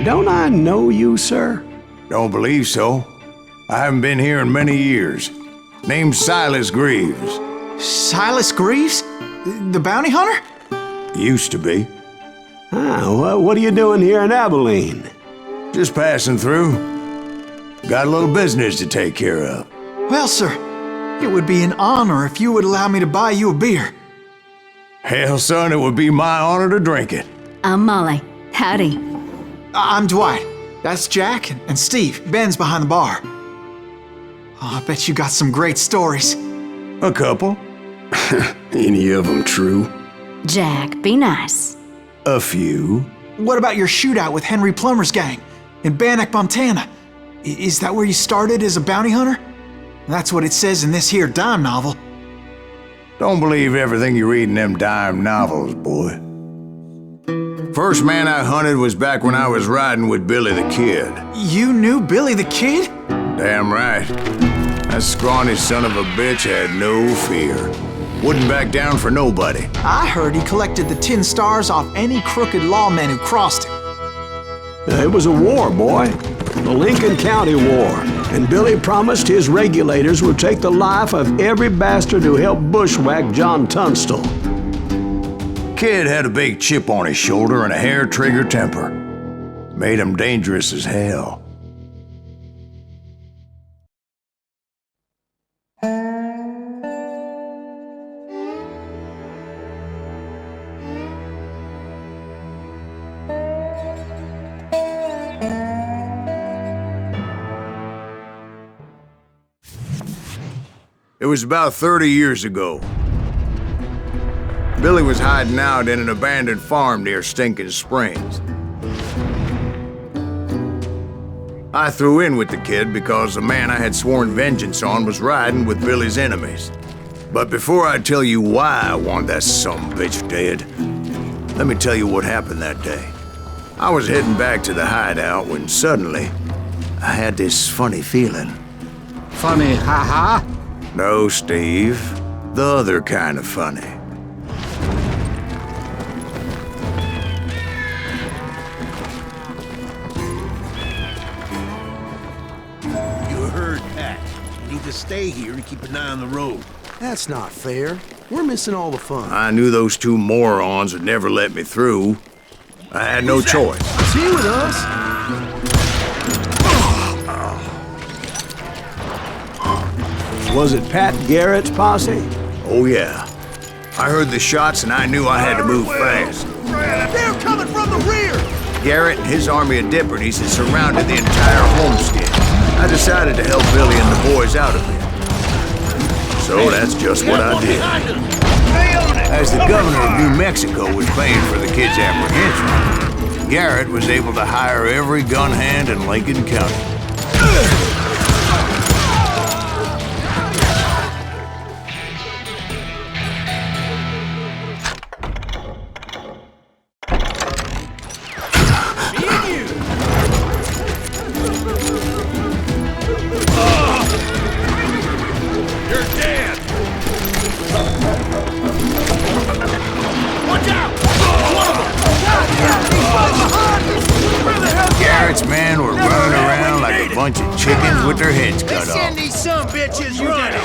Don't I know you, sir? Don't believe so. I haven't been here in many years. Name's Silas Greaves. Silas Greaves? The bounty hunter? Used to be. Ah, what are you doing here in Abilene? Just passing through. Got a little business to take care of. Well, sir, it would be an honor if you would allow me to buy you a beer. Hell, son, it would be my honor to drink it. I'm Molly. Howdy. I'm Dwight. That's Jack and Steve. Ben's behind the bar. Oh, I bet you got some great stories. A couple. Any of them true? Jack, be nice. A few. What about your shootout with Henry Plummer's gang in Bannock, Montana? Is that where you started as a bounty hunter? That's what it says in this here dime novel. Don't believe everything you read in them dime novels, boy. First man I hunted was back when I was riding with Billy the Kid. You knew Billy the Kid? Damn right. That scrawny son of a bitch had no fear. Wouldn't back down for nobody. I heard he collected the 10 stars off any crooked lawmen who crossed him. It was a war, boy. The Lincoln County War. And Billy promised his regulators would take the life of every bastard who helped bushwhack John Tunstall. Kid had a big chip on his shoulder and a hair-trigger temper. Made him dangerous as hell. It was about 30 years ago. Billy was hiding out in an abandoned farm near Stinking Springs. I threw in with the kid because the man I had sworn vengeance on was riding with Billy's enemies. But before I tell you why I want that sumbitch dead, let me tell you what happened that day. I was heading back to the hideout when suddenly I had this funny feeling. Funny, ha-ha? No, Steve. The other kind of funny. You heard Pat. You need to stay here and keep an eye on the road. That's not fair. We're missing all the fun. I knew those two morons would never let me through. I had no choice. Is he with us? Was it Pat Garrett's posse? Oh, yeah. I heard the shots and I knew I had to move fast. They're coming from the rear! Garrett and his army of deputies had surrounded the entire homestead. I decided to help Billy and the boys out of it. So that's just what I did. As the governor of New Mexico was paying for the kid's apprehension, Garrett was able to hire every gun hand in Lincoln County. Garrett's men were running around like a bunch of chickens with their heads cut off. Send these some bitches running!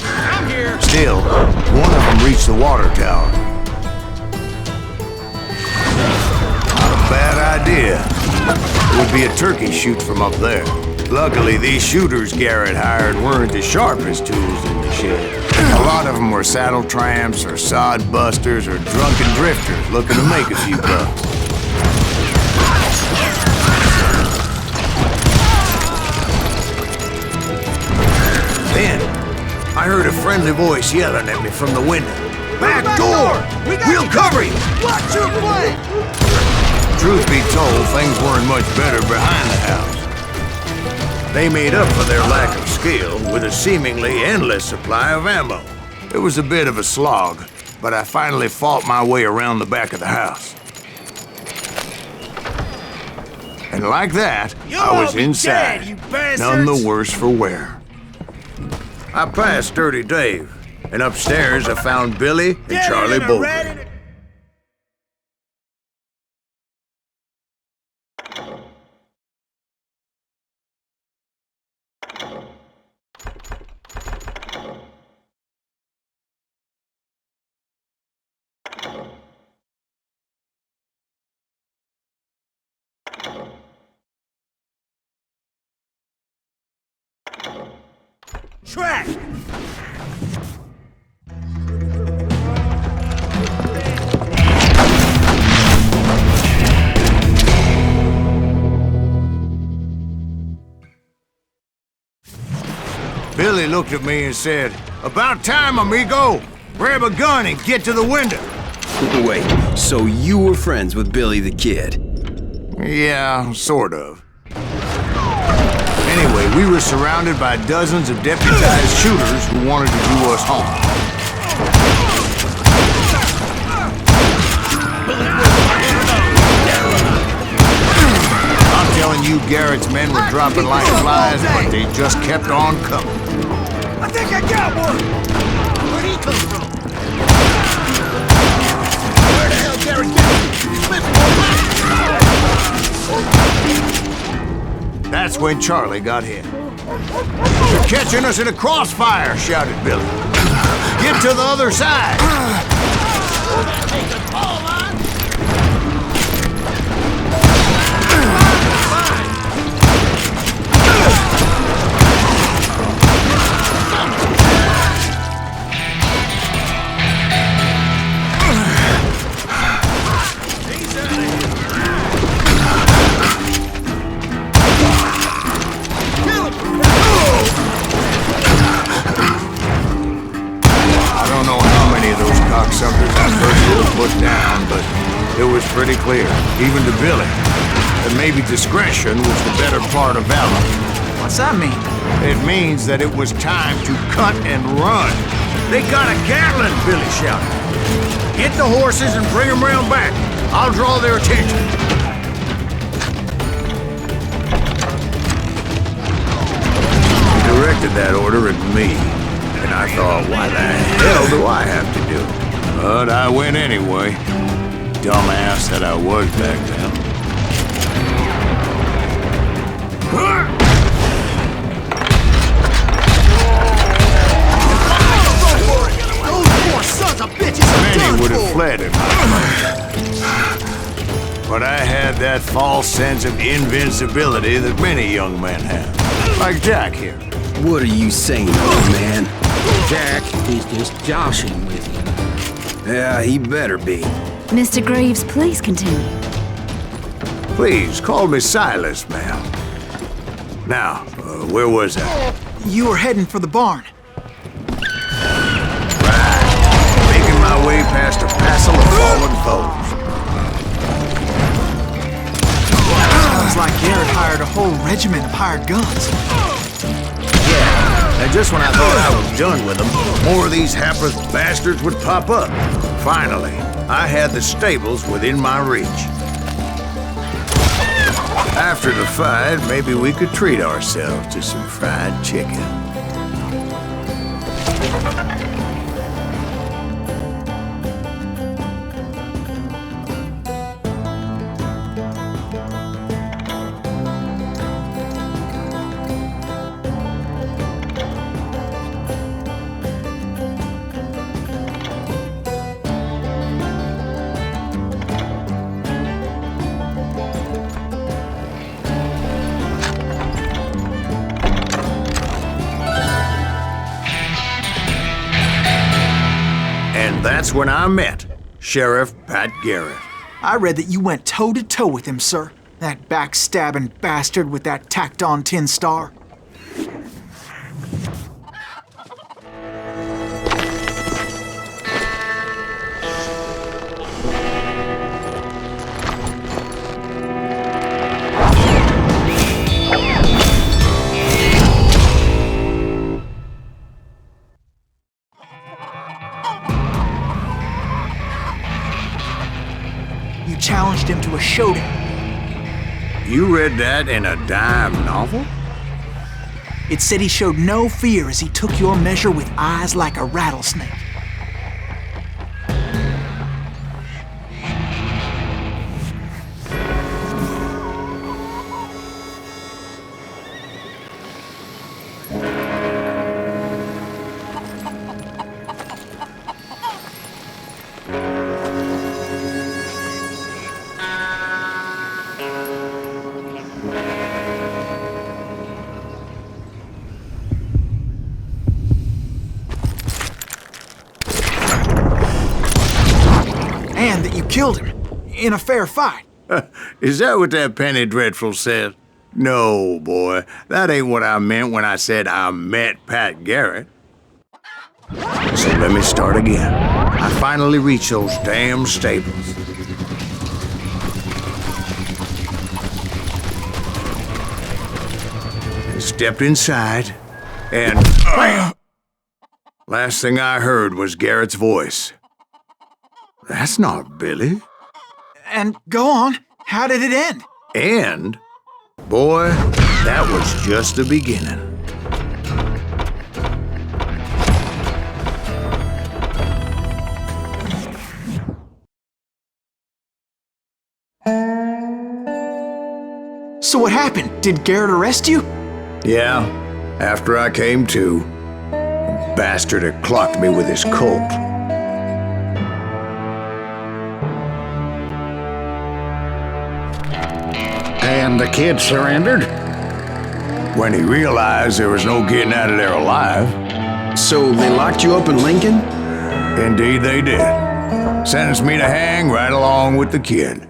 I'm here! Still, one of them reached the water tower. Not a bad idea. It would be a turkey shoot from up there. Luckily, these shooters Garrett hired weren't the sharpest tools in the shed. A lot of them were saddle tramps or sod busters or drunken drifters looking to make a few bucks. Then, I heard a friendly voice yelling at me from the window. Back door! We'll cover you! Watch your flank! Truth be told, things weren't much better behind the house. They made up for their lack of skill with a seemingly endless supply of ammo. It was a bit of a slog, but I finally fought my way around the back of the house. And like that, I was inside, none the worse for wear. I passed Dirty Dave, And upstairs, I found Billy and Charlie Bowler. Track! Billy looked at me and said, "About time, amigo! Grab a gun and get to the window!" Wait, so you were friends with Billy the Kid? Yeah, sort of. Anyway, we were surrounded by dozens of deputized shooters who wanted to do us harm. I'm telling you, Garrett's men were dropping like flies, but they just kept on coming. I think I got one! Where'd he come from? Where the hell Garrett get it? That's when Charlie got hit. "You're catching us in a crossfire," shouted Billy. "Get to the other side!" Cocksuckers I first would have put down, but it was pretty clear, even to Billy, that maybe discretion was the better part of valor. What's that mean? It means that it was time to cut and run. "They got a Gatling!" Billy shouted. "Get the horses and bring them round back. I'll draw their attention." He directed that order at me. And I thought, why the hell do I have to do it? But I went anyway. Dumbass that I was back then. Those poor sons of bitches are Many done would have for. fled in my place. But I had that false sense of invincibility that many young men have. Like Jack here. What are you saying, old man? Jack, he's just joshing with you. Yeah, he better be. Mr. Greaves, please continue. Please, call me Silas, ma'am. Now, where was I? You were heading for the barn. Right. Making my way past a passel of fallen foes. Sounds like Garrett hired a whole regiment of hired guns. And just when I thought I was done with them, more of these hapless bastards would pop up. Finally, I had the stables within my reach. After the fight, maybe we could treat ourselves to some fried chicken. That's when I met Sheriff Pat Garrett. I read that you went toe-to-toe with him, sir. That backstabbing bastard with that tacked-on tin star. You challenged him to a showdown. You read that in a dime novel? It said he showed no fear as he took your measure with eyes like a rattlesnake. And that you killed him in a fair fight. Is that what that penny dreadful said? No, boy. That ain't what I meant when I said I met Pat Garrett. So let me start again. I finally reached those damn stables. I stepped inside, and bam! Last thing I heard was Garrett's voice. That's not Billy. And go on, how did it end? And, boy, that was just the beginning. So what happened? Did Garrett arrest you? Yeah, after I came to, the bastard had clocked me with his Colt. And the kid surrendered? When he realized there was no getting out of there alive. So they locked you up in Lincoln? Indeed they did. Sentenced me to hang right along with the kid.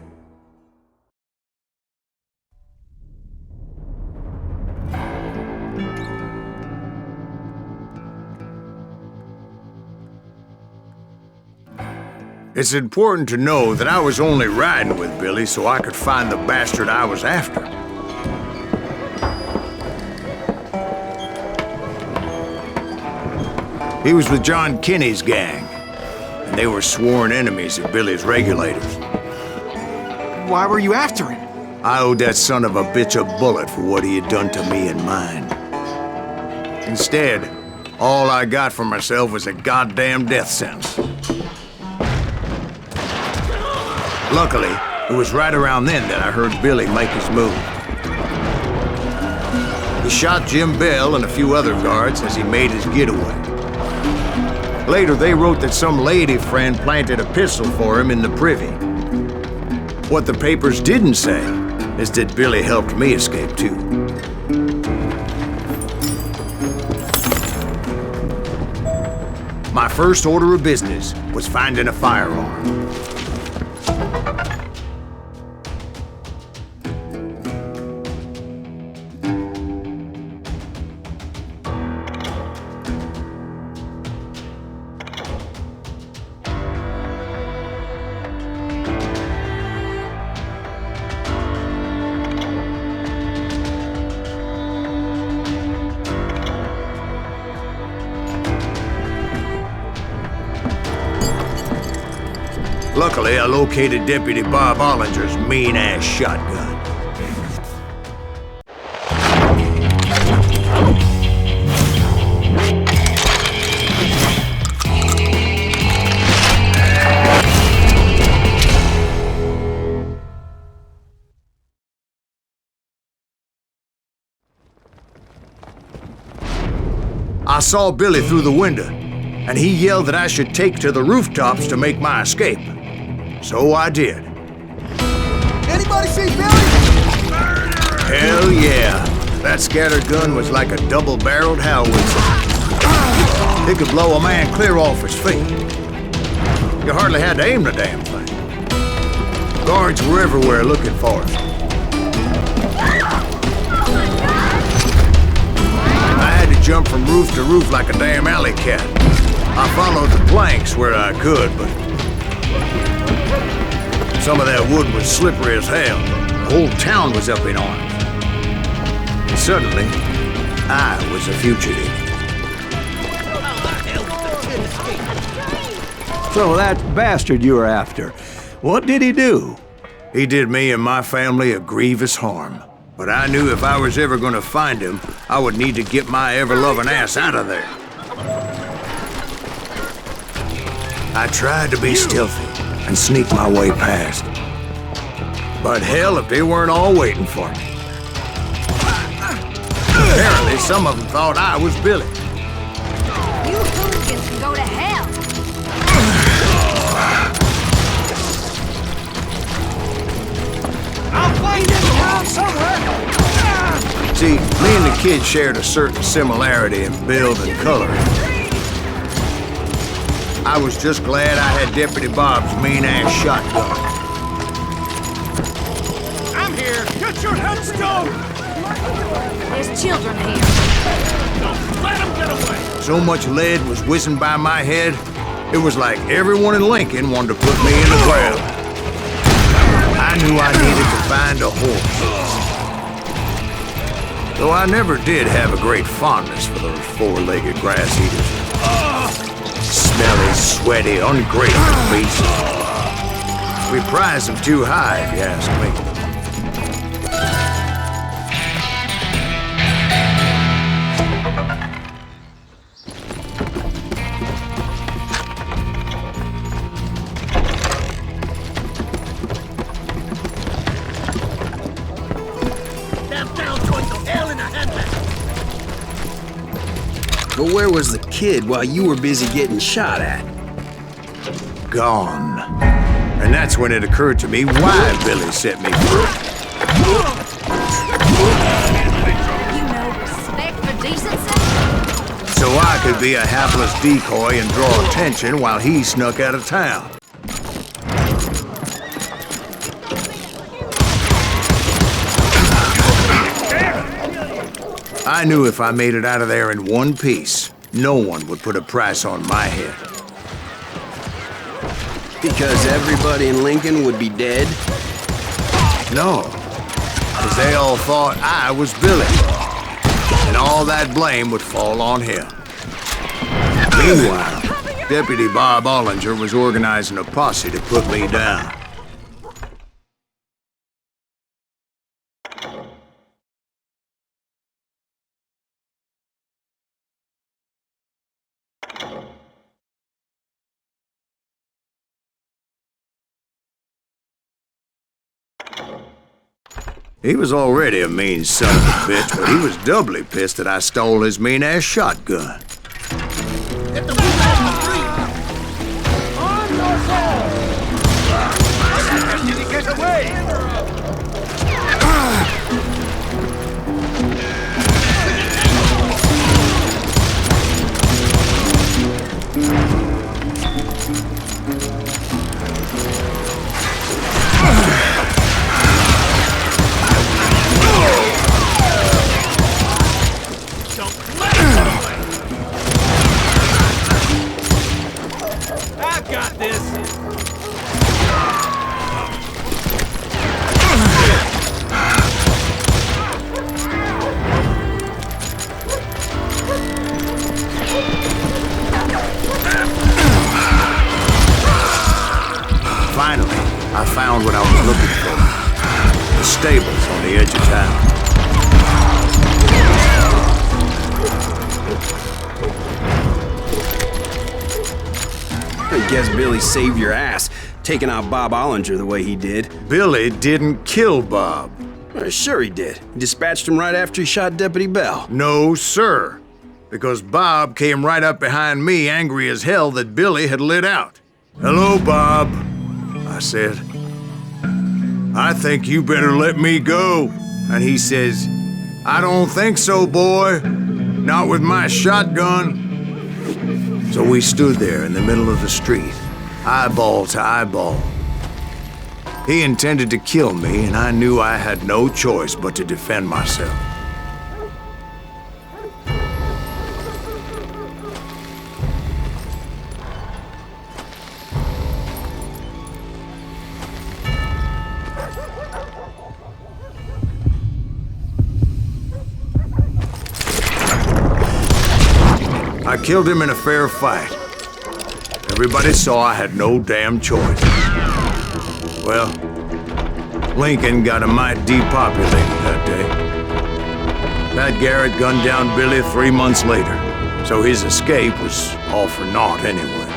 It's important to know that I was only riding with Billy so I could find the bastard I was after. He was with John Kinney's gang, and they were sworn enemies of Billy's regulators. Why were you after him? I owed that son of a bitch a bullet for what he had done to me and mine. Instead, all I got for myself was a goddamn death sentence. Luckily, it was right around then that I heard Billy make his move. He shot Jim Bell and a few other guards as he made his getaway. Later, they wrote that some lady friend planted a pistol for him in the privy. What the papers didn't say is that Billy helped me escape too. My first order of business was finding a firearm. Luckily, I located Deputy Bob Ollinger's mean-ass shotgun. I saw Billy through the window, and he yelled that I should take to the rooftops to make my escape. So I did. Anybody see Billy? Hell yeah. That scattered gun was like a double-barreled howitzer. It could blow a man clear off his feet. You hardly had to aim the damn thing. Guards were everywhere looking for us. I had to jump from roof to roof like a damn alley cat. I followed the planks where I could, but some of that wood was slippery as hell. The whole town was up in arms. And suddenly, I was a fugitive. So that bastard you were after, what did he do? He did me and my family a grievous harm. But I knew if I was ever gonna find him, I would need to get my ever-loving ass out of there. I tried to be stealthy and sneak my way past. But hell, if they weren't all waiting for me. Apparently, some of them thought I was Billy. You hooligans can go to hell! I'll find him around somewhere! See, me and the kid shared a certain similarity in build and color. I was just glad I had Deputy Bob's mean-ass shotgun. I'm here! Get your headstone! There's children here. Don't let him get away! So much lead was whizzing by my head, it was like everyone in Lincoln wanted to put me in the ground. I knew I needed to find a horse. Though I never did have a great fondness for those four-legged grass eaters. Smelly, sweaty, ungrateful beasts. We prize them too high, if you ask me. But where was the kid while you were busy getting shot at? Gone. And that's when it occurred to me why Billy set me free. You know, respect for decency? So I could be a hapless decoy and draw attention while he snuck out of town. I knew if I made it out of there in one piece, no one would put a price on my head. Because everybody in Lincoln would be dead? No, because they all thought I was Billy, and all that blame would fall on him. Meanwhile, Deputy Bob Ollinger was organizing a posse to put me down. He was already a mean son of a bitch, but he was doubly pissed that I stole his mean-ass shotgun. Get the move out of the street! On your soul! Did he get away? Finally, I found what I was looking for. The stables on the edge of town. I guess Billy saved your ass, taking out Bob Ollinger the way he did. Billy didn't kill Bob. Sure he did. He dispatched him right after he shot Deputy Bell. No, sir. Because Bob came right up behind me, angry as hell that Billy had lit out. "Hello, Bob," I said. "I think you better let me go." And he says, "I don't think so, boy. Not with my shotgun." So we stood there in the middle of the street, eyeball to eyeball. He intended to kill me, and I knew I had no choice but to defend myself. I killed him in a fair fight. Everybody saw I had no damn choice. Well, Lincoln got a mite depopulated that day. Pat Garrett gunned down Billy 3 months later, so his escape was all for naught anyway.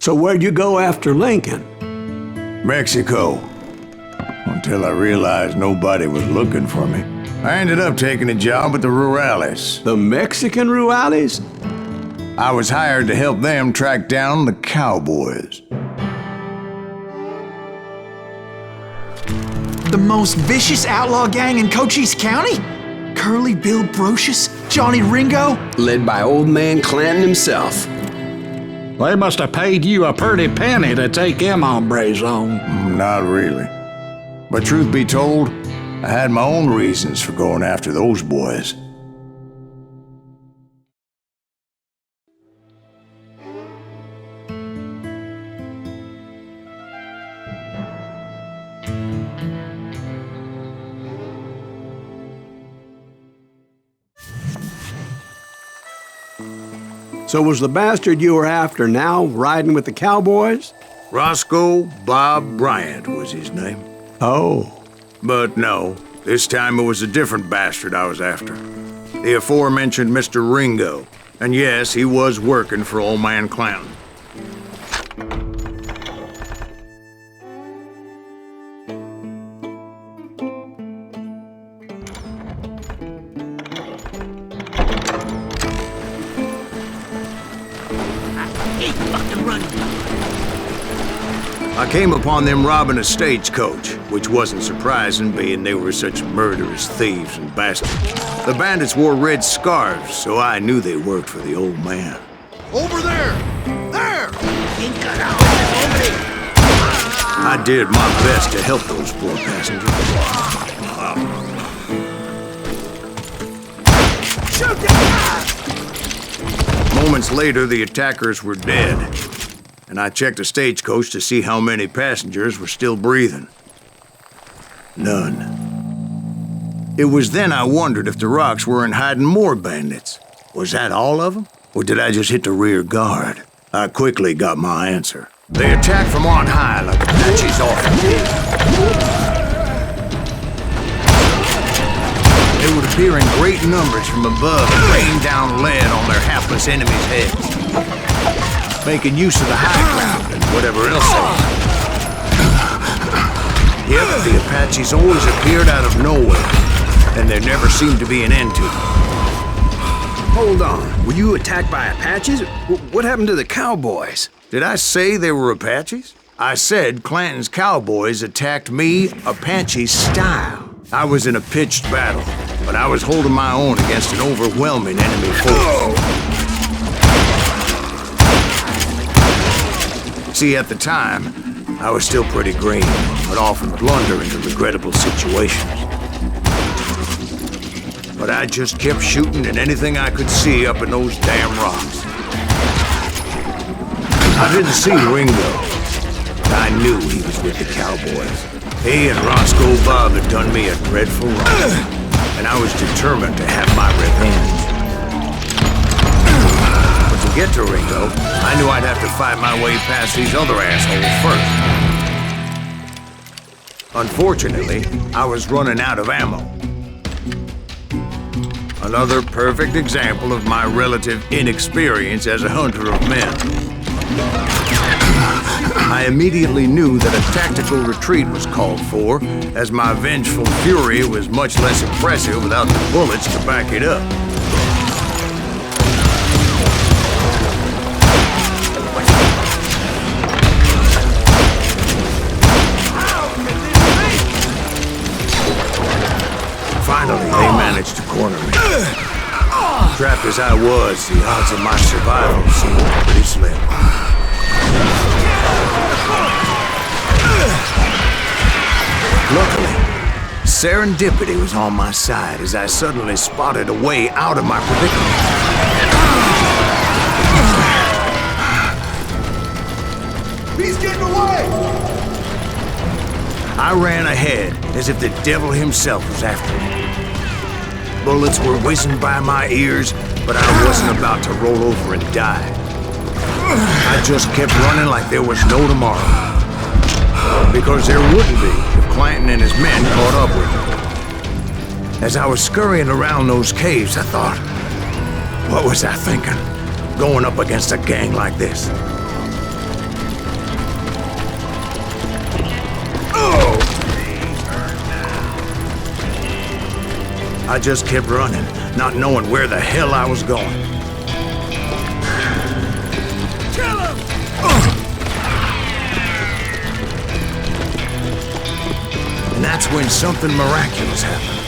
So where'd you go after Lincoln? Mexico. Until I realized nobody was looking for me. I ended up taking a job with the Rurales. The Mexican Rurales? I was hired to help them track down the cowboys. The most vicious outlaw gang in Cochise County? Curly Bill Brocious? Johnny Ringo? Led by old man Clanton himself. They must have paid you a pretty penny to take them hombres on. Not really. But truth be told, I had my own reasons for going after those boys. So was the bastard you were after now riding with the cowboys? Roscoe Bob Bryant was his name. Oh. But no, this time it was a different bastard I was after. The aforementioned Mr. Ringo. And yes, he was working for old man Clanton. I came upon them robbing a stagecoach, which wasn't surprising, being they were such murderous thieves and bastards. The bandits wore red scarves, so I knew they worked for the old man. Over there! There! I did my best to help those poor passengers. Shoot them! Moments later, the attackers were dead, and I checked the stagecoach to see how many passengers were still breathing. None. It was then I wondered if the rocks weren't hiding more bandits. Was that all of them? Or did I just hit the rear guard? I quickly got my answer. They attacked from on high like Apaches often did. They would appear in great numbers from above and rain down lead on their hapless enemies' heads, making use of the high ground and whatever else they had. Yet the Apaches always appeared out of nowhere, and there never seemed to be an end to them. Hold on, were you attacked by Apaches? What happened to the cowboys? Did I say they were Apaches? I said Clanton's cowboys attacked me Apache style. I was in a pitched battle, but I was holding my own against an overwhelming enemy force. See, at the time, I was still pretty green, but often blunder into regrettable situations. But I just kept shooting at anything I could see up in those damn rocks. I didn't see Ringo, but I knew he was with the cowboys. He and Roscoe Bob had done me a dreadful wrong, and I was determined to have my revenge. But to get to Ringo, I knew I'd have to fight my way past these other assholes first. Unfortunately, I was running out of ammo. Another perfect example of my relative inexperience as a hunter of men. I immediately knew that a tactical retreat was called for, as my vengeful fury was much less impressive without the bullets to back it up. Finally, they managed to corner me. Trapped as I was, the odds of my survival seemed pretty slim. Luckily, serendipity was on my side as I suddenly spotted a way out of my predicament. He's getting away! I ran ahead as if the devil himself was after me. Bullets were whizzing by my ears, but I wasn't about to roll over and die. I just kept running like there was no tomorrow. Because there wouldn't be if Clanton and his men caught up with me. As I was scurrying around those caves, I thought, what was I thinking? Going up against a gang like this? Oh! I just kept running, not knowing where the hell I was going. Kill him! And that's when something miraculous happened.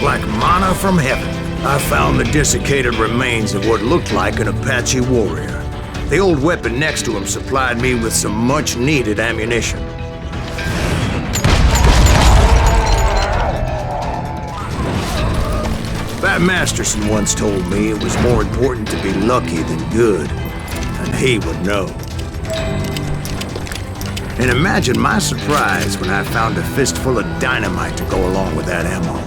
Like manna from heaven, I found the desiccated remains of what looked like an Apache warrior. The old weapon next to him supplied me with some much-needed ammunition. Pat Masterson once told me it was more important to be lucky than good, and he would know. And imagine my surprise when I found a fistful of dynamite to go along with that ammo.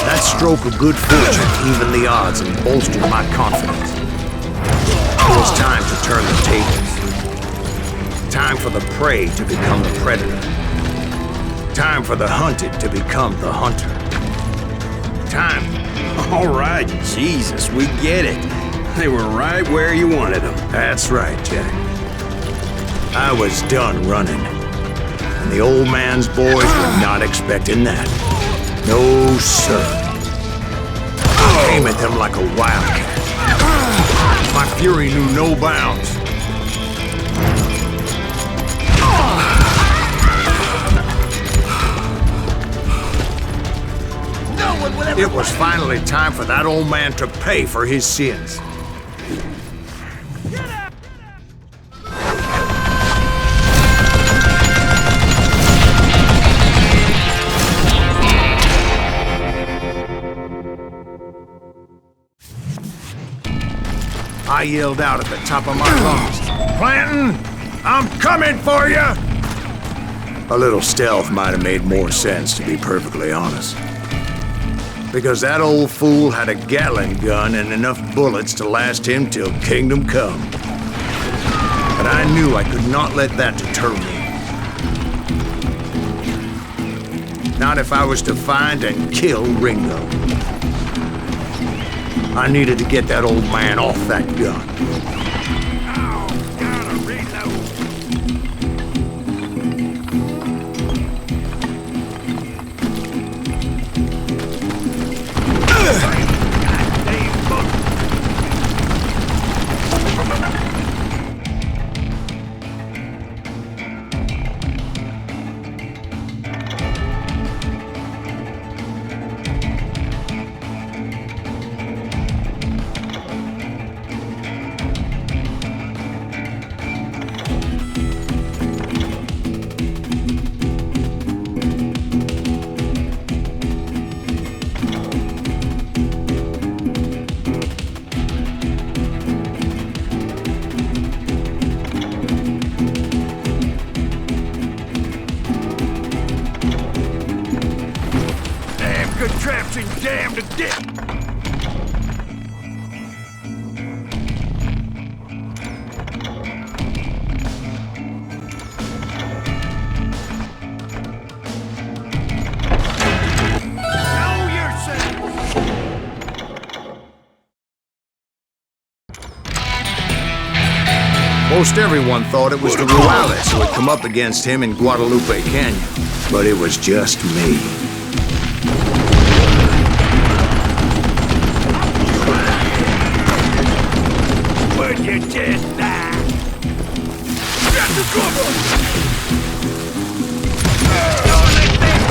That stroke of good fortune evened the odds and bolstered my confidence. It was time to turn the tables. Time for the prey to become the predator. Time for the hunted to become the hunter. Time. All right, Jesus, we get it. They were right where you wanted them. That's right, Jack. I was done running. And the old man's boys were not expecting that. No, sir. I came at them like a wildcat. My fury knew no bounds. It was finally time for that old man to pay for his sins. I yelled out at the top of my lungs, "Clanton, I'm coming for you!" A little stealth might have made more sense, to be perfectly honest. Because that old fool had a Gatling gun and enough bullets to last him till kingdom come. But I knew I could not let that deter me. Not if I was to find and kill Ringo. I needed to get that old man off that gun. Oh, gotta reload. Damn to dick! Most everyone thought it was the Ruales who had come up against him in Guadalupe Canyon, but it was just me. Would you just die? Get the trouble! Don't let them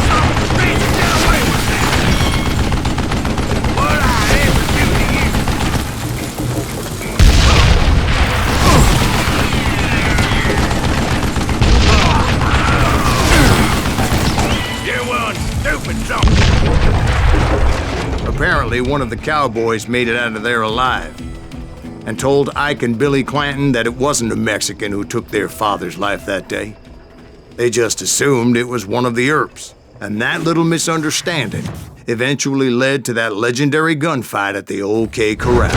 crazy get away with that! What I ever do to you? You one stupid something! Apparently, one of the cowboys made it out of there alive and told Ike and Billy Clanton that it wasn't a Mexican who took their father's life that day. They just assumed it was one of the Earps, and that little misunderstanding eventually led to that legendary gunfight at the OK Corral.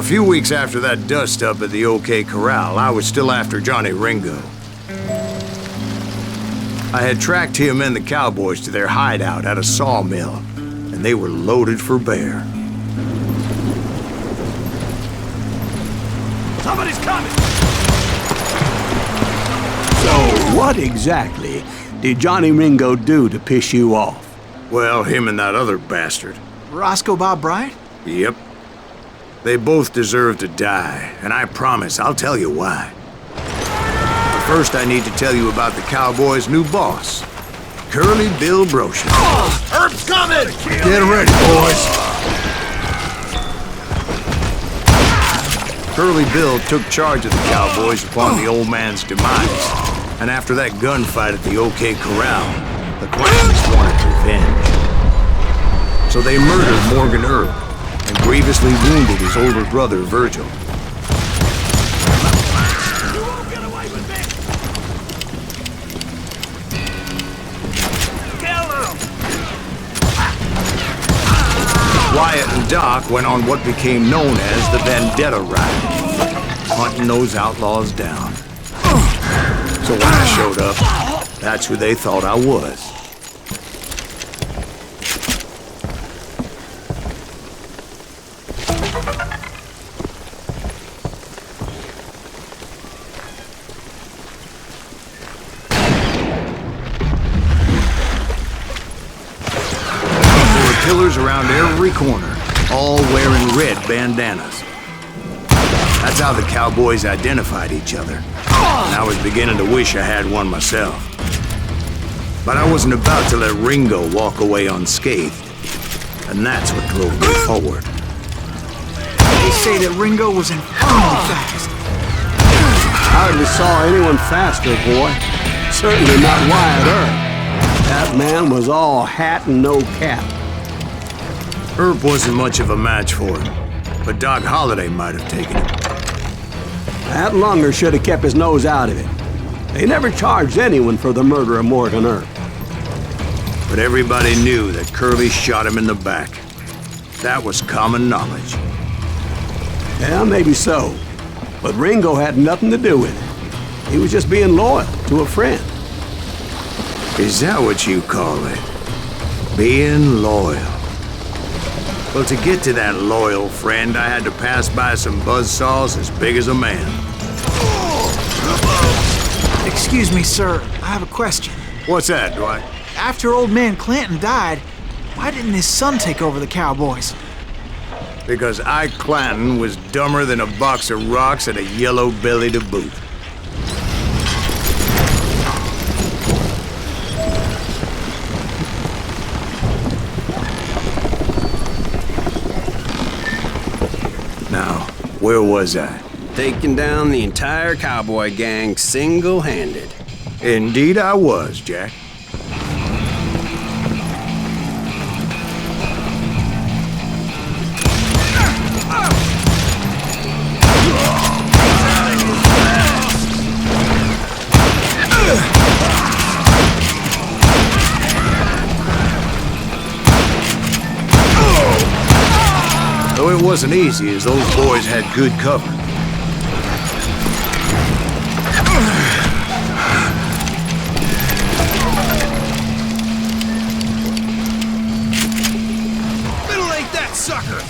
A few weeks after that dust-up at the OK Corral, I was still after Johnny Ringo. I had tracked him and the cowboys to their hideout at a sawmill, and they were loaded for bear. Somebody's coming! So, what exactly did Johnny Ringo do to piss you off? Well, him and that other bastard. Roscoe Bob Bryant? Yep. They both deserve to die, and I promise I'll tell you why. But first, I need to tell you about the Cowboys' new boss, Curly Bill Brochet. Herb's coming! Get ready, boys. Curly Bill took charge of the Cowboys upon the old man's demise, and after that gunfight at the OK Corral, the clans wanted revenge. So they murdered Morgan Earp and grievously wounded his older brother, Virgil. You won't get away with me! Kill him! Wyatt and Doc went on what became known as the Vendetta Ride, hunting those outlaws down. So when I showed up, that's who they thought I was. Killers around every corner, all wearing red bandanas. That's how the Cowboys identified each other. And I was beginning to wish I had one myself. But I wasn't about to let Ringo walk away unscathed. And that's what drove me forward. They say that Ringo was infernally fast. Hardly saw anyone faster, boy. Certainly not Wyatt Earp. That man was all hat and no cap. Earp wasn't much of a match for him, but Doc Holliday might have taken him. That Lunger should have kept his nose out of it. They never charged anyone for the murder of Morgan Earp. But everybody knew that Curly shot him in the back. That was common knowledge. Yeah, maybe so. But Ringo had nothing to do with it. He was just being loyal to a friend. Is that what you call it? Being loyal? Well, to get to that loyal friend, I had to pass by some buzzsaws as big as a man. Excuse me, sir. I have a question. What's that, Dwight? After old man Clanton died, why didn't his son take over the Cowboys? Because Ike Clanton was dumber than a box of rocks and a yellow belly to boot. Now, where was I? Taking down the entire cowboy gang single-handed. Indeed I was, Jack. Though it wasn't easy, as those boys had good cover. Middle-ain't that sucker!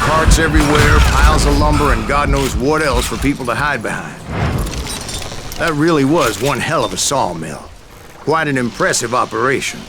Carts everywhere, piles of lumber, and God knows what else for people to hide behind. That really was one hell of a sawmill. Quite an impressive operation.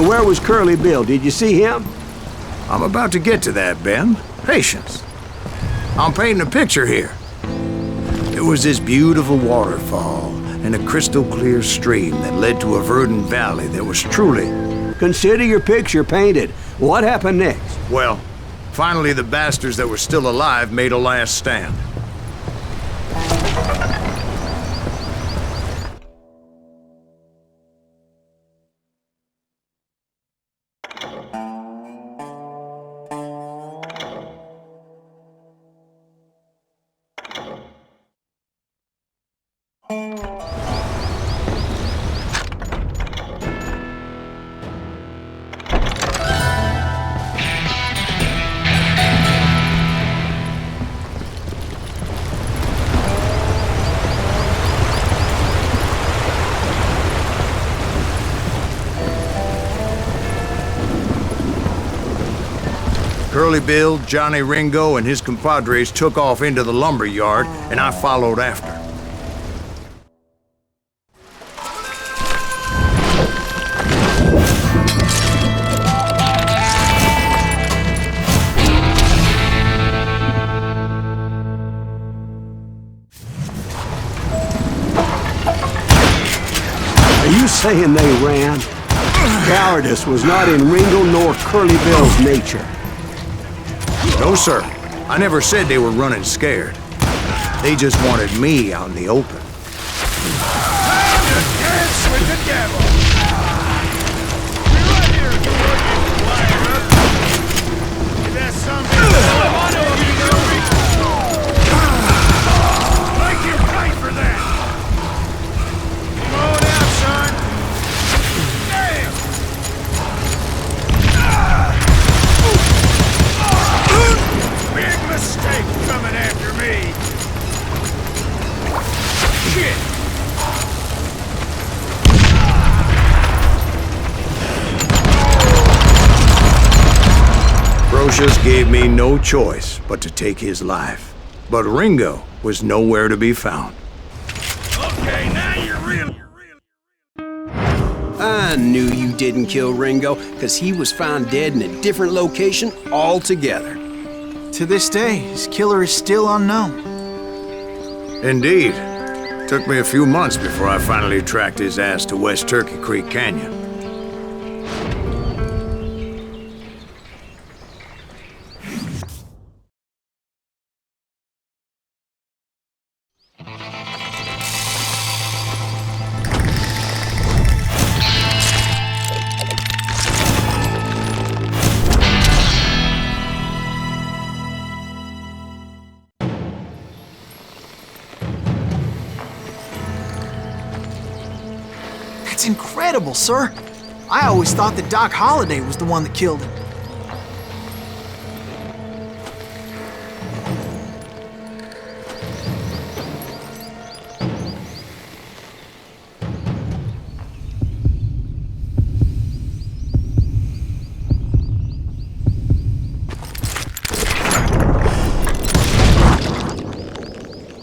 And where was Curly Bill? Did you see him? I'm about to get to that, Ben. Patience. I'm painting a picture here. There was this beautiful waterfall and a crystal clear stream that led to a verdant valley that was truly... Consider your picture painted. What happened next? Well, finally the bastards that were still alive made a last stand. Curly Bill, Johnny Ringo, and his compadres took off into the lumber yard, and I followed after. Are you saying they ran? Cowardice was not in Ringo nor Curly Bill's nature. No, sir. I never said they were running scared. They just wanted me out in the open. Time to dance with the devil! We're right here, you working wire up. If that's something I want to you make him pay for that! Come on out, son! Damn! Big mistake coming after me! Shit! Brocious gave me no choice but to take his life. But Ringo was nowhere to be found. Okay, now you're really... I knew you didn't kill Ringo, because he was found dead in a different location altogether. To this day, his killer is still unknown. Indeed. Took me a few months before I finally tracked his ass to West Turkey Creek Canyon. That's incredible, sir. I always thought that Doc Holliday was the one that killed him.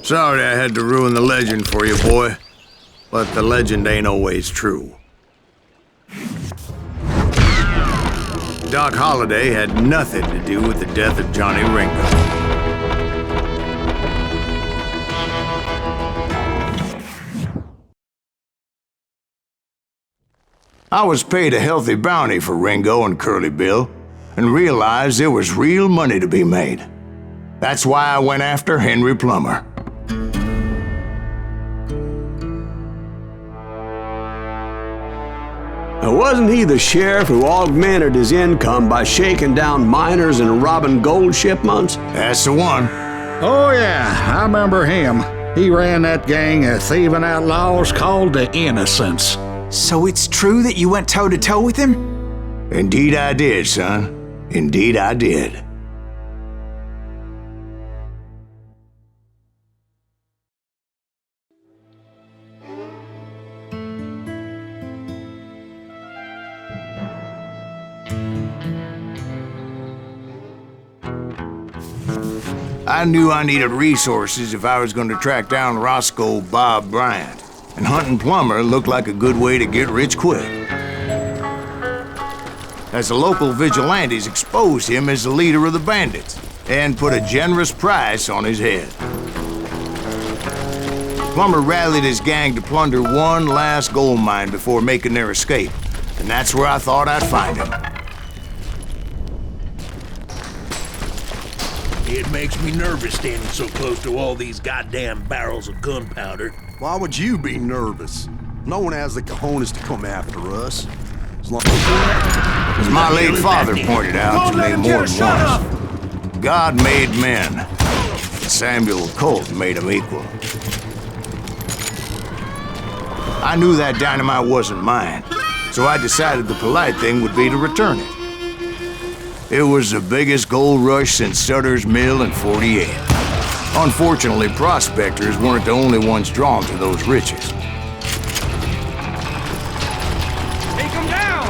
Sorry I had to ruin the legend for you, boy. But the legend ain't always true. Doc Holliday had nothing to do with the death of Johnny Ringo. I was paid a healthy bounty for Ringo and Curly Bill, and realized there was real money to be made. That's why I went after Henry Plummer. Now, wasn't he the sheriff who augmented his income by shaking down miners and robbing gold shipments? That's the one. Oh, yeah, I remember him. He ran that gang of thieving outlaws called the Innocents. So it's true that you went toe-to-toe with him? Indeed I did, son. Indeed I did. I knew I needed resources if I was going to track down Roscoe Bob Bryant, and hunting Plummer looked like a good way to get rich quick. as the local vigilantes exposed him as the leader of the bandits and put a generous price on his head. Plummer rallied his gang to plunder one last gold mine before making their escape, and that's where I thought I'd find him. It makes me nervous standing so close to all these goddamn barrels of gunpowder. Why would you be nervous? No one has the cojones to come after us. As long As my late father pointed out to me more than once, God made men. Samuel Colt made them equal. I knew that dynamite wasn't mine, so I decided the polite thing would be to return it. It was the biggest gold rush since Sutter's Mill in '48. Unfortunately, prospectors weren't the only ones drawn to those riches. Take him down!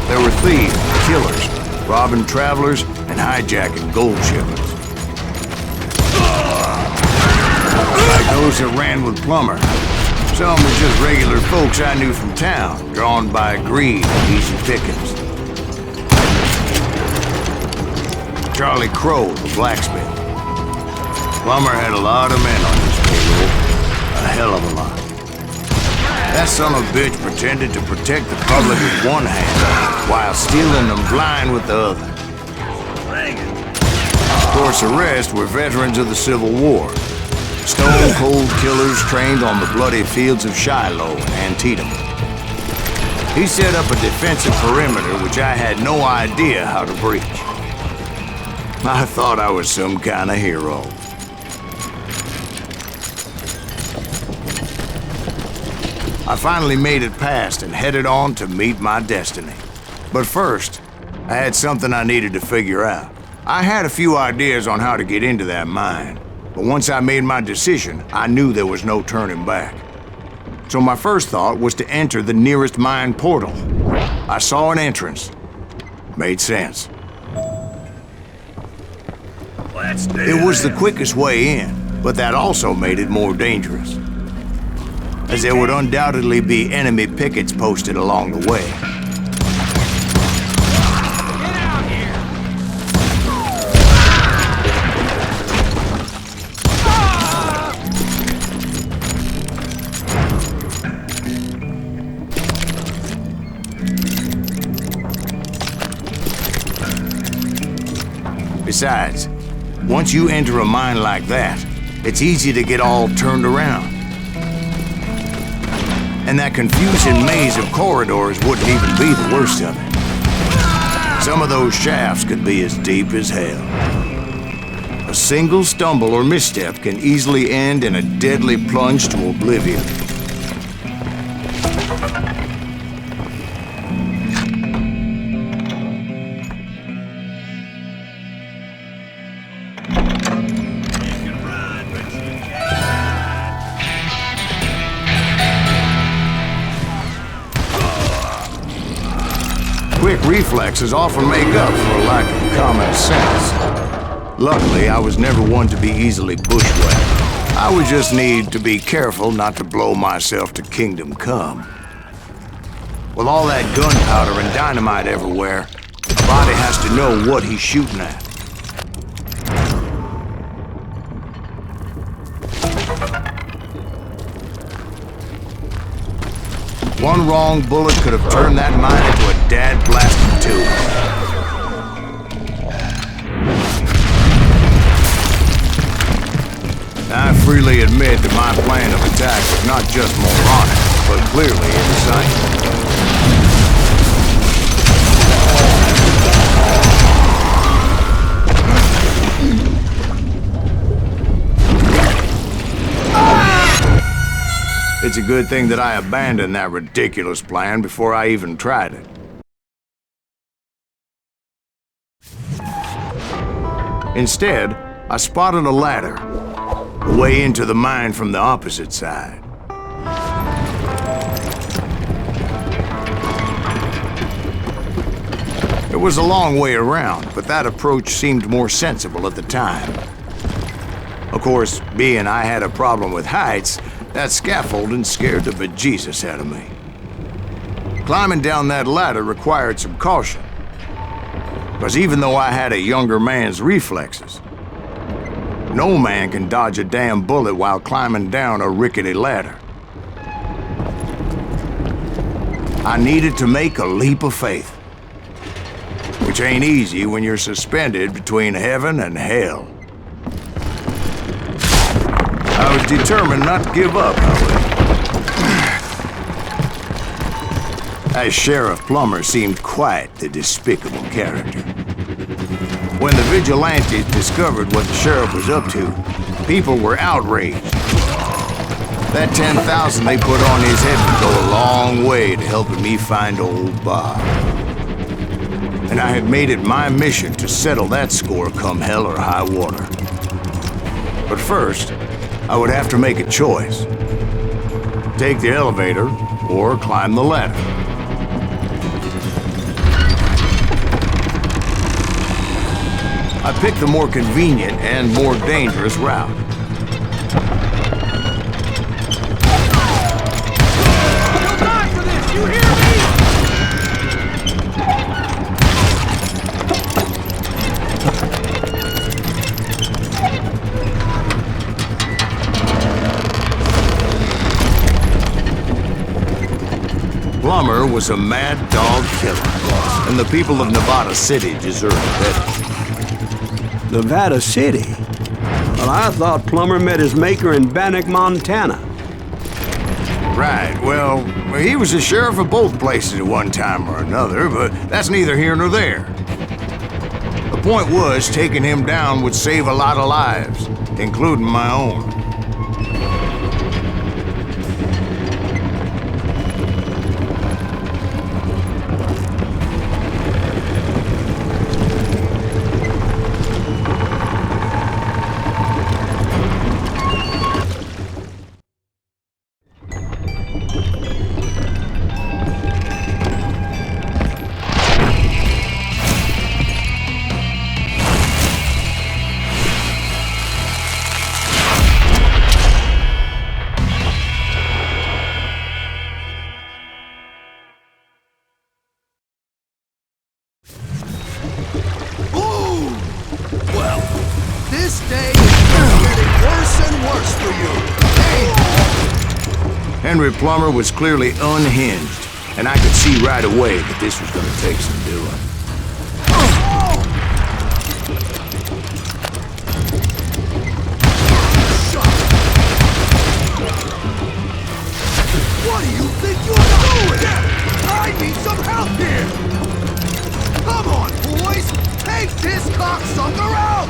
There were thieves, killers, robbing travelers, and hijacking gold shipments. Like those that ran with Plummer. Some were just regular folks I knew from town, drawn by greed and easy pickings. Charlie Crow, the blacksmith. Plummer had a lot of men on his payroll. A hell of a lot. That son of a bitch pretended to protect the public with one hand, while stealing them blind with the other. Of course, the rest were veterans of the Civil War. Stone-cold killers trained on the bloody fields of Shiloh and Antietam. He set up a defensive perimeter which I had no idea how to breach. I thought I was some kind of hero. I finally made it past and headed on to meet my destiny. But first, I had something I needed to figure out. I had a few ideas on how to get into that mine. But once I made my decision, I knew there was no turning back. So my first thought was to enter the nearest mine portal. I saw an entrance. Made sense. It was the quickest way in, but that also made it more dangerous, as there would undoubtedly be enemy pickets posted along the way. Besides, once you enter a mine like that, it's easy to get all turned around. And that confusing maze of corridors wouldn't even be the worst of it. Some of those shafts could be as deep as hell. A single stumble or misstep can easily end in a deadly plunge to oblivion. Quick reflexes often make up for a lack of common sense. Luckily, I was never one to be easily bushwhacked. I would just need to be careful not to blow myself to kingdom come. With all that gunpowder and dynamite everywhere, a body has to know what he's shooting at. One wrong bullet could have turned that mine into a dad-blasted tube. I freely admit that my plan of attack was not just moronic, but clearly insane. It's a good thing that I abandoned that ridiculous plan before I even tried it. Instead, I spotted a ladder, a way into the mine from the opposite side. It was a long way around, but that approach seemed more sensible at the time. Of course, being I had a problem with heights, that scaffolding scared the bejesus out of me. Climbing down that ladder required some caution. Because even though I had a younger man's reflexes, no man can dodge a damn bullet while climbing down a rickety ladder. I needed to make a leap of faith, which ain't easy when you're suspended between heaven and hell. I was determined not to give up, however. As Sheriff Plummer seemed quite the despicable character. When the vigilantes discovered what the sheriff was up to, people were outraged. That 10,000 they put on his head would go a long way to helping me find old Bob. And I had made it my mission to settle that score come hell or high water. But first, I would have to make a choice. Take the elevator or climb the ladder. I picked the more convenient and more dangerous route. You'll die for this, you hear me? Plummer was a mad dog killer, and the people of Nevada City deserved better. Nevada City? Well, I thought Plummer met his maker in Bannock, Montana. Right, well, he was the sheriff of both places at one time or another, but that's neither here nor there. The point was, taking him down would save a lot of lives, including my own. This day is getting worse and worse for you. Hey! Henry Plummer was clearly unhinged, and I could see right away that this was going to take some doing. What do you think you're doing? I need some help here! Come on, boys! Take this cocksucker out!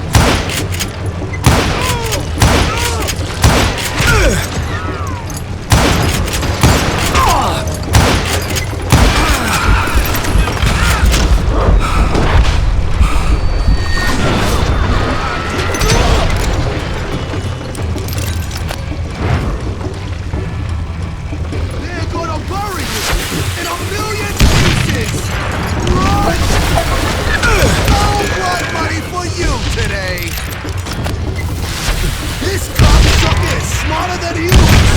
They're gonna bury you in a million pieces! Run! No blood money for you today! This cocksucker is smarter than he looks!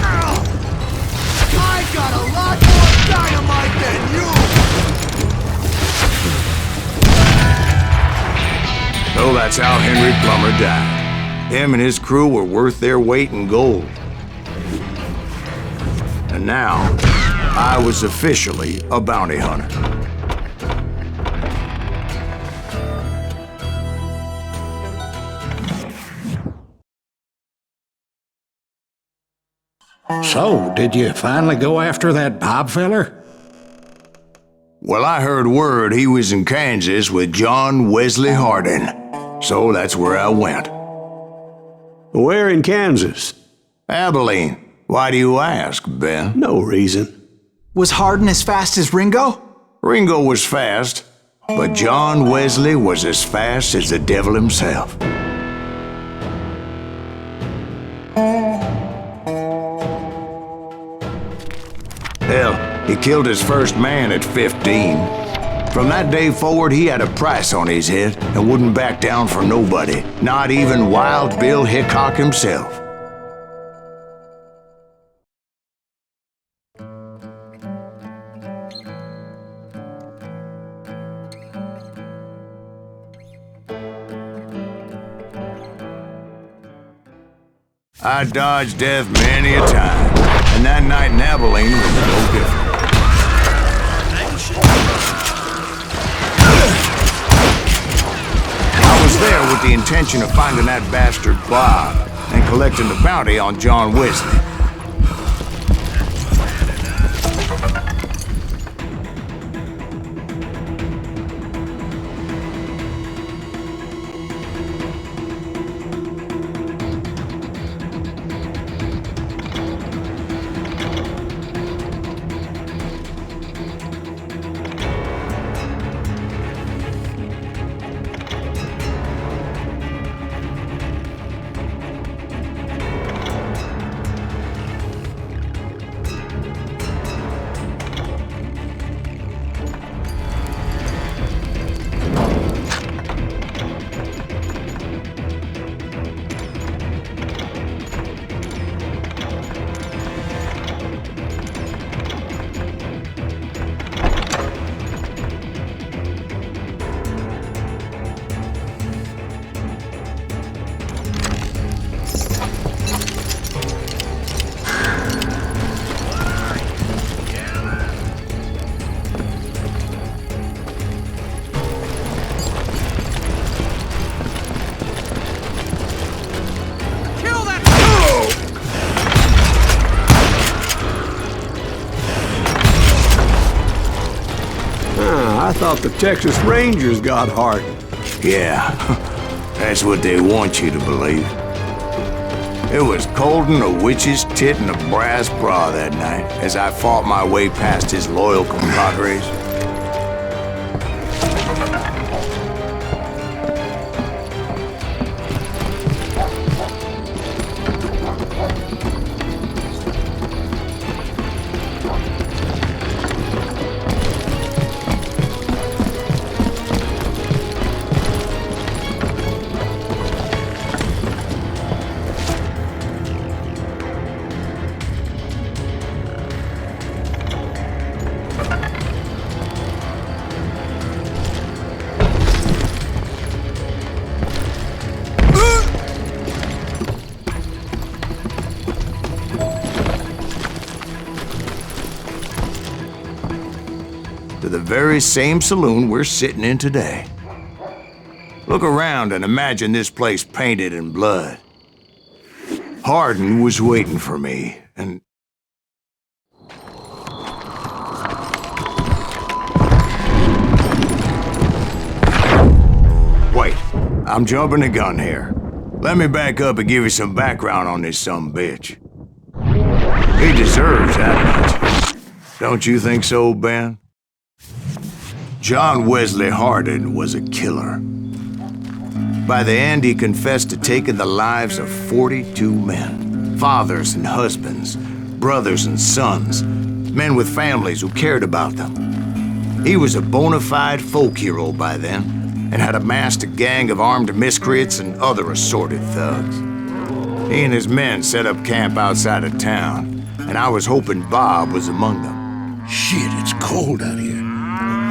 Ow! I got a lot more dynamite than you! So that's how Henry Plummer died. Him and his crew were worth their weight in gold. And now, I was officially a bounty hunter. So, did you finally go after that Bob feller? Well, I heard word he was in Kansas with John Wesley Hardin. So that's where I went. Where in Kansas? Abilene. Why do you ask, Ben? No reason. Was Hardin as fast as Ringo? Ringo was fast, but John Wesley was as fast as the devil himself. Hell, he killed his first man at 15. From that day forward, he had a price on his head and wouldn't back down for nobody, not even Wild Bill Hickok himself. I dodged death many a time, and that night in Abilene was no different. I was there with the intention of finding that bastard Bob and collecting the bounty on John Wesley. I thought the Texas Rangers got heart. Yeah, that's what they want you to believe. It was cold in a witch's tit and a brass bra that night as I fought my way past his loyal compadres. To the very same saloon we're sitting in today. Look around and imagine this place painted in blood. Hardin was waiting for me, and... Wait, I'm jumping the gun here. Let me back up and give you some background on this sumbitch. He deserves that much. Don't you think so, Ben? John Wesley Hardin was a killer. By the end, he confessed to taking the lives of 42 men. Fathers and husbands, brothers and sons, men with families who cared about them. He was a bona fide folk hero by then, and had amassed a gang of armed miscreants and other assorted thugs. He and his men set up camp outside of town, and I was hoping Bob was among them. Shit, it's cold out here.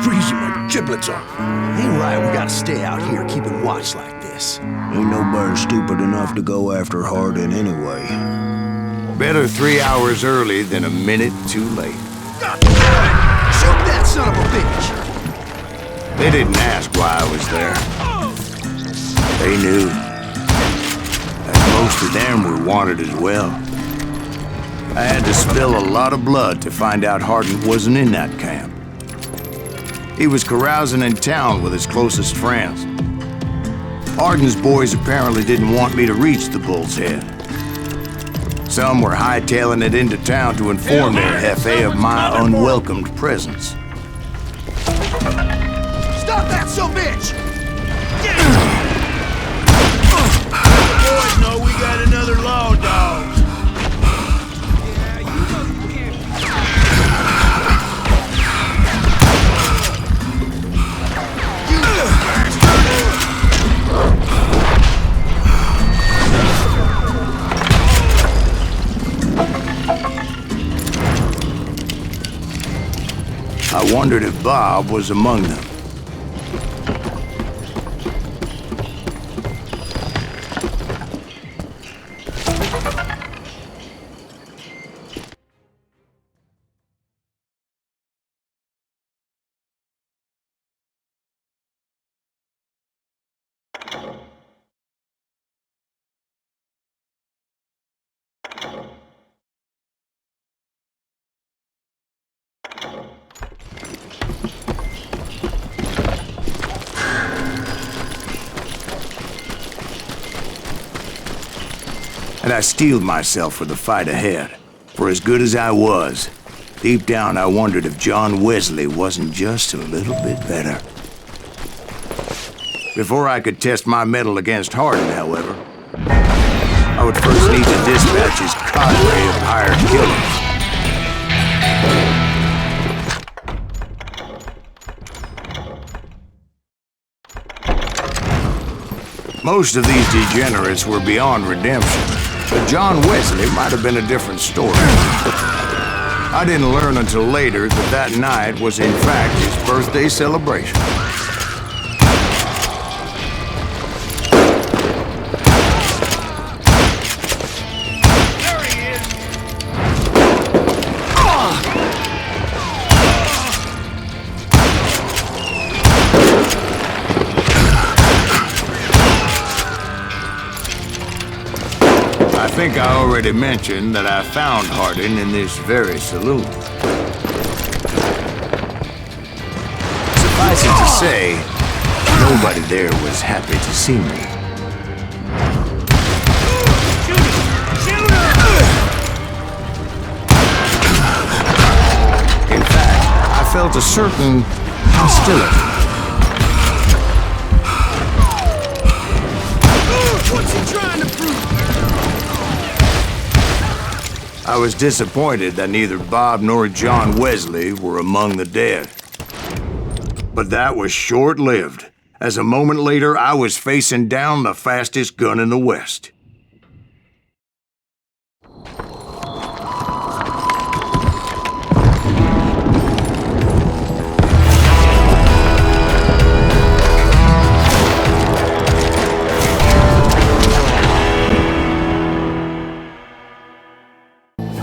Freezing my giblets off. Ain't right, we gotta stay out here keeping watch like this. Ain't nobody stupid enough to go after Hardin anyway. Better 3 hours early than a minute too late. Shoot that son of a bitch! They didn't ask why I was there. They knew. And most of them were wanted as well. I had to spill a lot of blood to find out Hardin wasn't in that camp. He was carousing in town with his closest friends. Hardin's boys apparently didn't want me to reach the Bull's Head. Some were hightailing it into town to inform their Hefe of my unwelcomed presence. Stop that sumbitch! Boys know we got another law dog. I wondered if Bob was among them. and I steeled myself for the fight ahead. For as good as I was, deep down I wondered if John Wesley wasn't just a little bit better. Before I could test my mettle against Hardin, however, I would first need to dispatch his cadre of hired killers. Most of these degenerates were beyond redemption, but John Wesley might have been a different story. I didn't learn until later that that night was in fact his birthday celebration. I think I already mentioned that I found Hardin in this very saloon. Suffice it to say, nobody there was happy to see me. In fact, I felt a certain hostility. What's he trying to prove? I was disappointed that neither Bob nor John Wesley were among the dead. But that was short-lived, as a moment later I was facing down the fastest gun in the West.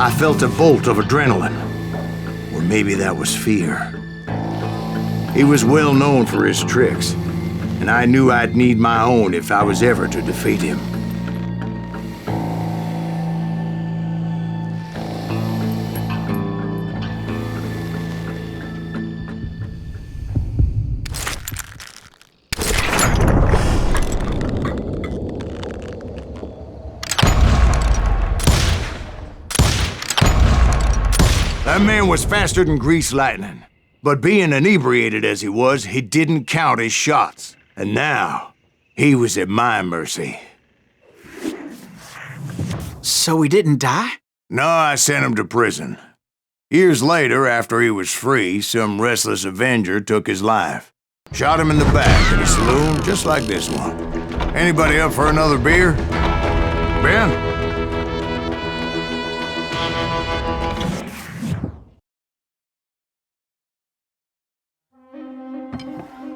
I felt a bolt of adrenaline, or maybe that was fear. He was well known for his tricks, and I knew I'd need my own if I was ever to defeat him. That man was faster than greased lightning. But being inebriated as he was, he didn't count his shots. And now, he was at my mercy. So he didn't die? No, I sent him to prison. Years later, after he was free, some restless avenger took his life. Shot him in the back at a saloon just like this one. Anybody up for another beer? Ben?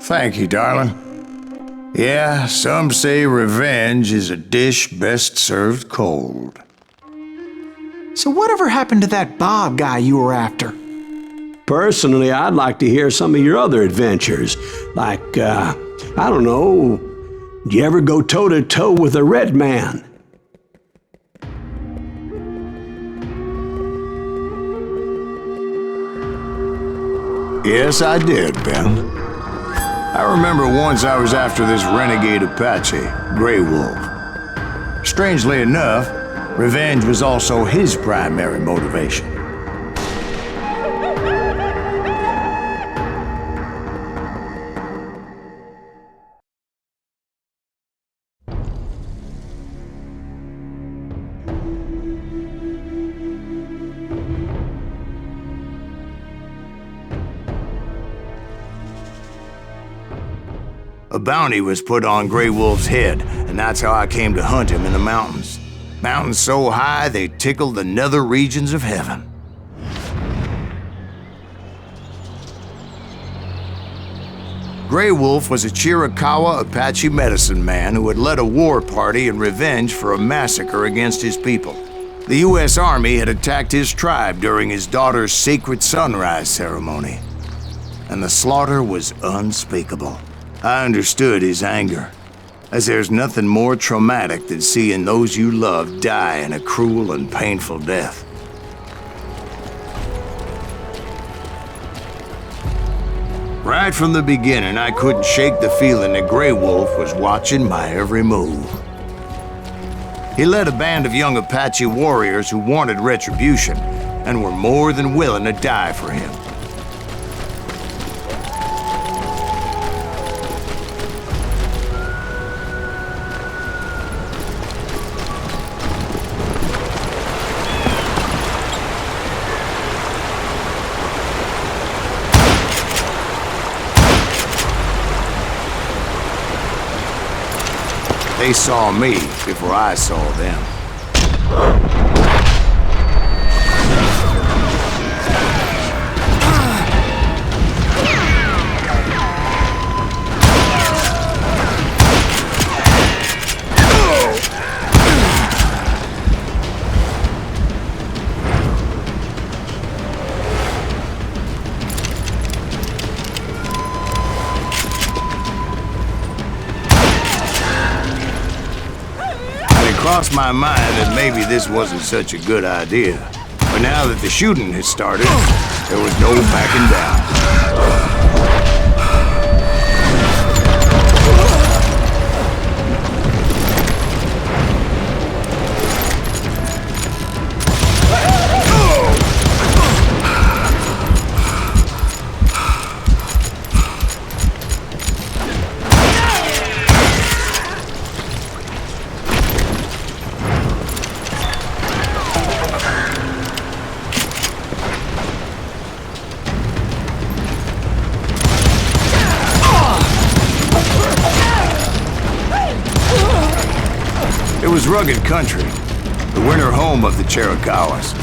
Thank you, darling. Yeah, some say revenge is a dish best served cold. So whatever happened to that Bob guy you were after? Personally, I'd like to hear some of your other adventures. Like, I don't know, did you ever go toe-to-toe with a red man? Yes, I did, Ben. I remember once I was after this renegade Apache, Grey Wolf. Strangely enough, revenge was also his primary motivation. A bounty was put on Grey Wolf's head, and that's how I came to hunt him in the mountains. Mountains so high they tickled the nether regions of heaven. Grey Wolf was a Chiricahua Apache medicine man who had led a war party in revenge for a massacre against his people. The U.S. Army had attacked his tribe during his daughter's sacred sunrise ceremony, and the slaughter was unspeakable. I understood his anger, as there's nothing more traumatic than seeing those you love die in a cruel and painful death. Right from the beginning, I couldn't shake the feeling that Grey Wolf was watching my every move. He led a band of young Apache warriors who wanted retribution and were more than willing to die for him. They saw me before I saw them. Crossed my mind that maybe this wasn't such a good idea. But now that the shooting had started, there was no backing down. It was rugged country, the winter home of the Chiricahuas,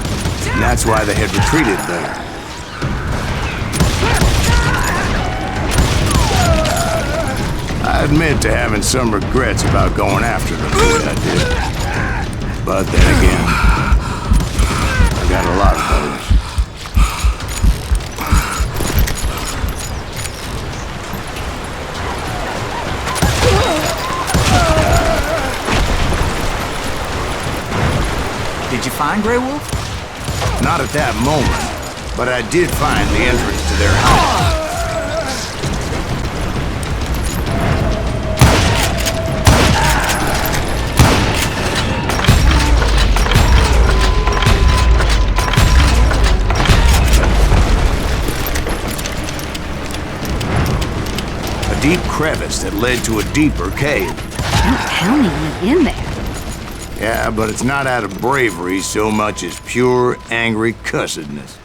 and that's why they had retreated there. I admit to having some regrets about going after them the way I did. But then again, I got a lot of those. Did you find Grey Wolf? Not at that moment, but I did find the entrance to their house. A deep crevice that led to a deeper cave. Don't tell me you went in there. Yeah, but it's not out of bravery so much as pure, angry cussedness.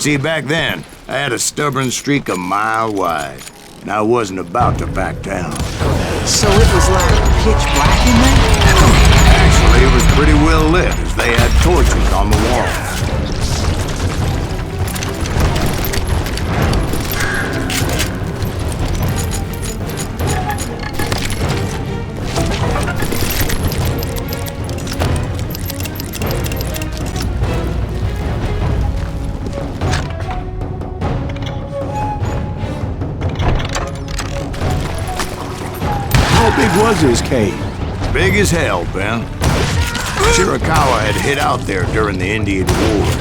See, back then, I had a stubborn streak a mile wide, and I wasn't about to back down. So it was like pitch black in there? Actually, it was pretty well lit, as they had torches on the walls. How big was this cave? Big as hell, Ben. Chiricahua had hid out there during the Indian Wars.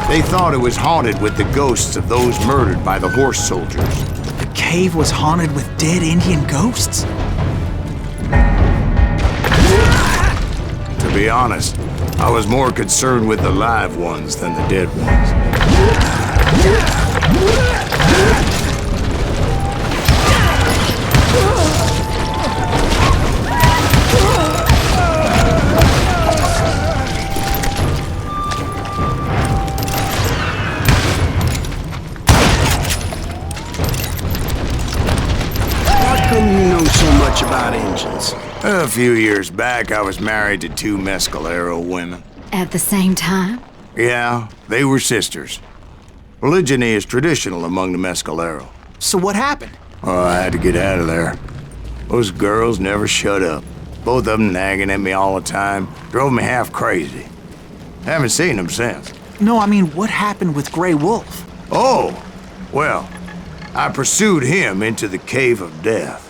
They thought it was haunted with the ghosts of those murdered by the horse soldiers. The cave was haunted with dead Indian ghosts? To be honest, I was more concerned with the live ones than the dead ones. How come you know so much about engines? A few years back, I was married to two Mescalero women. At the same time? Yeah, they were sisters. Polygyny is traditional among the Mescalero. So what happened? Oh, I had to get out of there. Those girls never shut up. Both of them nagging at me all the time. Drove me half crazy. Haven't seen them since. No, I mean, what happened with Grey Wolf? Oh, well, I pursued him into the Cave of Death.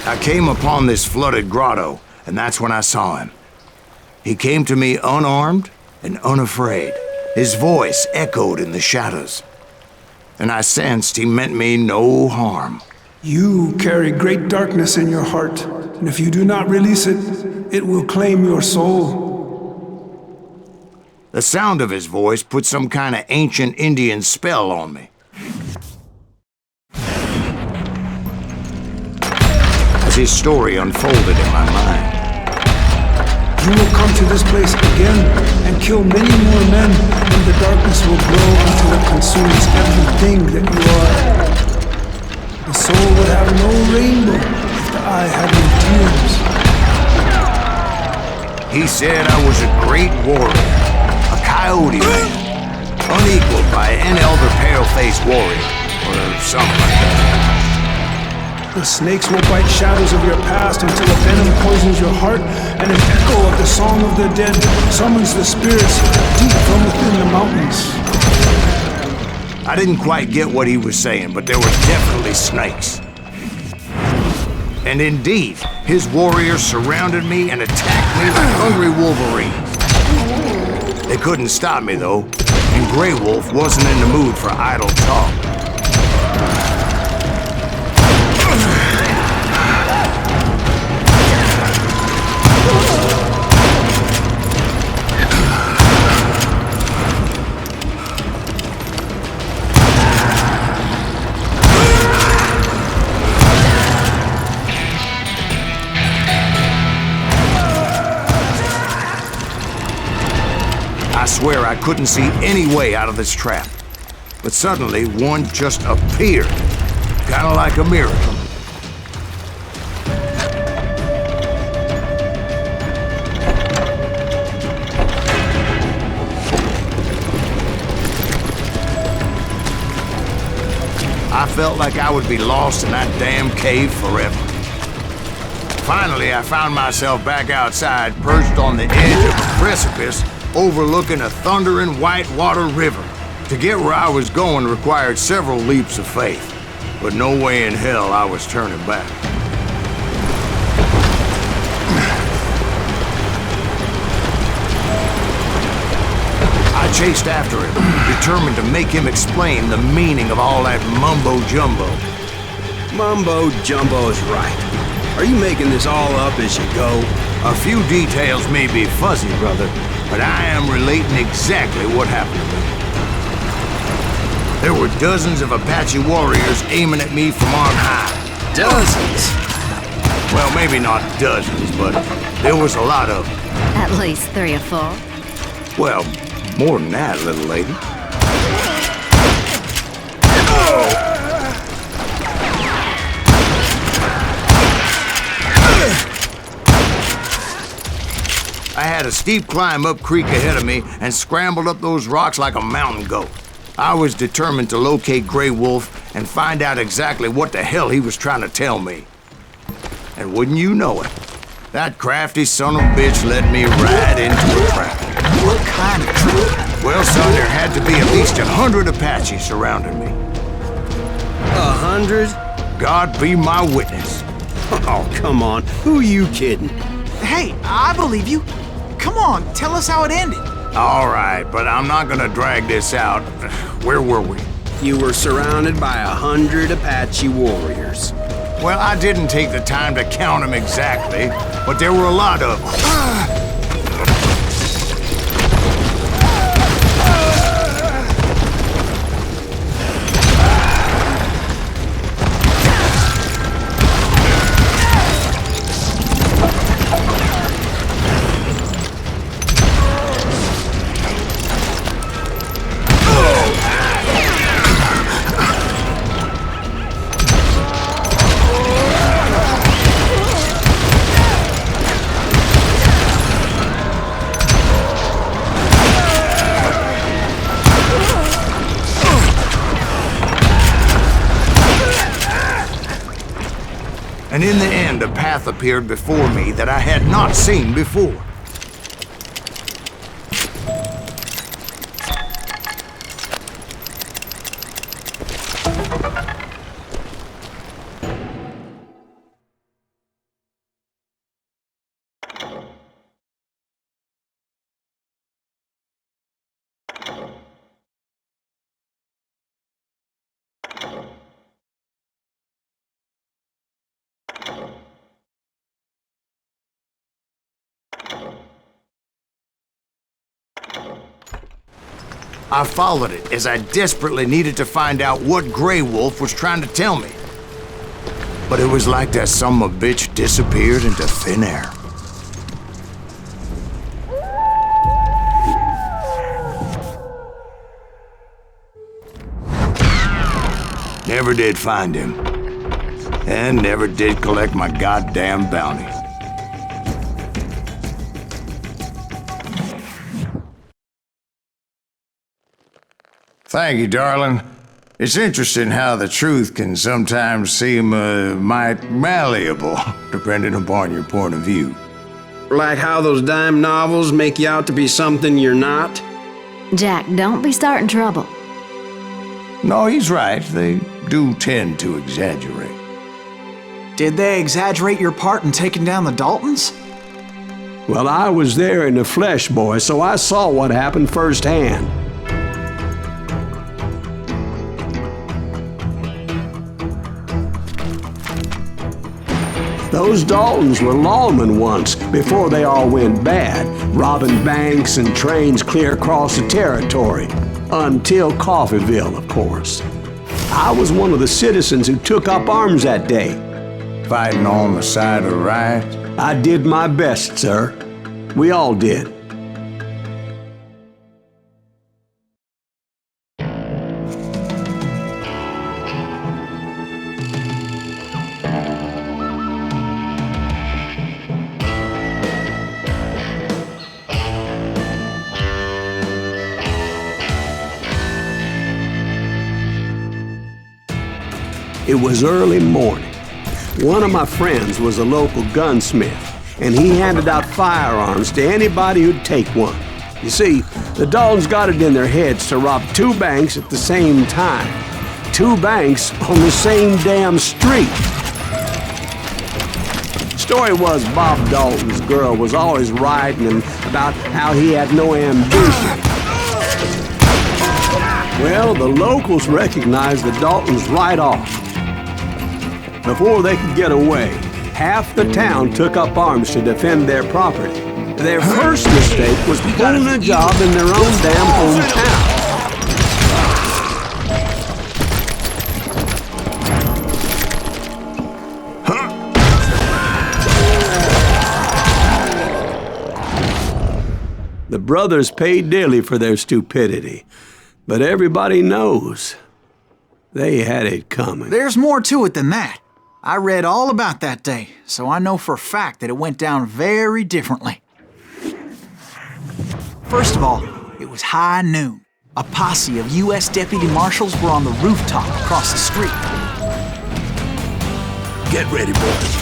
I came upon this flooded grotto, and that's when I saw him. He came to me unarmed and unafraid. His voice echoed in the shadows, and I sensed he meant me no harm. You carry great darkness in your heart, and if you do not release it, it will claim your soul. The sound of his voice put some kind of ancient Indian spell on me. As his story unfolded in my mind. You will come to this place again and kill many more men, and the darkness will grow until it consumes everything that you are. The soul would have no rainbow if the eye had no tears. He said I was a great warrior, a coyote man, unequaled by any other pale-faced warrior, or something like that. The snakes will bite shadows of your past until a venom poisons your heart, and an echo of the song of the dead summons the spirits deep from within the mountains. I didn't quite get what he was saying, but there were definitely snakes. And indeed, his warriors surrounded me and attacked me like hungry wolverines. They couldn't stop me, though, and Grey Wolf wasn't in the mood for idle talk. I swear I couldn't see any way out of this trap. But suddenly, one just appeared. Kind of like a miracle. I felt like I would be lost in that damn cave forever. Finally, I found myself back outside, perched on the edge of a precipice overlooking a thundering white-water river. To get where I was going required several leaps of faith, but no way in hell I was turning back. I chased after him, determined to make him explain the meaning of all that mumbo-jumbo. Mumbo-jumbo is right. Are you making this all up as you go? A few details may be fuzzy, brother, but I am relating exactly what happened to me. There were dozens of Apache warriors aiming at me from on high. Dozens? Well, maybe not dozens, but there was a lot of them. At least 3 or 4. Well, more than that, little lady. I had a steep climb up creek ahead of me and scrambled up those rocks like a mountain goat. I was determined to locate Grey Wolf and find out exactly what the hell he was trying to tell me. And wouldn't you know it, that crafty son of a bitch led me right into a trap. What kind of trap? Well, son, there had to be at least 100 Apaches surrounding me. 100? God be my witness. Oh, come on. Who are you kidding? Hey, I believe you. Come on, tell us how it ended. All right, but I'm not gonna drag this out. Where were we? You were surrounded by 100 Apache warriors. Well, I didn't take the time to count them exactly, but there were a lot of them. And in the end, a path appeared before me that I had not seen before. I followed it as I desperately needed to find out what Grey Wolf was trying to tell me. But it was like that son-of-a-bitch disappeared into thin air. Never did find him. And never did collect my goddamn bounty. Thank you, darling. It's interesting how the truth can sometimes seem might malleable, depending upon your point of view. Like how those dime novels make you out to be something you're not? Jack, don't be starting trouble. No, he's right. They do tend to exaggerate. Did they exaggerate your part in taking down the Daltons? Well, I was there in the flesh, boy, so I saw what happened firsthand. Those Daltons were lawmen once, before they all went bad, robbing banks and trains clear across the territory. Until Coffeeville, of course. I was one of the citizens who took up arms that day. Fighting on the side of right? I did my best, sir. We all did. It was early morning. One of my friends was a local gunsmith, and he handed out firearms to anybody who'd take one. You see, the Daltons got it in their heads to rob 2 banks at the same time. 2 banks on the same damn street. Story was Bob Dalton's girl was always writing about how he had no ambition. Well, the locals recognized the Daltons right off. Before they could get away, half the town took up arms to defend their property. Their first mistake was pulling a job in their own damn hometown. The brothers paid dearly for their stupidity, but everybody knows they had it coming. There's more to it than that. I read all about that day, so I know for a fact that it went down very differently. First of all, it was high noon. A posse of U.S. deputy marshals were on the rooftop across the street. Get ready, boys.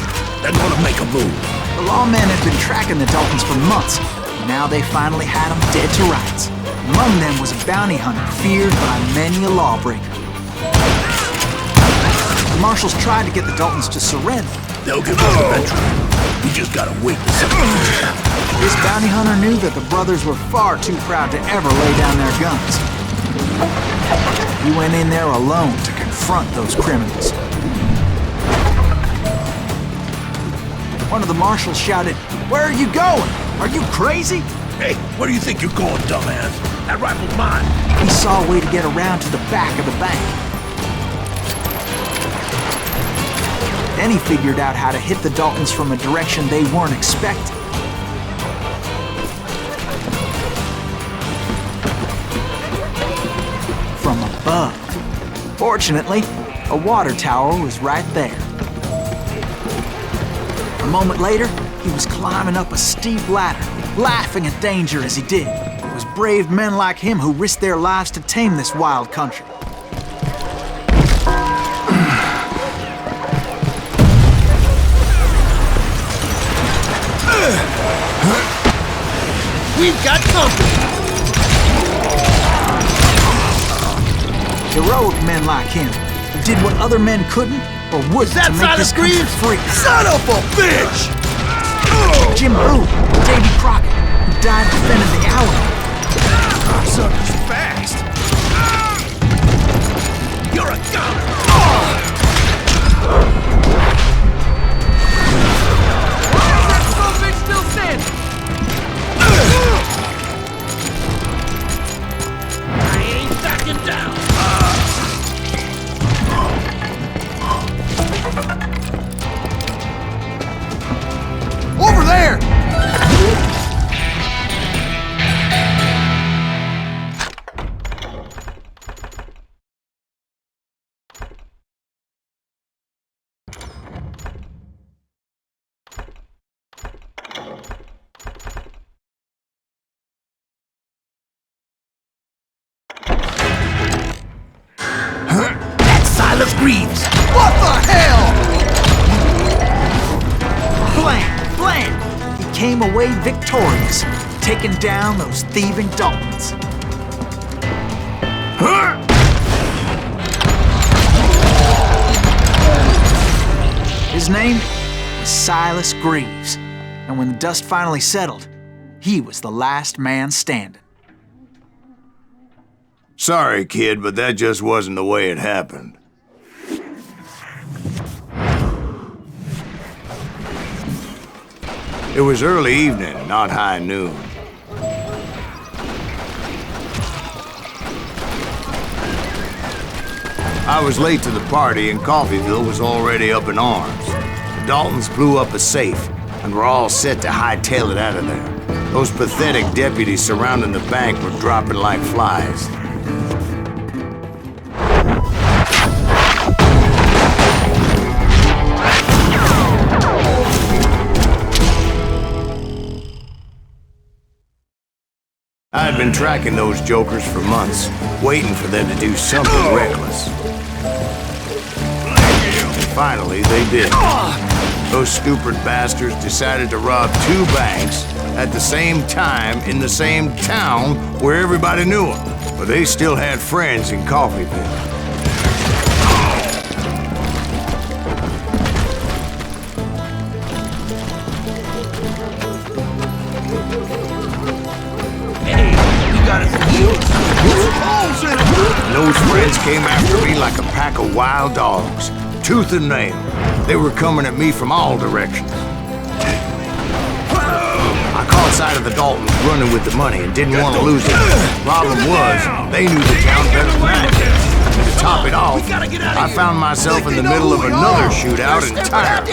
They're gonna make a move. The lawmen had been tracking the Daltons for months, and now they finally had them dead to rights. Among them was a bounty hunter feared by many a lawbreaker. The marshals tried to get the Daltons to surrender. They'll give us eventually. We just gotta wait and see. This bounty hunter knew that the brothers were far too proud to ever lay down their guns. He went in there alone to confront those criminals. One of the marshals shouted, "Where are you going? Are you crazy?" Hey, where do you think you're going, dumbass? That rifle's mine. He saw a way to get around to the back of the bank. Then he figured out how to hit the Daltons from a direction they weren't expecting. From above. Fortunately, a water tower was right there. A moment later, he was climbing up a steep ladder, laughing at danger as he did. It was brave men like him who risked their lives to tame this wild country. We've got company! Heroic men like him who did what other men couldn't or wouldn't to make this country free. Son of a bitch! Jim Boone, Davy Crockett, who died defending the Outlaws. Sucker's fast! You're a goner! Why is that son of a bitch still standing? I ain't backing down! Over there! That's Silas Greaves! What the hell? Blam! He came away victorious, taking down those thieving Daltons. His name is Silas Greaves, and when the dust finally settled, he was the last man standing. Sorry, kid, but that just wasn't the way it happened. It was early evening, not high noon. I was late to the party and Coffeyville was already up in arms. The Daltons blew up a safe and were all set to hightail it out of there. Those pathetic deputies surrounding the bank were dropping like flies. I had been tracking those jokers for months, waiting for them to do something reckless. And finally, they did. Those stupid bastards decided to rob 2 banks at the same time in the same town where everybody knew them. But they still had friends in Coffeyville. Those friends came after me like a pack of wild dogs, tooth and nail. They were coming at me from all directions. I caught sight of the Daltons running with the money and didn't want to lose it. Problem was, they knew the town better than I did. And to top it off, I found myself in the middle of another shootout in Tyre.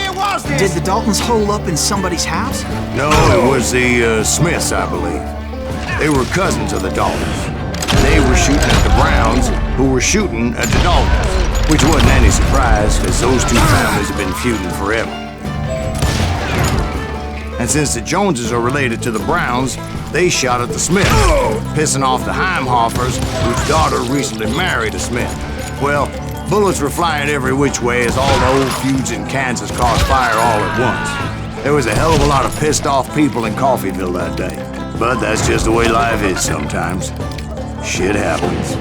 Did the Daltons hole up in somebody's house? No, it was the Smiths, I believe. They were cousins of the Daltons. They were shooting at the Browns, who were shooting at the Daltons, which wasn't any surprise, because those 2 families have been feuding forever. And since the Joneses are related to the Browns, they shot at the Smiths, pissing off the Heimhoffers, whose daughter recently married a Smith. Well, bullets were flying every which way as all the old feuds in Kansas caught fire all at once. There was a hell of a lot of pissed off people in Coffeyville that day. But that's just the way life is sometimes. Shit happens.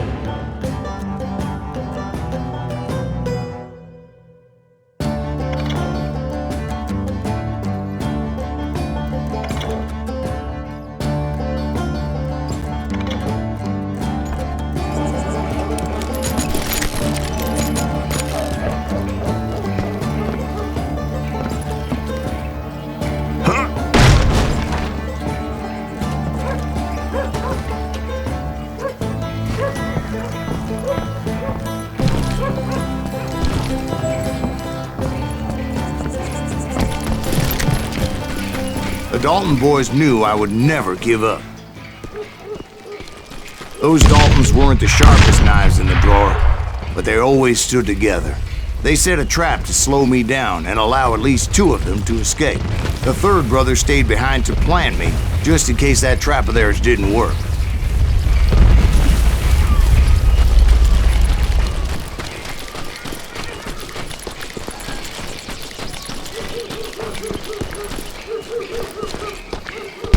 The Dalton boys knew I would never give up. Those Daltons weren't the sharpest knives in the drawer, but they always stood together. They set a trap to slow me down and allow at least 2 of them to escape. The 3rd brother stayed behind to plant me, just in case that trap of theirs didn't work.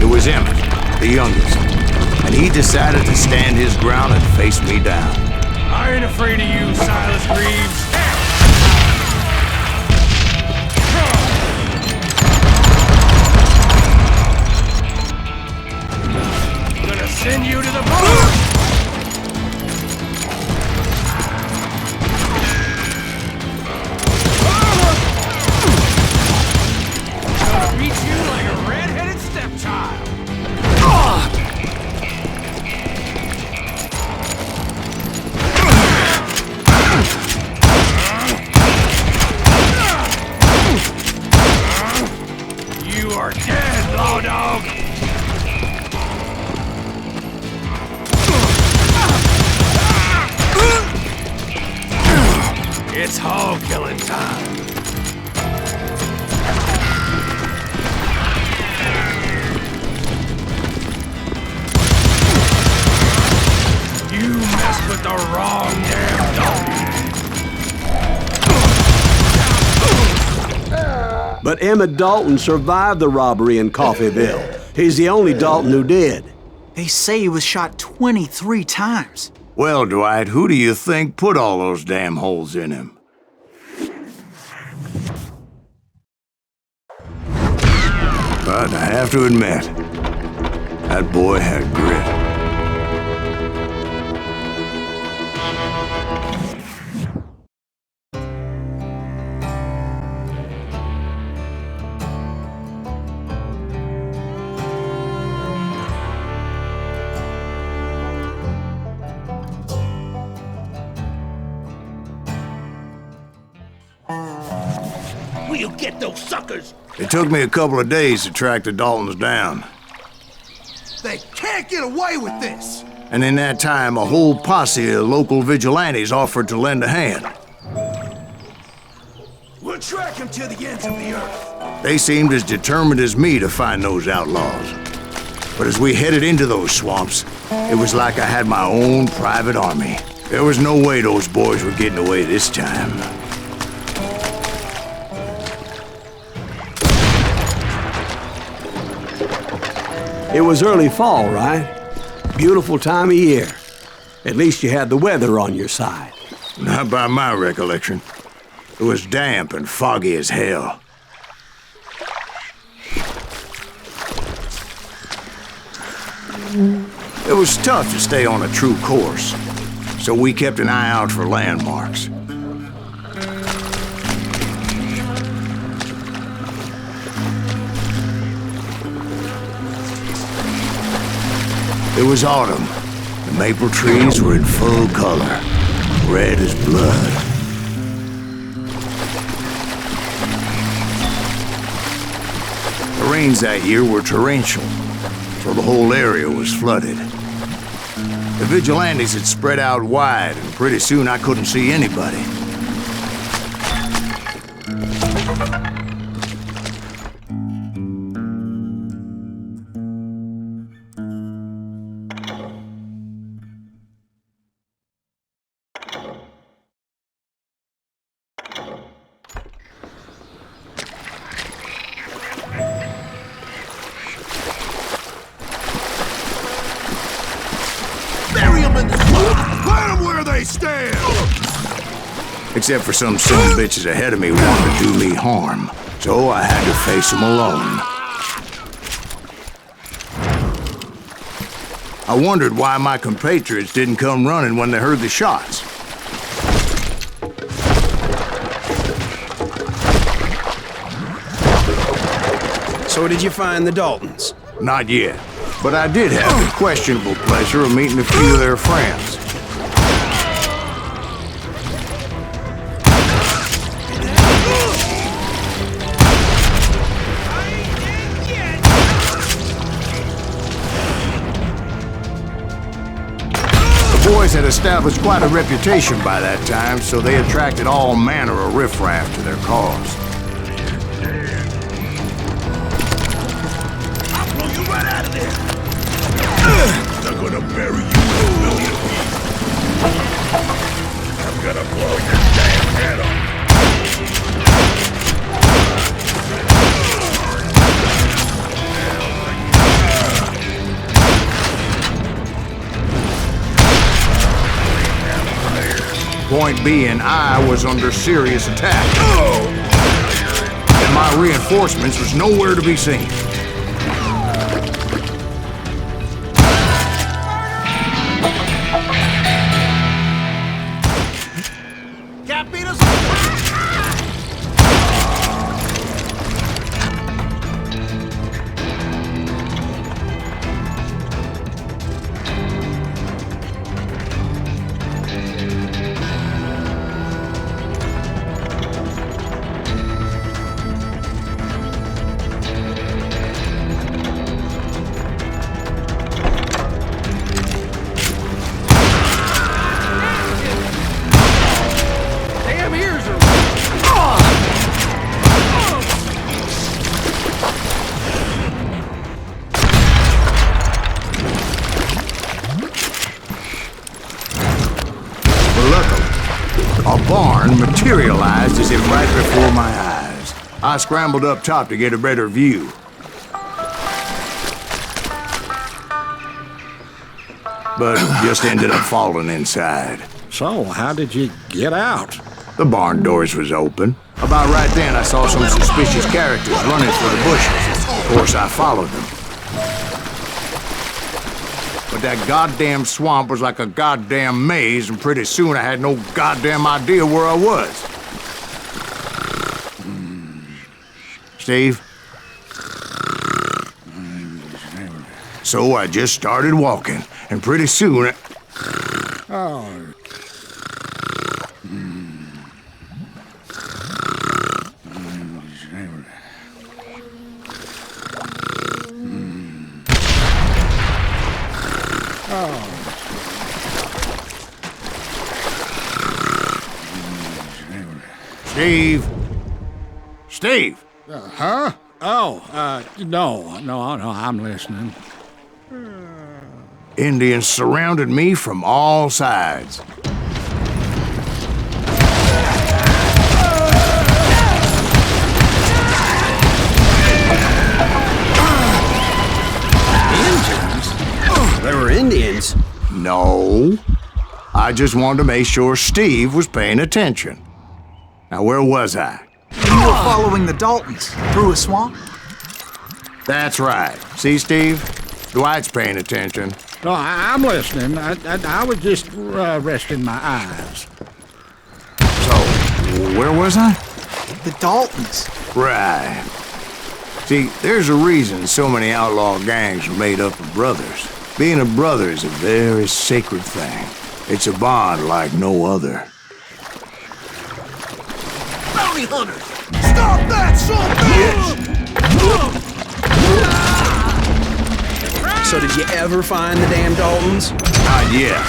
It was empty. the youngest. And he decided to stand his ground and face me down. I ain't afraid of you, Silas Greaves. Gonna send you to the bone! Gonna beat you like a red-headed stepchild! You are dead, law dog! It's hog killing time. You messed with the wrong damn dog. But Emmett Dalton survived the robbery in Coffeyville. He's the only Dalton who did. They say he was shot 23 times. Well, Dwight, who do you think put all those damn holes in him? But I have to admit, that boy had grit. We'll get those suckers! It took me a couple of days to track the Daltons down. They can't get away with this! And in that time, a whole posse of local vigilantes offered to lend a hand. We'll track them to the ends of the earth. They seemed as determined as me to find those outlaws. But as we headed into those swamps, it was like I had my own private army. There was no way those boys were getting away this time. It was early fall, right? Beautiful time of year. At least you had the weather on your side. Not by my recollection. It was damp and foggy as hell. It was tough to stay on a true course, so we kept an eye out for landmarks. It was autumn. The maple trees were in full color, red as blood. The rains that year were torrential, so the whole area was flooded. The vigilantes had spread out wide, and pretty soon I couldn't see anybody. Except for some son of bitches ahead of me who wanted to do me harm. So I had to face them alone. I wondered why my compatriots didn't come running when they heard the shots. So did you find the Daltons? Not yet. But I did have the questionable pleasure of meeting a few of their friends. The boys had established quite a reputation by that time, so they attracted all manner of riffraff to their cause. I'll blow you right out of there! They're gonna bury you in a million pieces. I'm gonna blow your damn head off. Point being, I was under serious attack. And my reinforcements was nowhere to be seen. Can't beat us. A barn materialized as if right before my eyes. I scrambled up top to get a better view. But just ended up falling inside. So, how did you get out? The barn doors was open. About right then, I saw some suspicious characters running for the bushes. Of course, I followed them. But that goddamn swamp was like a goddamn maze, and pretty soon I had no goddamn idea where I was. Steve? So I just started walking, and pretty soon... Oh. Steve? Steve? Huh? Oh, no, I'm listening. Indians surrounded me from all sides. Indians? They were Indians? No. I just wanted to make sure Steve was paying attention. Now, where was I? You were following the Daltons through a swamp? That's right. See, Steve? Dwight's paying attention. No, I'm listening. I was just resting my eyes. So, where was I? The Daltons. Right. See, there's a reason so many outlaw gangs are made up of brothers. Being a brother is a very sacred thing. It's a bond like no other. Bounty hunters! Stop that, son bitch! So did you ever find the damn Daltons? Not yet.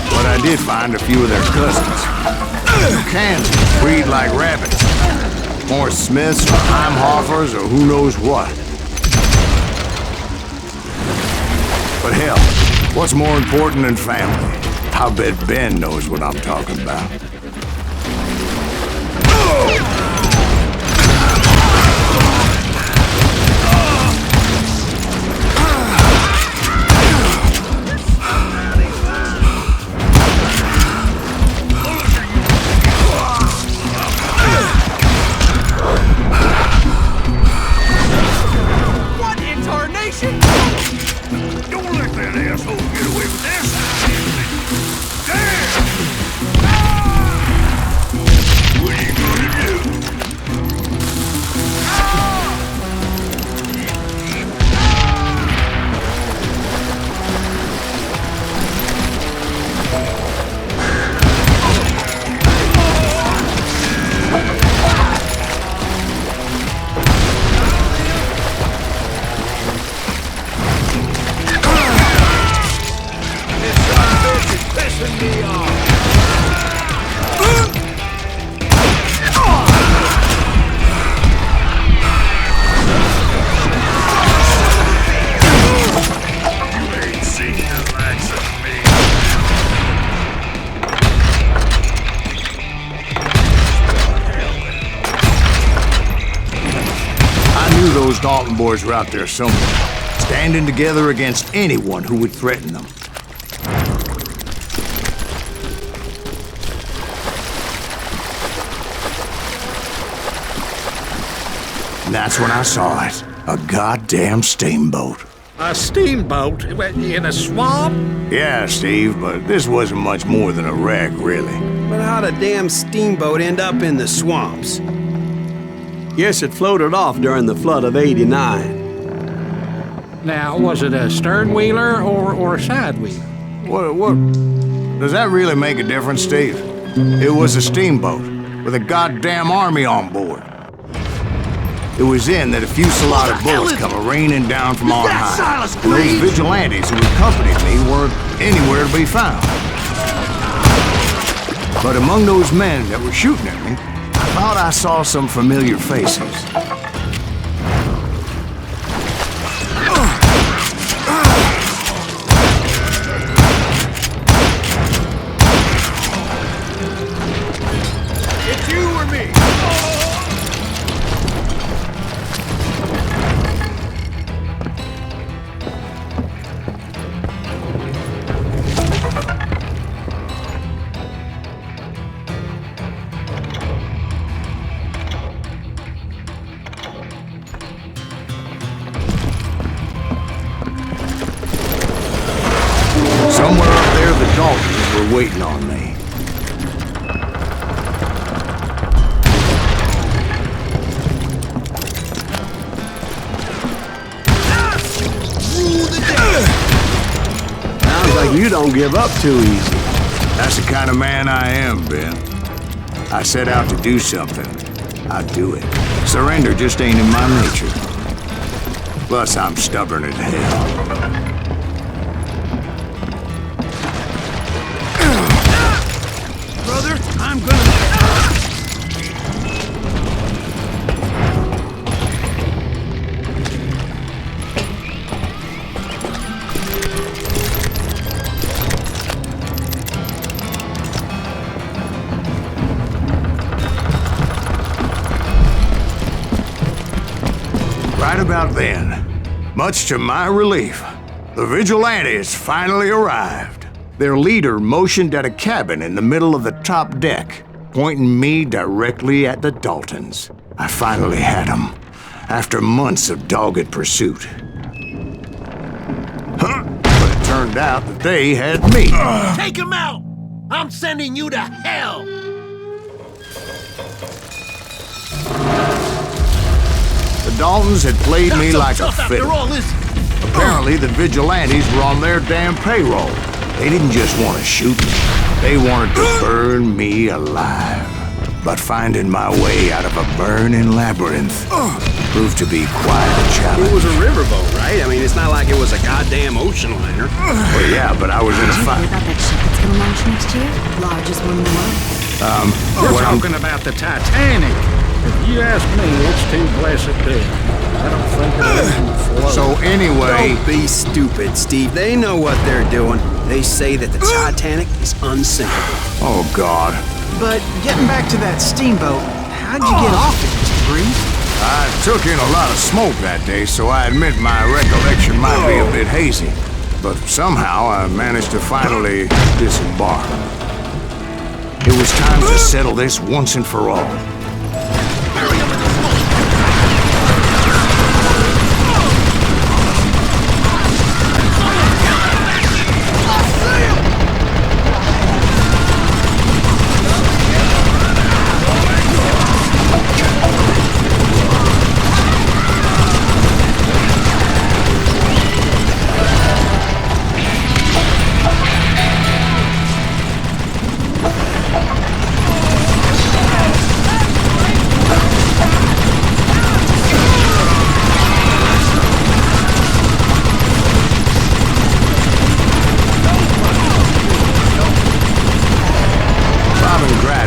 But I did find a few of their cousins. Kansas breed like rabbits. More Smiths or Heimhoffers or who knows what. But hell, what's more important than family? I bet Ben knows what I'm talking about. Those Dalton boys were out there somewhere, standing together against anyone who would threaten them. And that's when I saw it. A goddamn steamboat. A steamboat in a swamp? Yeah, Steve, but this wasn't much more than a wreck, really. But how'd a damn steamboat end up in the swamps? Guess it floated off during the flood of '89. Now, was it a stern wheeler or a side wheeler? What? Does that really make a difference, Steve? It was a steamboat with a goddamn army on board. It was then that a fusillade of bullets come raining down from on high. Silas And those Greaves? vigilantes who accompanied me weren't anywhere to be found. But among those men that were shooting at me, I thought I saw some familiar faces. It's you or me? Somewhere up there, the Daltons were waiting on me. Sounds like you don't give up too easy. That's the kind of man I am, Ben. I set out to do something. I do it. Surrender just ain't in my nature. Plus, I'm stubborn as hell. Brother, I'm gonna... Right about then, much to my relief, the vigilantes finally arrived. Their leader motioned at a cabin in the middle of the top deck, pointing me directly at the Daltons. I finally had them, after months of dogged pursuit. But it turned out that they had me. Take him out! I'm sending you to hell! The Daltons had played me like a fiddle. After all, is Apparently, the vigilantes were on their damn payroll. They didn't just want to shoot me. They wanted to burn me alive. But finding my way out of a burning labyrinth proved to be quite a challenge. It was a riverboat, right? I mean, it's not like it was a goddamn ocean liner. Well, yeah, but I was in a Did you hear fight. about that ship that's gonna launch next year? Largest one in the world. We're What I'm- talking about the Titanic. If you ask me, it's too blessed dead. I don't think it'll even float. So anyway, Don't be stupid, Steve. They know what they're doing. They say that the Titanic is unsinkable. oh God, But getting back to that steamboat, how'd you get off it, Mr. Greaves? I took in a lot of smoke that day, so I admit my recollection might be a bit hazy. But somehow I managed to finally disembark. It was time to settle this once and for all.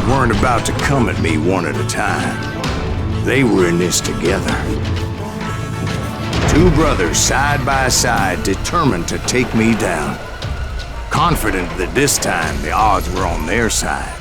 Weren't about to come at me one at a time. They were in this together. Two brothers side by side, determined to take me down. Confident that this time the odds were on their side.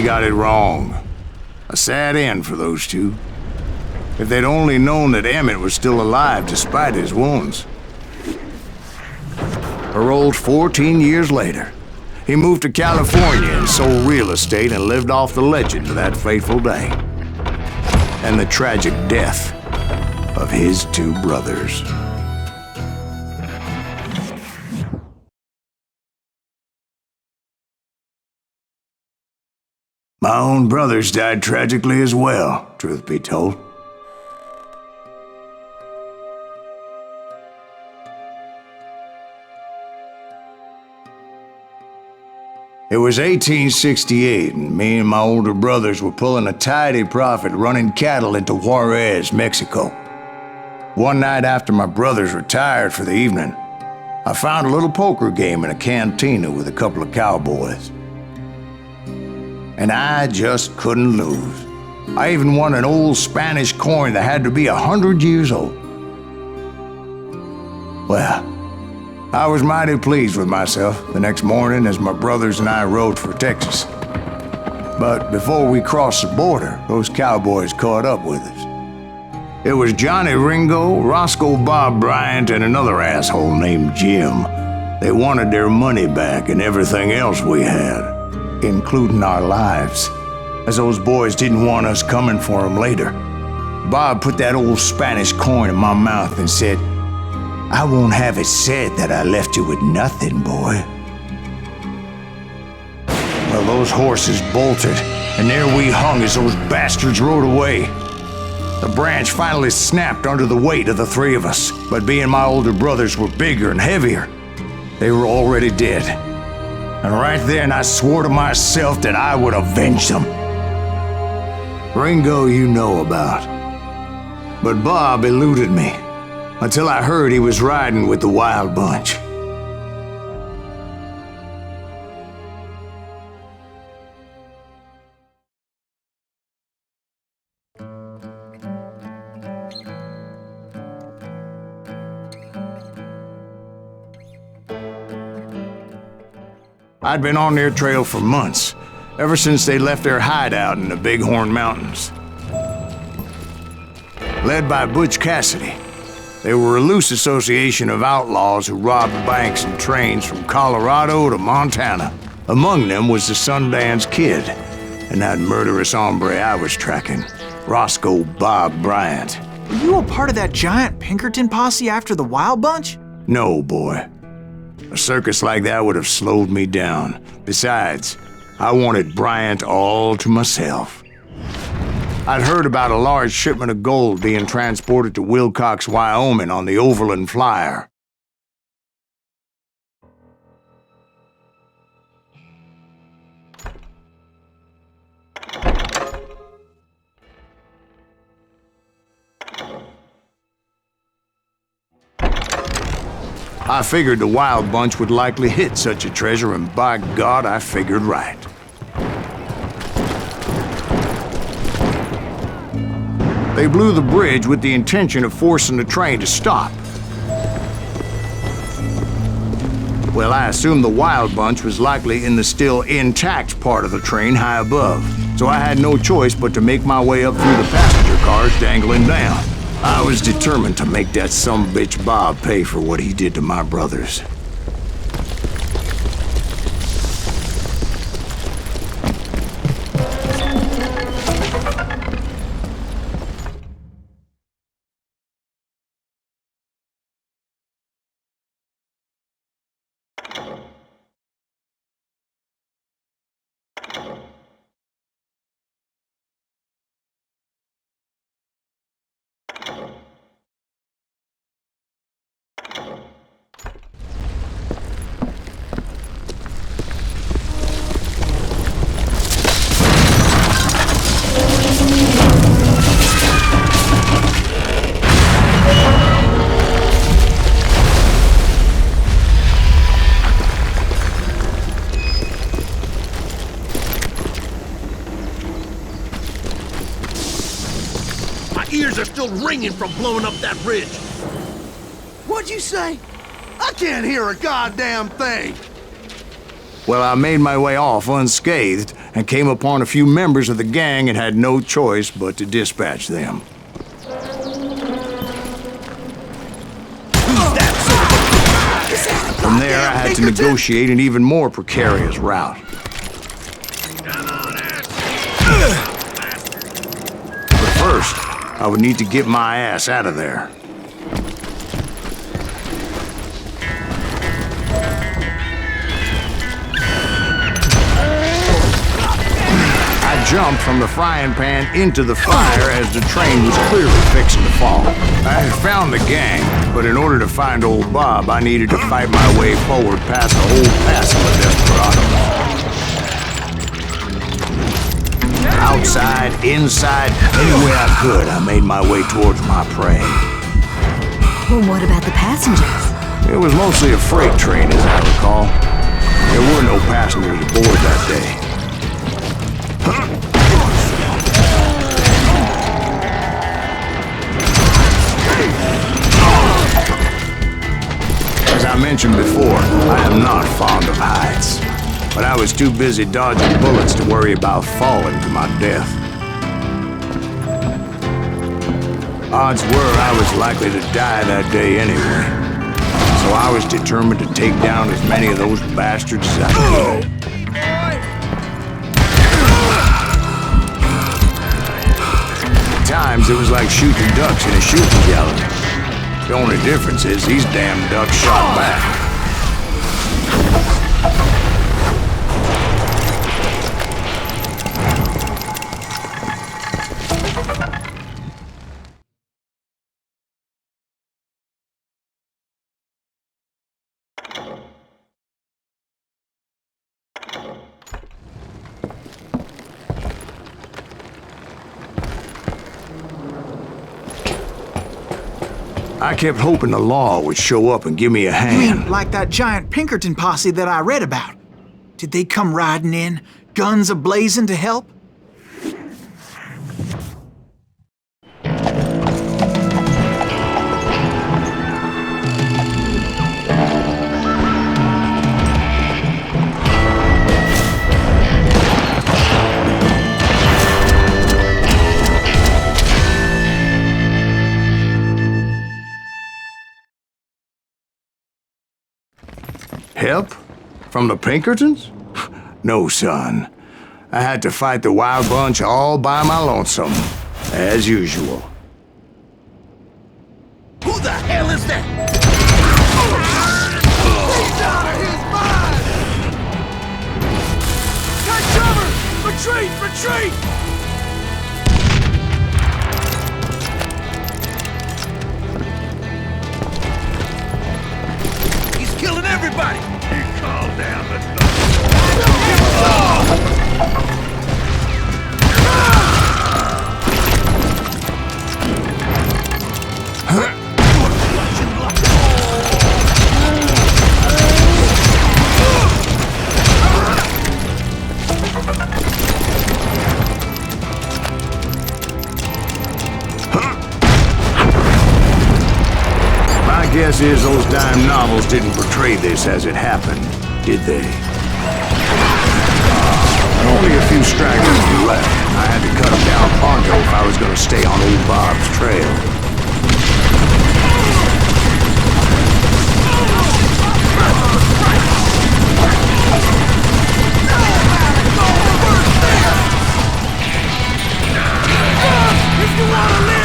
They got it wrong. A sad end for those two. If they'd only known that Emmett was still alive despite his wounds. Paroled 14 years later, he moved to California and sold real estate and lived off the legend of that fateful day. And the tragic death of his two brothers. My own brothers died tragically as well, truth be told. It was 1868, and me and my older brothers were pulling a tidy profit running cattle into Juarez, Mexico. One night after my brothers retired for the evening, I found a little poker game in a cantina with a couple of cowboys. And I just couldn't lose. I even won an old Spanish coin that had to be 100 years old. Well, I was mighty pleased with myself the next morning as my brothers and I rode for Texas. But before we crossed the border, those cowboys caught up with us. It was Johnny Ringo, Roscoe Bob Bryant, and another asshole named Jim. They wanted their money back and everything else we had, including our lives, as those boys didn't want us coming for them later. Bob put that old Spanish coin in my mouth and said, "I won't have it said that I left you with nothing, boy." Well, those horses bolted, and there we hung as those bastards rode away. The branch finally snapped under the weight of the three of us, but being my older brothers were bigger and heavier, they were already dead. And right then I swore to myself that I would avenge them. Ringo you know about. But Bob eluded me, until I heard he was riding with the Wild Bunch. I'd been on their trail for months, ever since they left their hideout in the Bighorn Mountains. Led by Butch Cassidy, they were a loose association of outlaws who robbed banks and trains from Colorado to Montana. Among them was the Sundance Kid, and that murderous hombre I was tracking, Roscoe Bob Bryant. Were you a part of that giant Pinkerton posse after the Wild Bunch? No, boy. A circus like that would have slowed me down. Besides, I wanted Bryant all to myself. I'd heard about a large shipment of gold being transported to Wilcox, Wyoming on the Overland Flyer. I figured the Wild Bunch would likely hit such a treasure, and by God, I figured right. They blew the bridge with the intention of forcing the train to stop. Well, I assumed the Wild Bunch was likely in the still intact part of the train high above, so I had no choice but to make my way up through the passenger cars dangling down. I was determined to make that sumbitch Bob pay for what he did to my brothers. Ears are still ringing from blowing up that bridge. What'd you say? I can't hear a goddamn thing. Well, I made my way off unscathed and came upon a few members of the gang and had no choice but to dispatch them. From there, I had to negotiate an even more precarious route. But first, I would need to get my ass out of there. I jumped from the frying pan into the fire as the train was clearly fixing to fall. I had found the gang, but in order to find old Bob, I needed to fight my way forward past the whole passel of desperados. Outside, inside, any way I could, I made my way towards my prey. Well, what about the passengers? It was mostly a freight train, as I recall. There were no passengers aboard that day. As I mentioned before, I am not fond of heights, but I was too busy dodging bullets to worry about falling to my death. Odds were I was likely to die that day anyway, so I was determined to take down as many of those bastards as I could. At times, it was like shooting ducks in a shooting gallery. The only difference is these damn ducks shot back. I kept hoping the law would show up and give me a hand. You mean like that giant Pinkerton posse that I read about? Did they come riding in, guns a-blazing to help? Help? From the Pinkertons? No, son. I had to fight the wild bunch all by my lonesome, as usual. Who the hell is that? He's out of his mind! Take cover! Retreat! Retreat! He's killing everybody! He called down the My guess is those dime novels didn't portray this as it happened, did they? Only a few stragglers were left. I had to cut them down pronto if I was going to stay on old Bob's trail. If you want to live!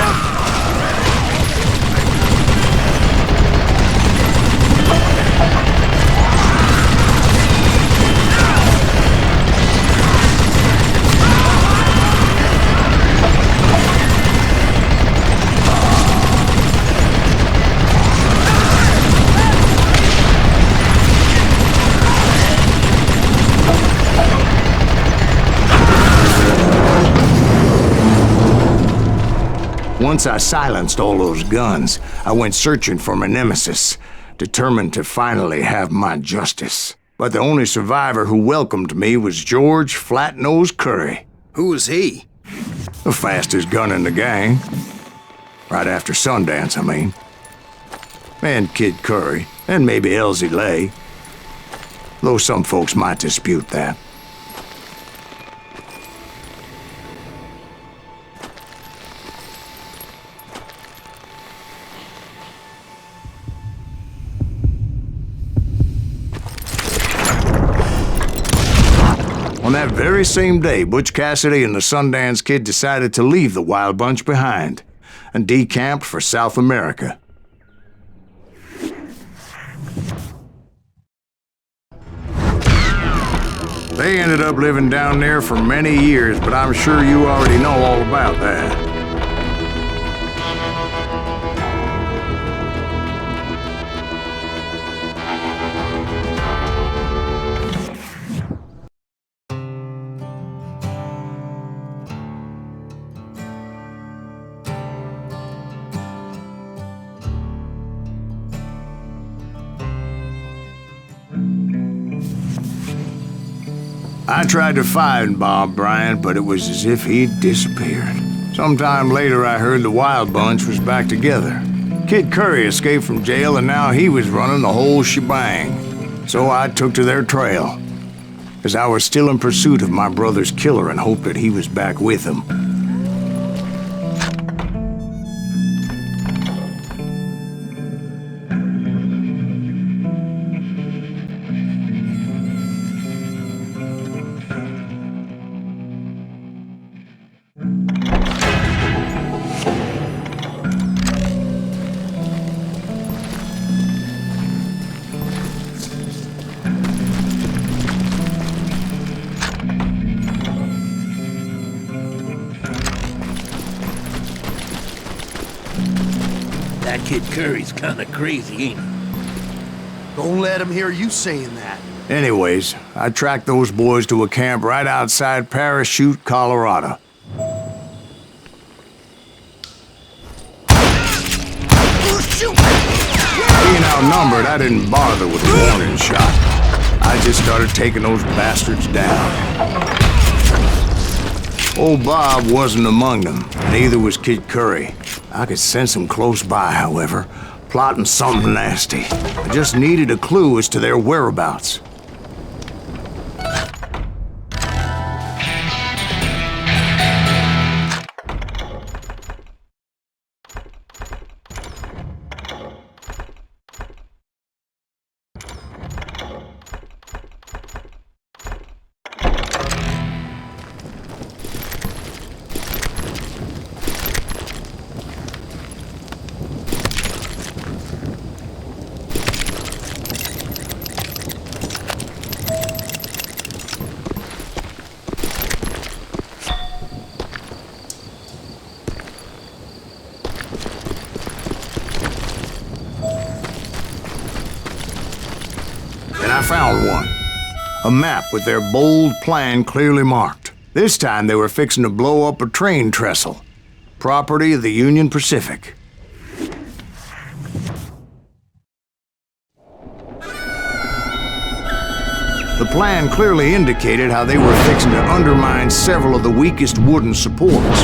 Once I silenced all those guns, I went searching for my nemesis, determined to finally have my justice. But the only survivor who welcomed me was George Flat-Nose Curry. Who was he? The fastest gun in the gang. Right after Sundance, I mean. And Kid Curry, and maybe Elsie Lay. Though some folks might dispute that. On that very same day, Butch Cassidy and the Sundance Kid decided to leave the Wild Bunch behind and decamped for South America. They ended up living down there for many years, but I'm sure you already know all about that. I tried to find Bob Bryant, but it was as if he'd disappeared. Sometime later, I heard the Wild Bunch was back together. Kid Curry escaped from jail, and now he was running the whole shebang. So I took to their trail, as I was still in pursuit of my brother's killer and hoped that he was back with him. That Kid Curry's kinda crazy, ain't he? Don't let him hear you saying that. Anyways, I tracked those boys to a camp right outside Parachute, Colorado. Being outnumbered, I didn't bother with a warning shot. I just started taking those bastards down. Old Bob wasn't among them, neither was Kid Curry. I could sense him close by, however, plotting something nasty. I just needed a clue as to their whereabouts. I found one. A map with their bold plan clearly marked. This time they were fixing to blow up a train trestle. Property of the Union Pacific. The plan clearly indicated how they were fixing to undermine several of the weakest wooden supports.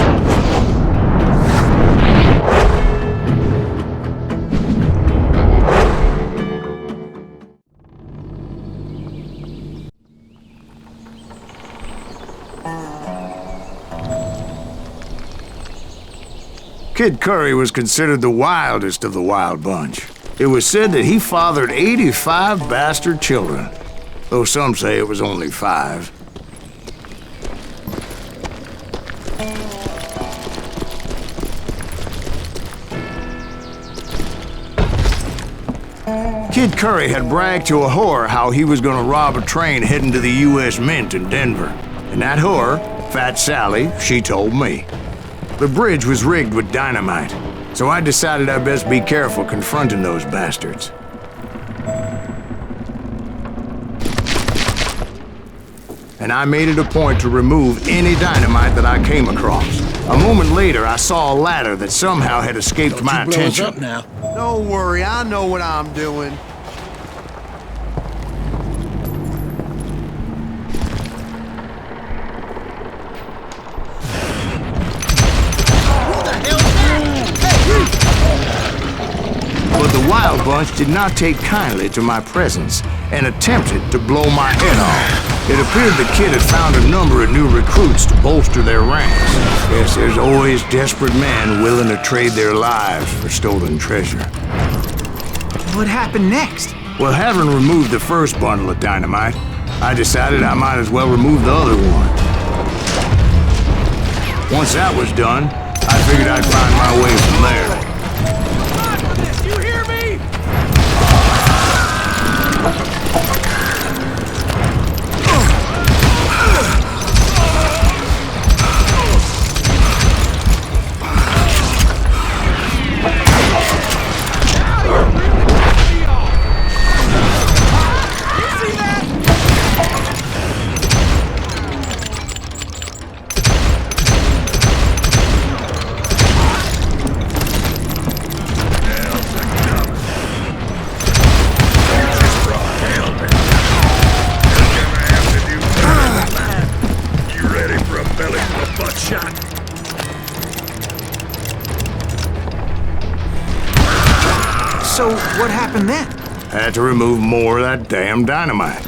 Kid Curry was considered the wildest of the Wild Bunch. It was said that he fathered 85 bastard children, though some say it was only 5. Kid Curry had bragged to a whore how he was gonna rob a train heading to the U.S. Mint in Denver. And that whore, Fat Sally, she told me. The bridge was rigged with dynamite, so I decided I'd best be careful confronting those bastards. And I made it a point to remove any dynamite that I came across. A moment later, I saw a ladder that somehow had escaped my attention. Up now. Don't worry, I know what I'm doing. But the Wild Bunch did not take kindly to my presence and attempted to blow my head off. It appeared the kid had found a number of new recruits to bolster their ranks. Yes, there's always desperate men willing to trade their lives for stolen treasure. What happened next? Well, having removed the first bundle of dynamite, I decided I might as well remove the other one. Once that was done, I figured I'd find my way from there. You hear me? So, what happened then? Had to remove more of that damn dynamite.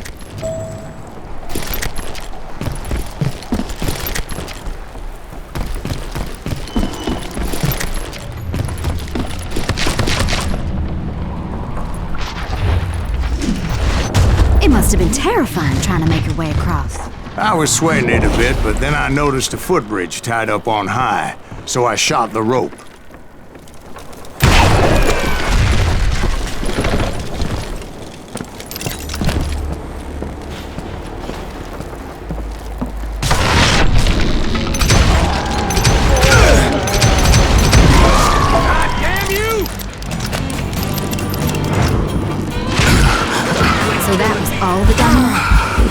It must have been terrifying trying to make your way across. I was sweating it a bit, but then I noticed a footbridge tied up on high, so I shot the rope.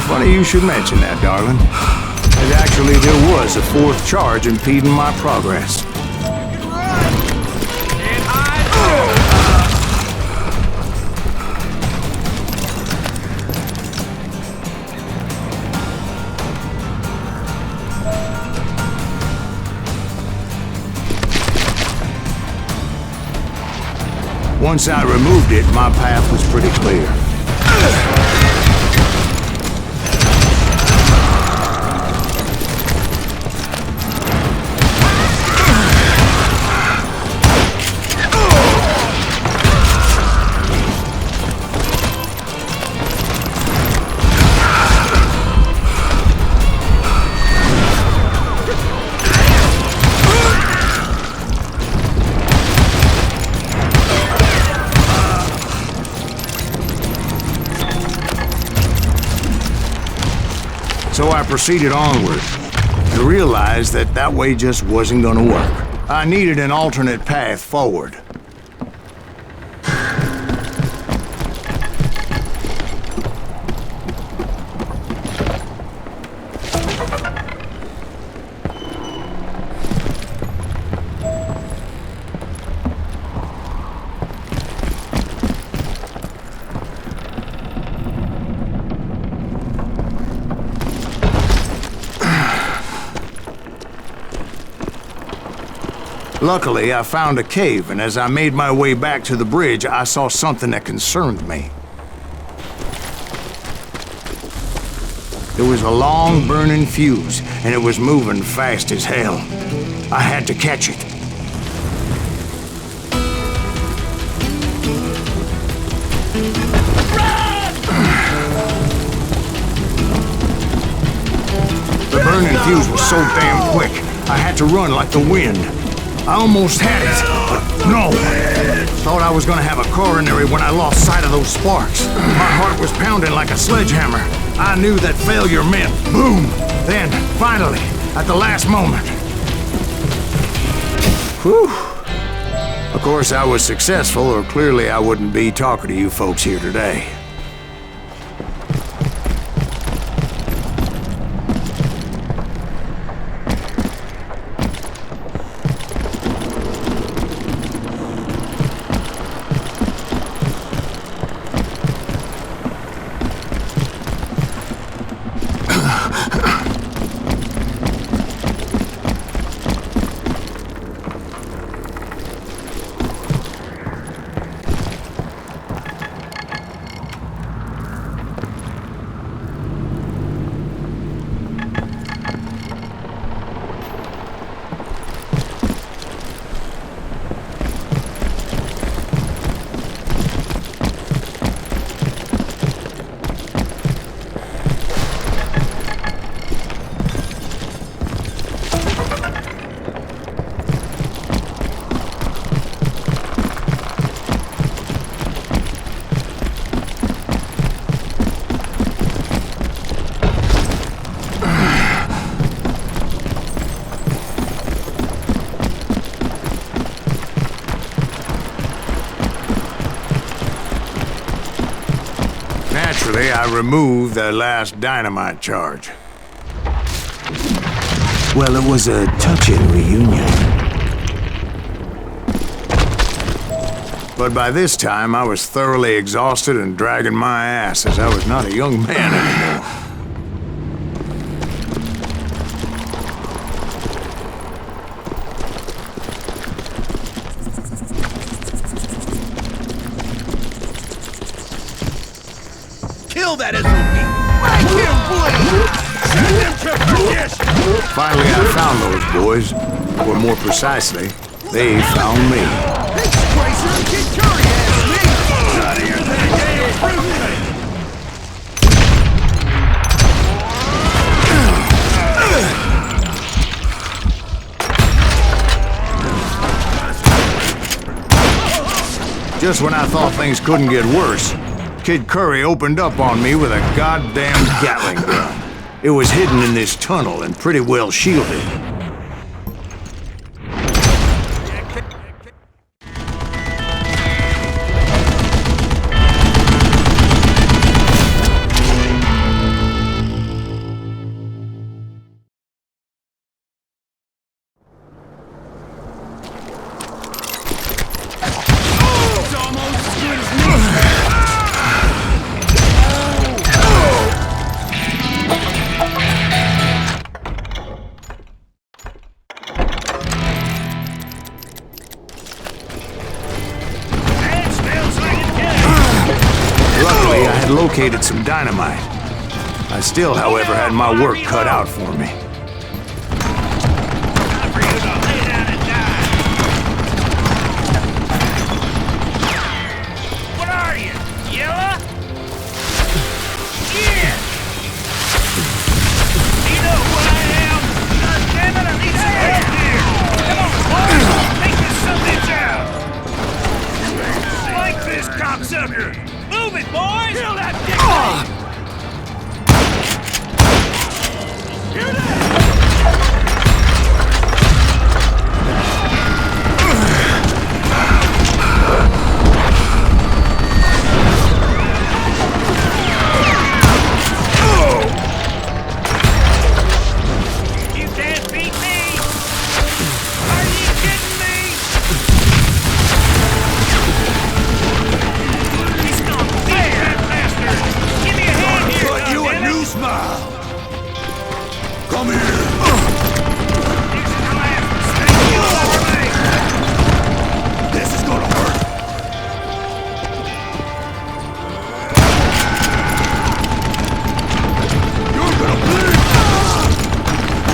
Funny you should mention that, darling. And actually, there was a fourth charge impeding my progress. Once I removed it, my path was pretty clear. So I proceeded onward and realized that that way just wasn't gonna work. I needed an alternate path forward. Luckily, I found a cave, and as I made my way back to the bridge, I saw something that concerned me. There was a long burning fuse, and it was moving fast as hell. I had to catch it. The burning fuse was so damn quick, I had to run like the wind. I almost had it, but no. Thought I was gonna have a coronary when I lost sight of those sparks. My heart was pounding like a sledgehammer. I knew that failure meant boom. Then, finally, at the last moment. Whew. Of course, I was successful, or clearly I wouldn't be talking to you folks here today. Naturally, I removed the last dynamite charge. Well, it was a touching reunion. But by this time, I was thoroughly exhausted and dragging my ass as I was not a young man anymore. Kill that SOB! Make him bleed! Send him to perdition! Finally, I found those boys. Or more precisely, they found me. Disgracer, Kid Curry has me! Out of here, that damn fruit! Just when I thought things couldn't get worse, Kid Curry opened up on me with a goddamn Gatling gun. It was hidden in this tunnel and pretty well shielded. Luckily, I had located some dynamite. I still, however, had my work cut out for me. What are you? Yellow? Yeah! You know who I am? God damn it, I need some help here! Come on, boys! Take this subbitch out! Like this, cocksucker! Move it, boys! Kill that dick! Hear that? You can't beat me! Are you kidding me? He's gonna beat that bastard! Give me a hand here, Put you a goddammit. new smile! Come here! This is the last mistake you'll ever make! This is gonna hurt! You're gonna bleed!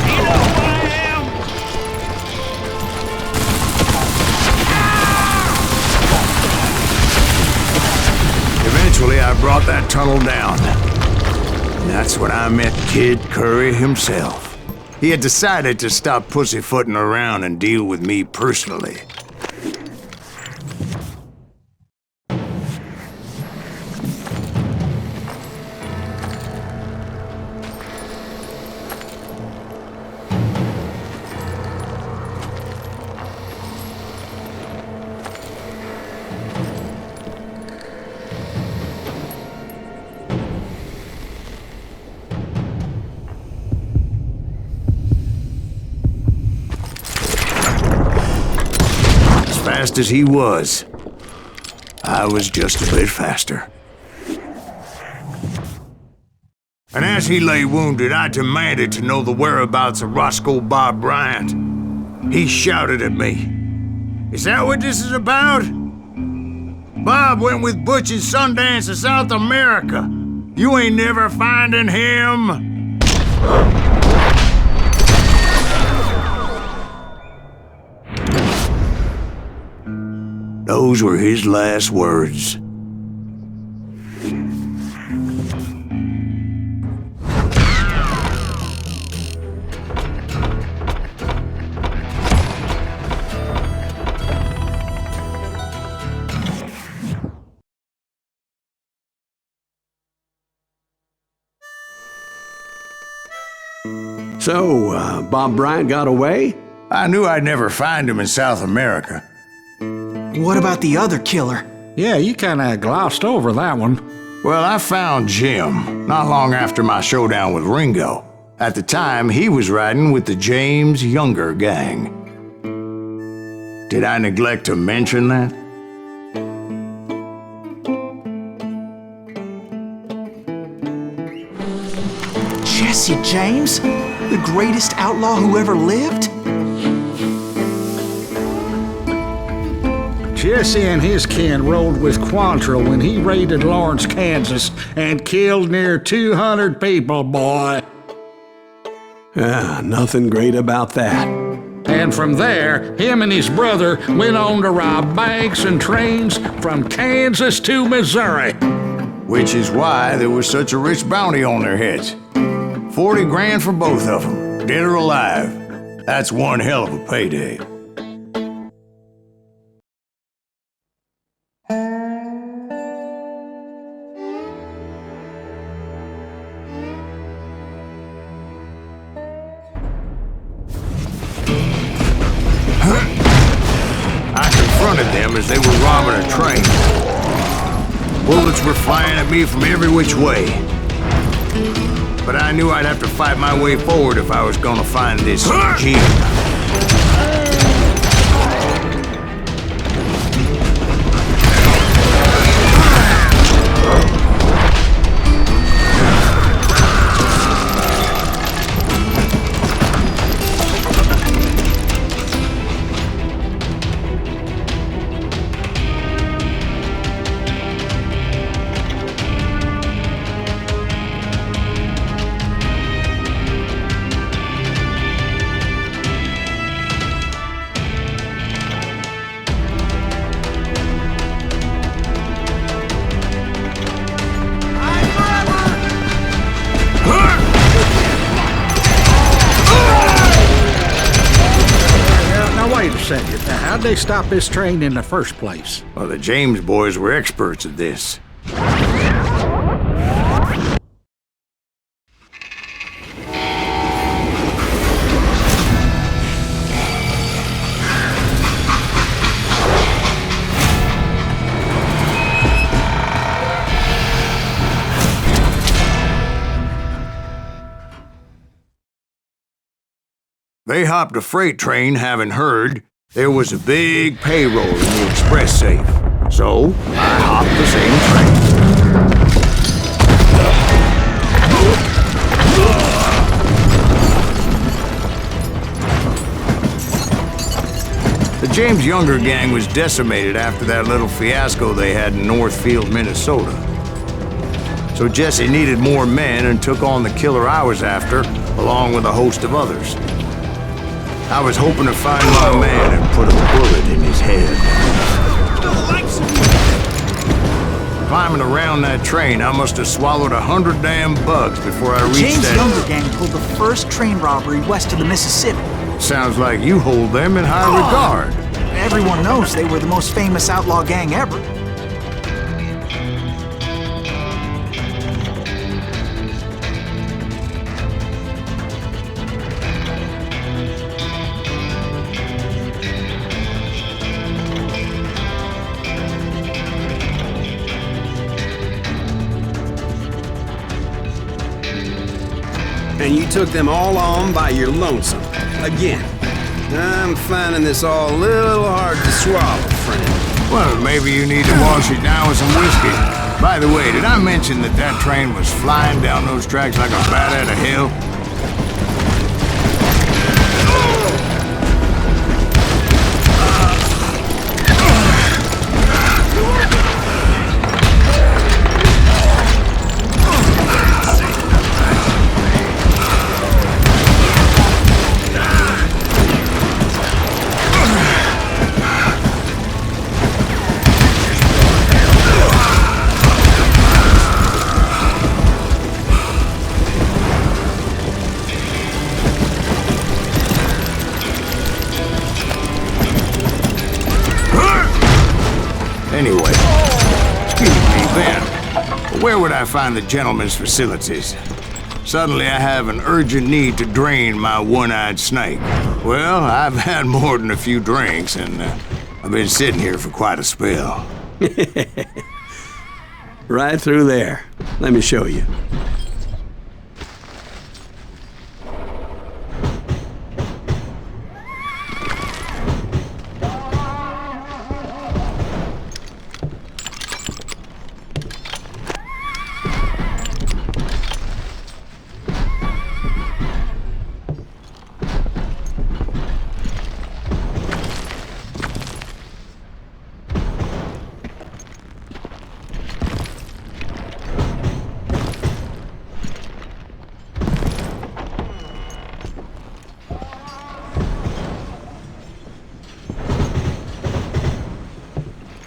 You know who I am! Eventually, I brought that tunnel down. And that's when I met Kid Curry himself. He had decided to stop pussyfooting around and deal with me personally. Fast as he was, I was just a bit faster. And as he lay wounded, I demanded to know the whereabouts of Roscoe Bob Bryant. He shouted at me. "Is that what this is about? Bob went with Butch and Sundance to South America. You ain't never finding him." Those were his last words. So, Bob Bryant got away? I knew I'd never find him in South America. What about the other killer? Yeah, you kinda glossed over that one. Well, I found Jim not long after my showdown with Ringo. At the time, he was riding with the James Younger gang. Did I neglect to mention that? Jesse James? The greatest outlaw who ever lived? Jesse and his kin rode with Quantrill when he raided Lawrence, Kansas, and killed near 200 people, boy. Nothing great about that. And from there, him and his brother went on to rob banks and trains from Kansas to Missouri. Which is why there was such a rich bounty on their heads. 40 grand for both of them, dead or alive. That's one hell of a payday. Them as they were robbing a train. Bullets were flying at me from every which way. But I knew I'd have to fight my way forward if I was gonna find this Jim. How'd they stop this train in the first place? Well, the James boys were experts at this. They hopped a freight train having heard there was a big payroll in the express safe. So, I hopped the same train. The James Younger gang was decimated after that little fiasco they had in Northfield, Minnesota. So Jesse needed more men and took on the killer I was after, along with a host of others. I was hoping to find my man and put a bullet in his head. Climbing around that train, I must have swallowed 100 damn bugs before I reached that... James Younger gang pulled the first train robbery west of the Mississippi. Sounds like you hold them in high regard. Everyone knows they were the most famous outlaw gang ever. And you took them all on by your lonesome. Again. I'm finding this all a little hard to swallow, friend. Well, maybe you need to wash it down with some whiskey. By the way, did I mention that that train was flying down those tracks like a bat out of hell? Anyway, excuse me, Ben. Where would I find the gentleman's facilities? Suddenly I have an urgent need to drain my one-eyed snake. Well, I've had more than a few drinks, and I've been sitting here for quite a spell. Right through there. Let me show you.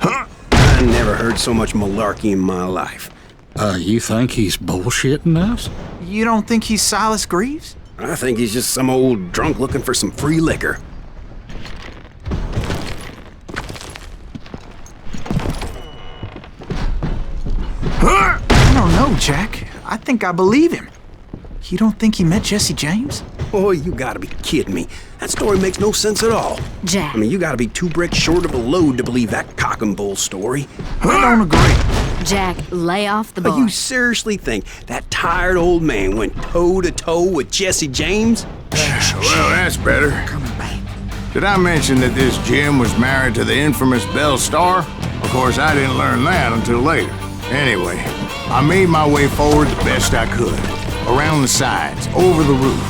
I never heard so much malarkey in my life. You think he's bullshitting us? You don't think he's Silas Greaves? I think he's just some old drunk looking for some free liquor. I don't know, Jack. I think I believe him. You don't think he met Jesse James? Oh, you gotta be kidding me. That story makes no sense at all. Jack. I mean, you gotta be 2 bricks short of a load to believe that cock and bull story. I don't agree. Jack, lay off the But bar. you seriously think that tired old man went toe-to-toe with Jesse James? Well, that's better. Did I mention that this Jim was married to the infamous Belle Starr? Of course, I didn't learn that until later. Anyway, I made my way forward the best I could. Around the sides, over the roof.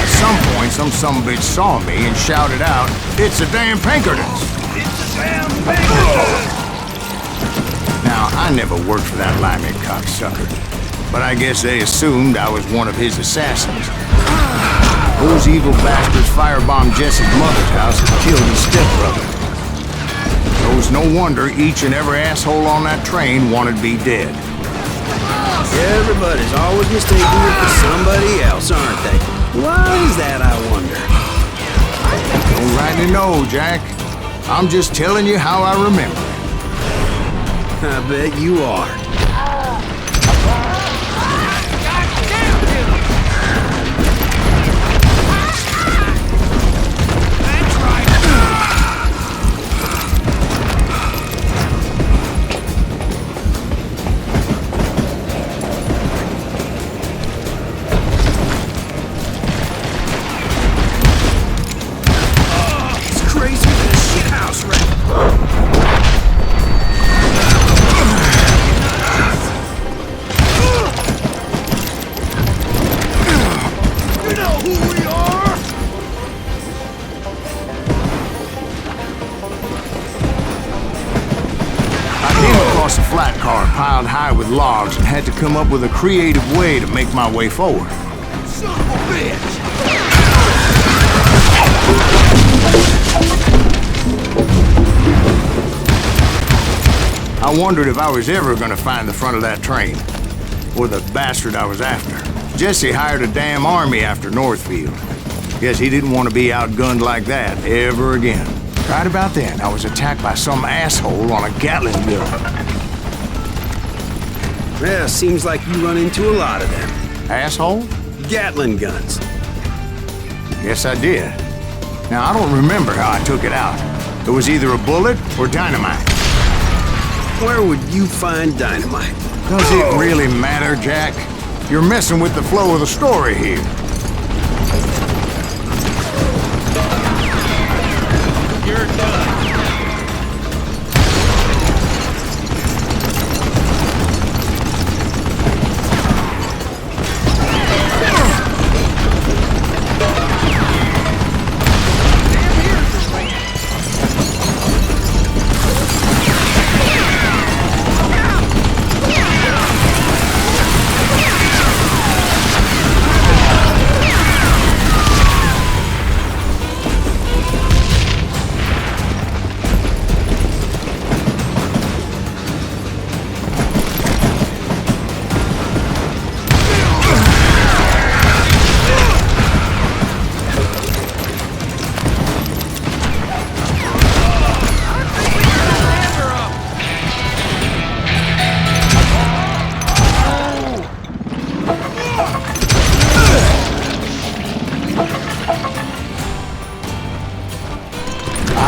At some point, some sumbitch saw me and shouted out, "It's a damn Pinkertons!" It's a damn Pinkertons! Now, I never worked for that limey cocksucker, but I guess they assumed I was one of his assassins. Those evil bastards firebombed Jesse's mother's house and killed his stepbrother. It was no wonder each and every asshole on that train wanted to be dead. Everybody's always mistaking you for somebody else, aren't they? Why is that, I wonder? Don't rightly know, Jack. I'm just telling you how I remember. I bet you are. Piled high with logs and had to come up with a creative way to make my way forward. Son of a bitch! I wondered if I was ever gonna find the front of that train, or the bastard I was after. Jesse hired a damn army after Northfield. Guess he didn't want to be outgunned like that ever again. Right about then, I was attacked by some asshole on a Gatling gun. Yeah, seems like you run into a lot of them. Asshole? Gatling guns. Yes, I did. Now, I don't remember how I took it out. It was either a bullet or dynamite. Where would you find dynamite? Does it really matter, Jack? You're messing with the flow of the story here. You're done.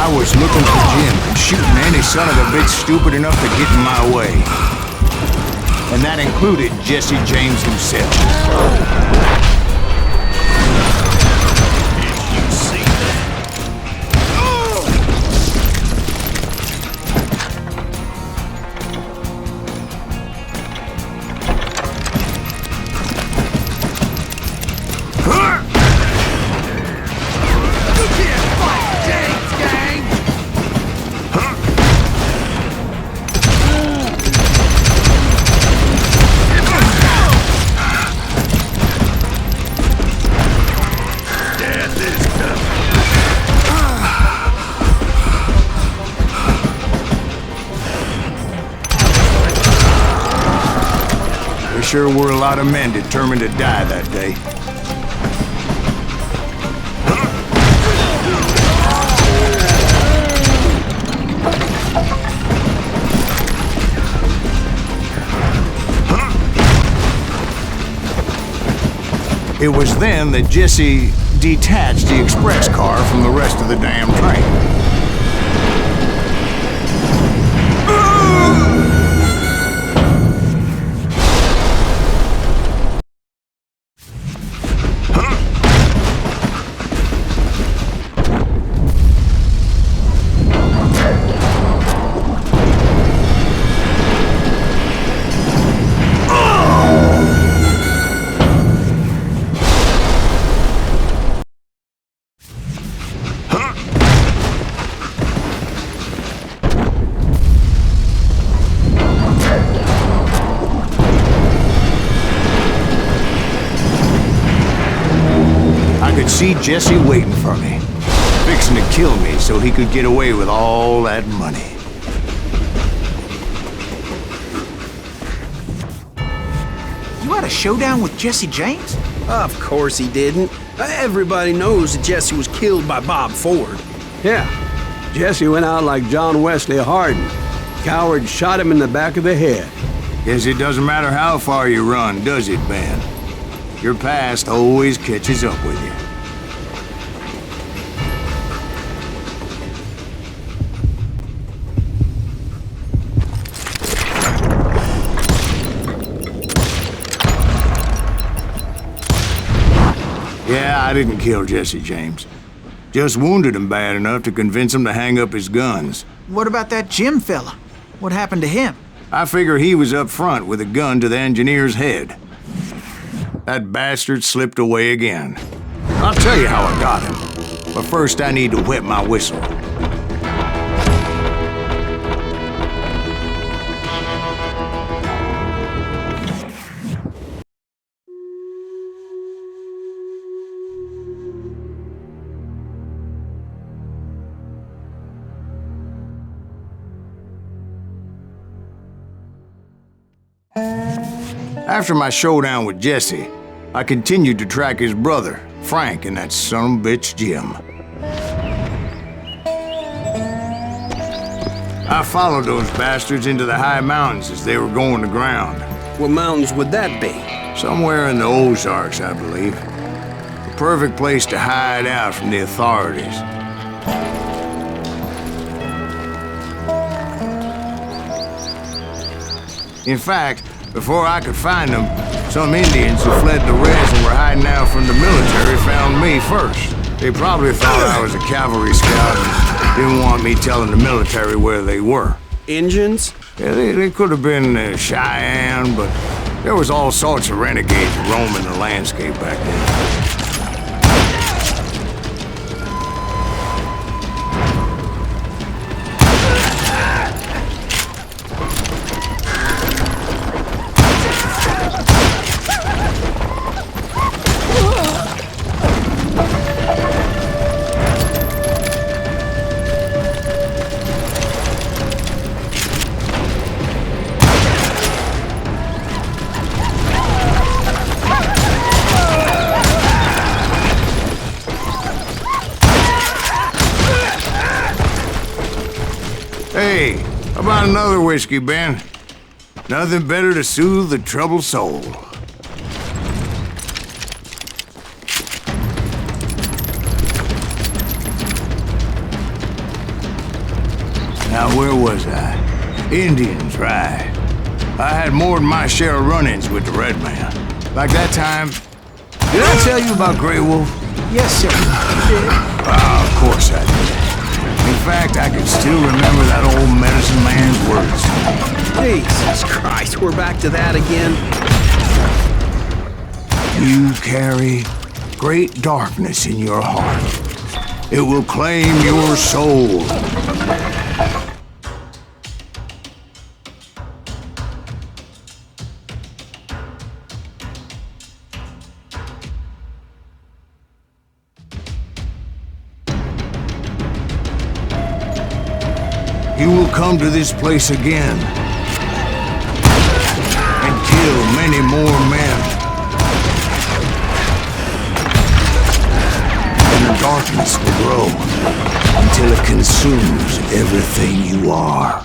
I was looking for Jim and shooting any son of a bitch stupid enough to get in my way. And that included Jesse James himself. Sure were a lot of men determined to die that day. It was then that Jesse detached the express car from the rest of the damn train. See Jesse waiting for me, fixing to kill me so he could get away with all that money. You had a showdown with Jesse James? Of course he didn't. Everybody knows that Jesse was killed by Bob Ford. Yeah, Jesse went out like John Wesley Hardin. Coward shot him in the back of the head. Guess it doesn't matter how far you run, does it, Ben? Your past always catches up with you. Yeah, I didn't kill Jesse James. Just wounded him bad enough to convince him to hang up his guns. What about that Jim fella? What happened to him? I figure he was up front with a gun to the engineer's head. That bastard slipped away again. I'll tell you how I got him. But first I need to wet my whistle. After my showdown with Jesse, I continued to track his brother, Frank, and that son of a bitch, Jim. I followed those bastards into the high mountains as they were going to ground. What mountains would that be? Somewhere in the Ozarks, I believe. The perfect place to hide out from the authorities. In fact, before I could find them, some Indians who fled the res and were hiding out from the military found me first. They probably thought I was a cavalry scout and didn't want me telling the military where they were. Indians? Yeah, they could have been Cheyenne, but there was all sorts of renegades roaming the landscape back then. Hey, how about another whiskey, Ben? Nothing better to soothe the troubled soul. Now, where was I? Indians, right. I had more than my share of run-ins with the red man. Like that time... Did I tell you about Grey Wolf? Yes, sir. You did. Of course I did. In fact, I can still remember that old medicine man's words. Jesus Christ, we're back to that again? You carry great darkness in your heart. It will claim your soul. You will come to this place again and kill many more men. And the darkness will grow until it consumes everything you are.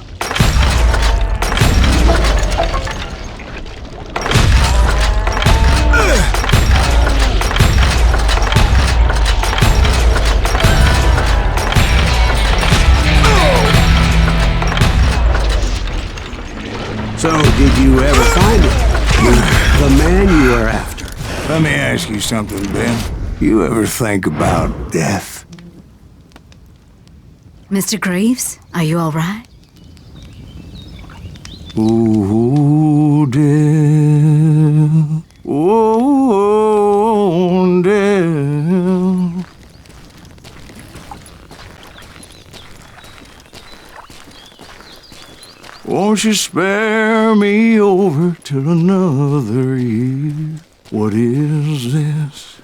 So, did you ever find it? The man you were after? Let me ask you something, Ben. You ever think about death? Mr. Greaves, are you all right? Ooh, death. Ooh, death. Won't you spare me over till another year? What is this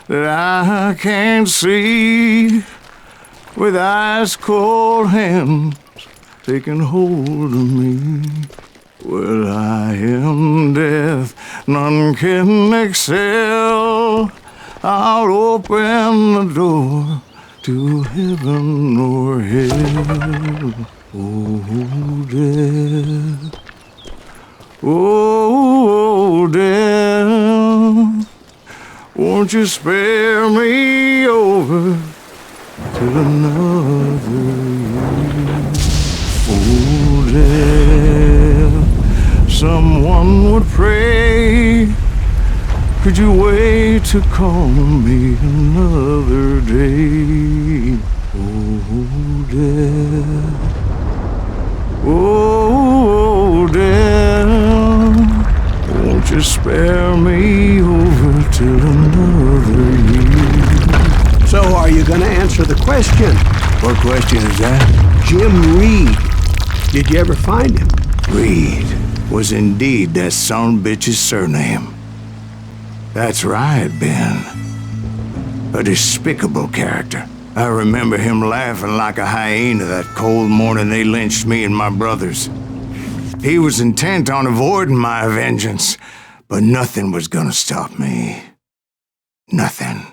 that I can't see with ice cold hands taking hold of me? Well, I am death, none can excel. I'll open the door to heaven or hell. Oh, death. Oh, death. Won't you spare me over till another year? Oh, death. Someone would pray. Could you wait to call me another day? Oh, death. Oh, death, won't you spare me over till another year? So, are you gonna answer the question? What question is that? Jim Reed. Did you ever find him? Reed was indeed that son-bitch's surname. That's right, Ben. A despicable character. I remember him laughing like a hyena that cold morning they lynched me and my brothers. He was intent on avoiding my vengeance, but nothing was gonna stop me. Nothing.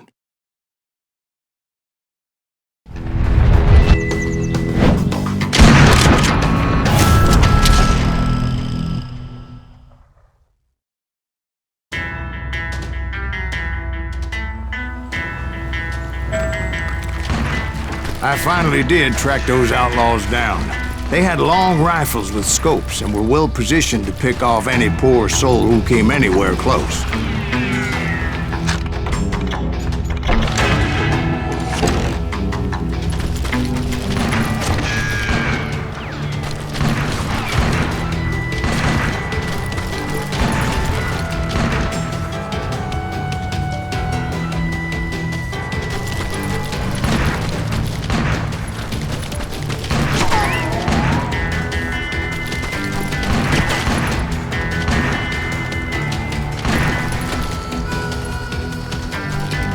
I finally did track those outlaws down. They had long rifles with scopes and were well positioned to pick off any poor soul who came anywhere close.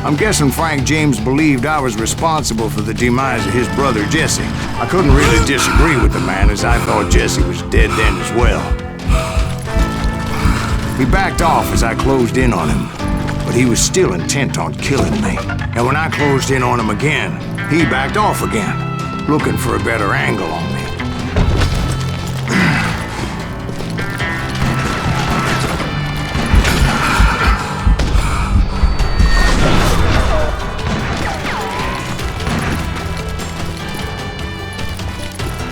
I'm guessing Frank James believed I was responsible for the demise of his brother Jesse. I couldn't really disagree with the man, as I thought Jesse was dead then as well. He backed off as I closed in on him, but he was still intent on killing me. And when I closed in on him again, he backed off again, looking for a better angle on me.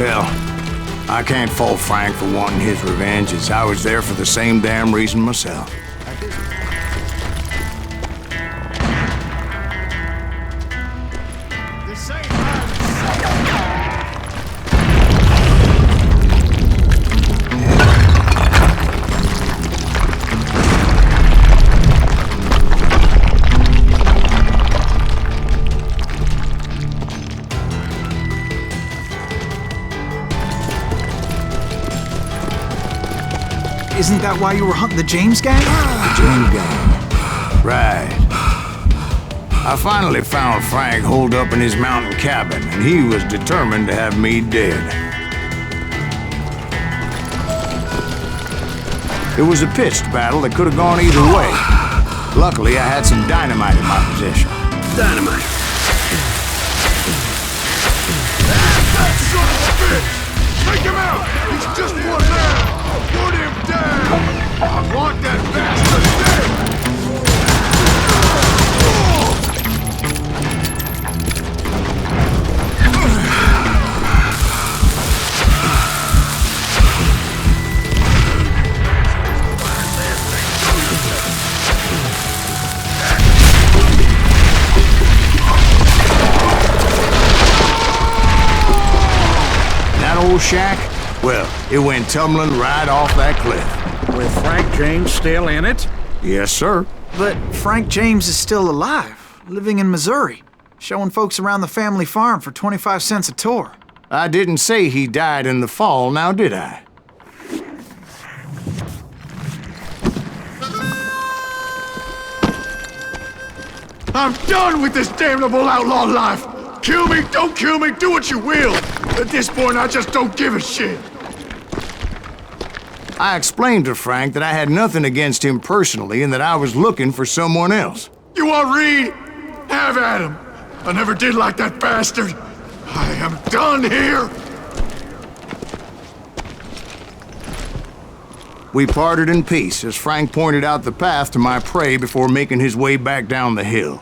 Hell, I can't fault Frank for wanting his revenge, as I was there for the same damn reason myself. Isn't that why you were hunting the James gang? The James gang. Right. I finally found Frank holed up in his mountain cabin, and he was determined to have me dead. It was a pitched battle that could have gone either way. Luckily, I had some dynamite in my possession. Dynamite. That son of a bitch! Take him out! He's just one man! Put him down! I want that bastard dead! That old shack? Well, it went tumbling right off that cliff. With Frank James still in it? Yes, sir. But Frank James is still alive, living in Missouri, showing folks around the family farm for 25 cents a tour. I didn't say he died in the fall, now did I? I'm done with this damnable outlaw life! Kill me, don't kill me, do what you will! At this point, I just don't give a shit! I explained to Frank that I had nothing against him personally and that I was looking for someone else. You want Reed? Have at him! I never did like that bastard! I am done here! We parted in peace as Frank pointed out the path to my prey before making his way back down the hill.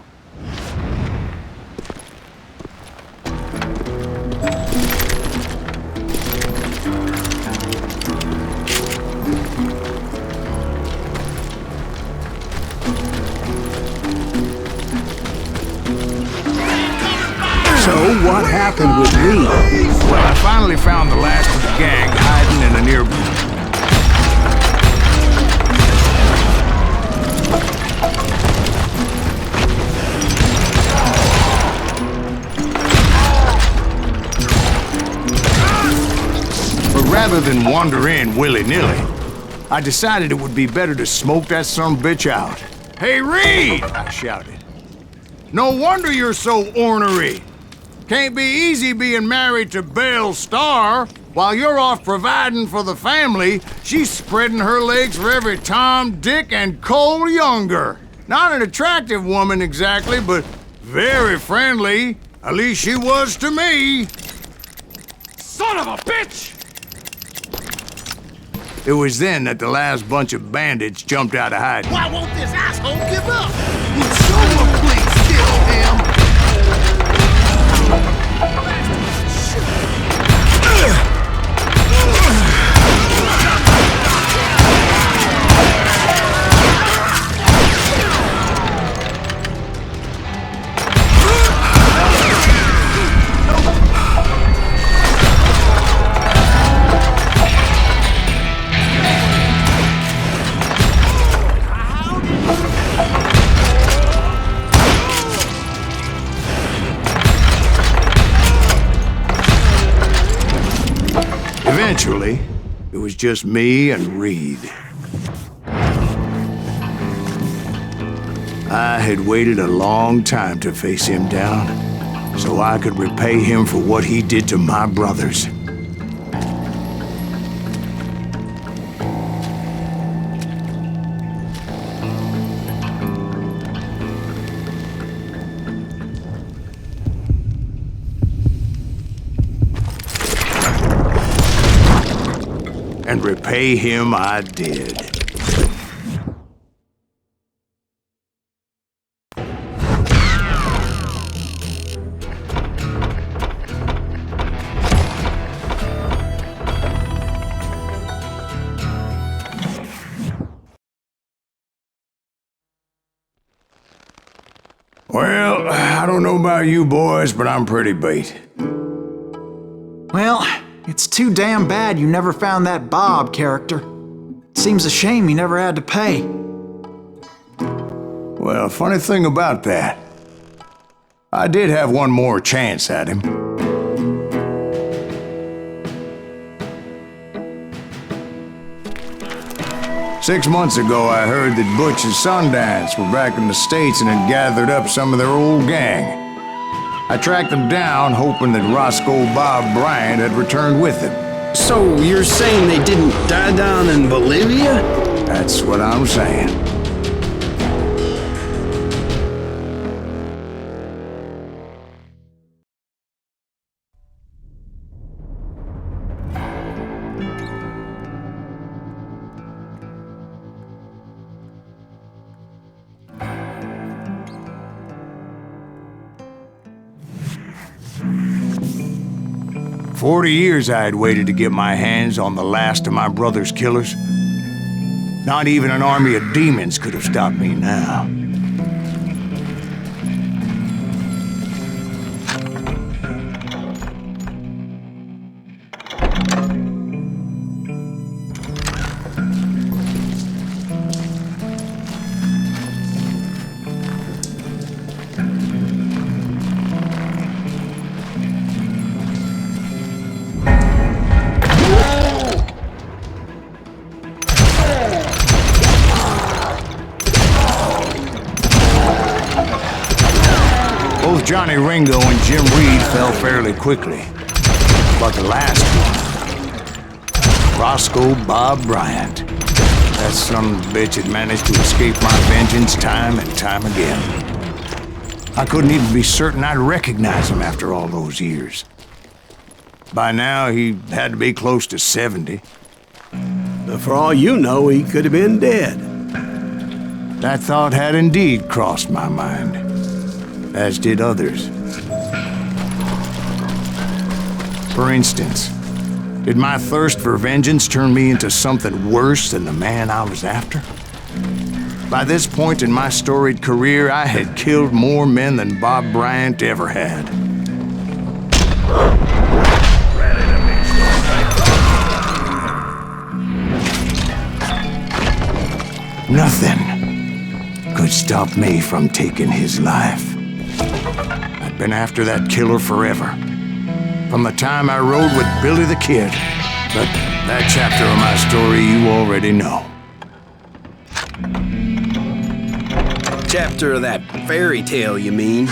So what happened with me? Well, I finally found the last of the gang hiding in a nearby... But rather than wander in willy-nilly, I decided it would be better to smoke that sumbitch out. "Hey, Reed!" I shouted. "No wonder you're so ornery. Can't be easy being married to Belle Starr. While you're off providing for the family, she's spreading her legs for every Tom, Dick, and Cole Younger. Not an attractive woman exactly, but very friendly. At least she was to me." Son of a bitch! It was then that the last bunch of bandits jumped out of hiding. Why won't this asshole give up? Would someone please kill him? Eventually, it was just me and Reed. I had waited a long time to face him down, so I could repay him for what he did to my brothers. And repay him I did. Well, I don't know about you boys, but I'm pretty beat. Well, it's too damn bad you never found that Bob character. Seems a shame you never had to pay. Well, funny thing about that, I did have one more chance at him. Six months ago, I heard that Butch and Sundance were back in the States and had gathered up some of their old gang. I tracked them down, hoping that Roscoe Bob Bryant had returned with them. So you're saying they didn't die down in Bolivia? That's what I'm saying. "40 years I had waited to get my hands on the last of my brother's killers. Not even an army of demons could have stopped me now. Both Johnny Ringo and Jim Reed fell fairly quickly. But the last one, Roscoe Bob Bryant, that son of a bitch had managed to escape my vengeance time and time again. I couldn't even be certain I'd recognize him after all those years. By now, he had to be close to 70. But for all you know, he could have been dead. That thought had indeed crossed my mind, as did others. For instance, did my thirst for vengeance turn me into something worse than the man I was after? By this point in my storied career, I had killed more men than Bob Bryant ever had. Nothing could stop me from taking his life. I'd been after that killer forever, from the time I rode with Billy the Kid. But that chapter of my story you already know. Chapter of that fairy tale, you mean?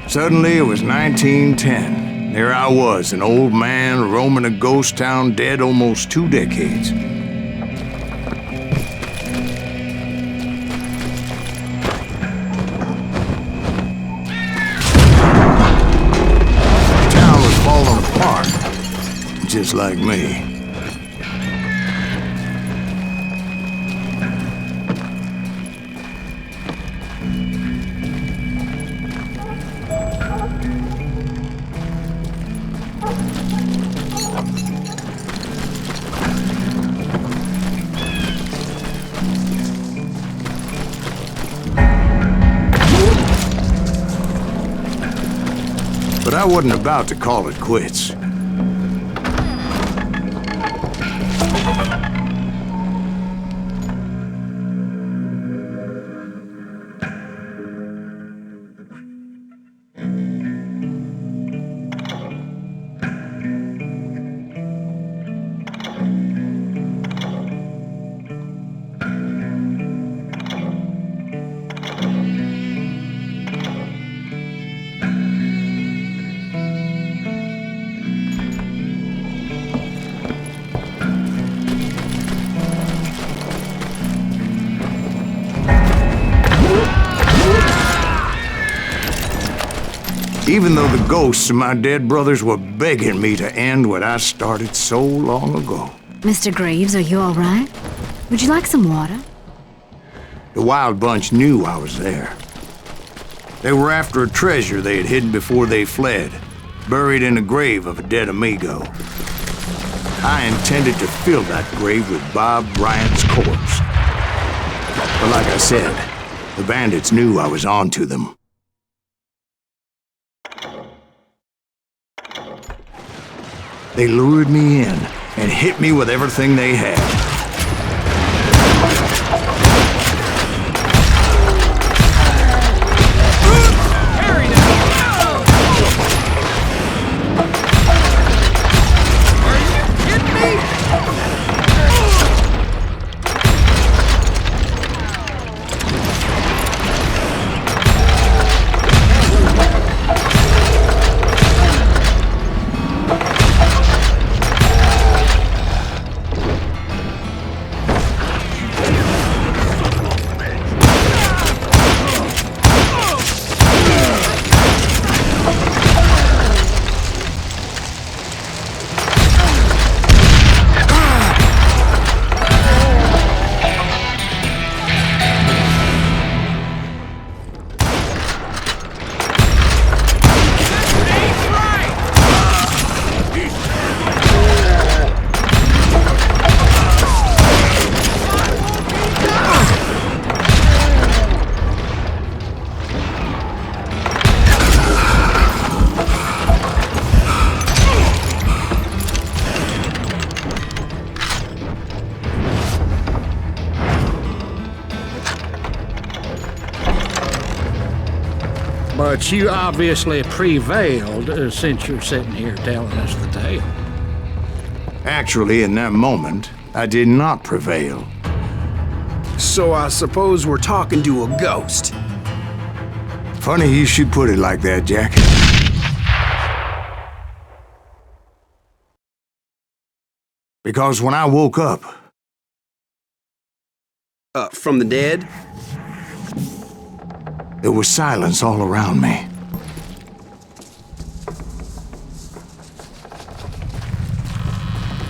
Suddenly, it was 1910. There I was, an old man roaming a ghost town dead almost 2 decades. Just like me. But I wasn't about to call it quits. Even though the ghosts of my dead brothers were begging me to end what I started so long ago. Mr. Greaves, are you all right? Would you like some water? The Wild Bunch knew I was there. They were after a treasure they had hidden before they fled, buried in a grave of a dead amigo. I intended to fill that grave with Bob Bryant's corpse. But like I said, The bandits knew I was on to them. They lured me in and hit me with everything they had. But you obviously prevailed since you're sitting here telling us the tale. Actually, in that moment, I did not prevail. So I suppose we're talking to a ghost. Funny you should put it like that, Jack. Because when I woke up... From the dead? There was silence all around me.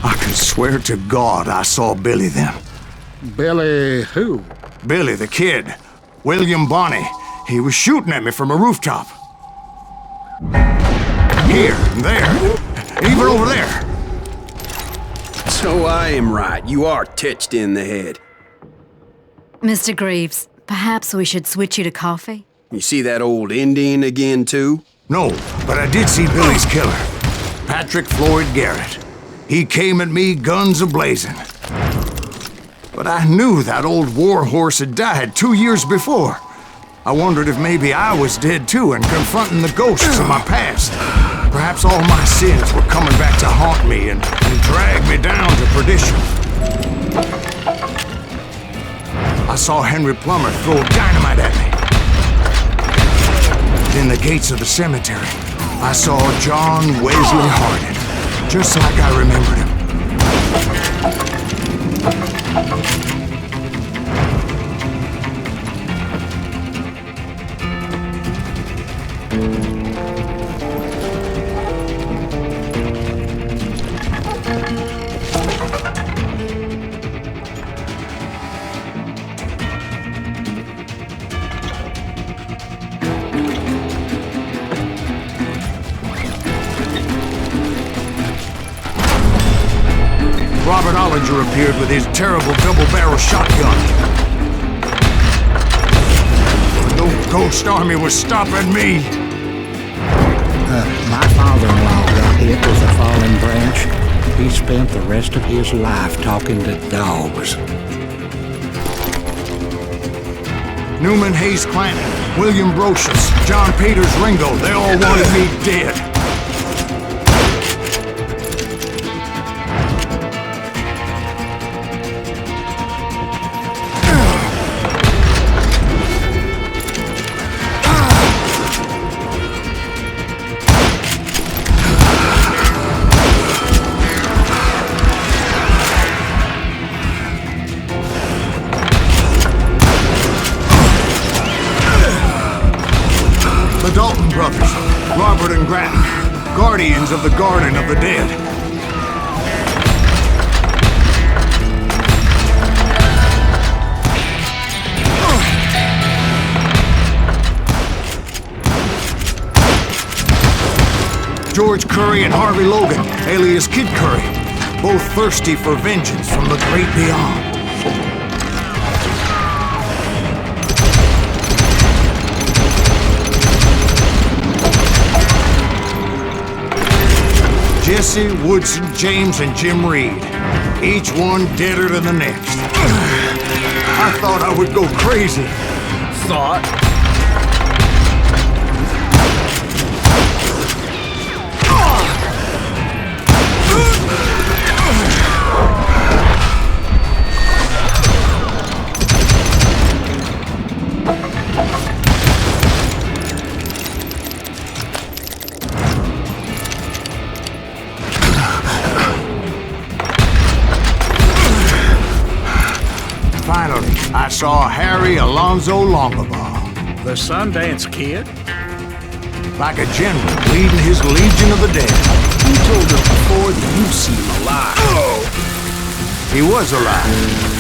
I could swear to God I saw Billy then. Billy who? Billy the Kid. William Bonney. He was shooting at me from a rooftop. Here and there. Even over there. So I am right. You are touched in the head. Mr. Greaves, perhaps we should switch you to coffee? You see that old Indian again, too? No, but I did see Billy's killer. Patrick Floyd Garrett. He came at me guns a-blazing. But I knew that old war horse had died 2 years before. I wondered if maybe I was dead too and confronting the ghosts of my past. Perhaps all my sins were coming back to haunt me and drag me down to perdition. I saw Henry Plummer throw dynamite at me. In the gates of the cemetery, I saw John Wesley Hardin, just like I remembered him. Robert Ollinger appeared with his terrible double-barrel shotgun. No ghost army was stopping me. My father-in-law got hit with a falling branch. He spent the rest of his life talking to dogs. Newman Hayes Clanton, William Brocious, John Peters Ringo, they all wanted me dead. The Dalton brothers, Robert and Grattan, guardians of the Garden of the Dead. George Curry and Harvey Logan, alias Kid Curry, both thirsty for vengeance from the great beyond. Jesse, Woodson, James, and Jim Reed. Each one deader than the next. I thought I would go crazy. Thought? Finally, I saw Harry Alonzo Longabaugh. The Sundance Kid? Like a general leading his legion of the dead. You told us before that you see him alive. He was alive.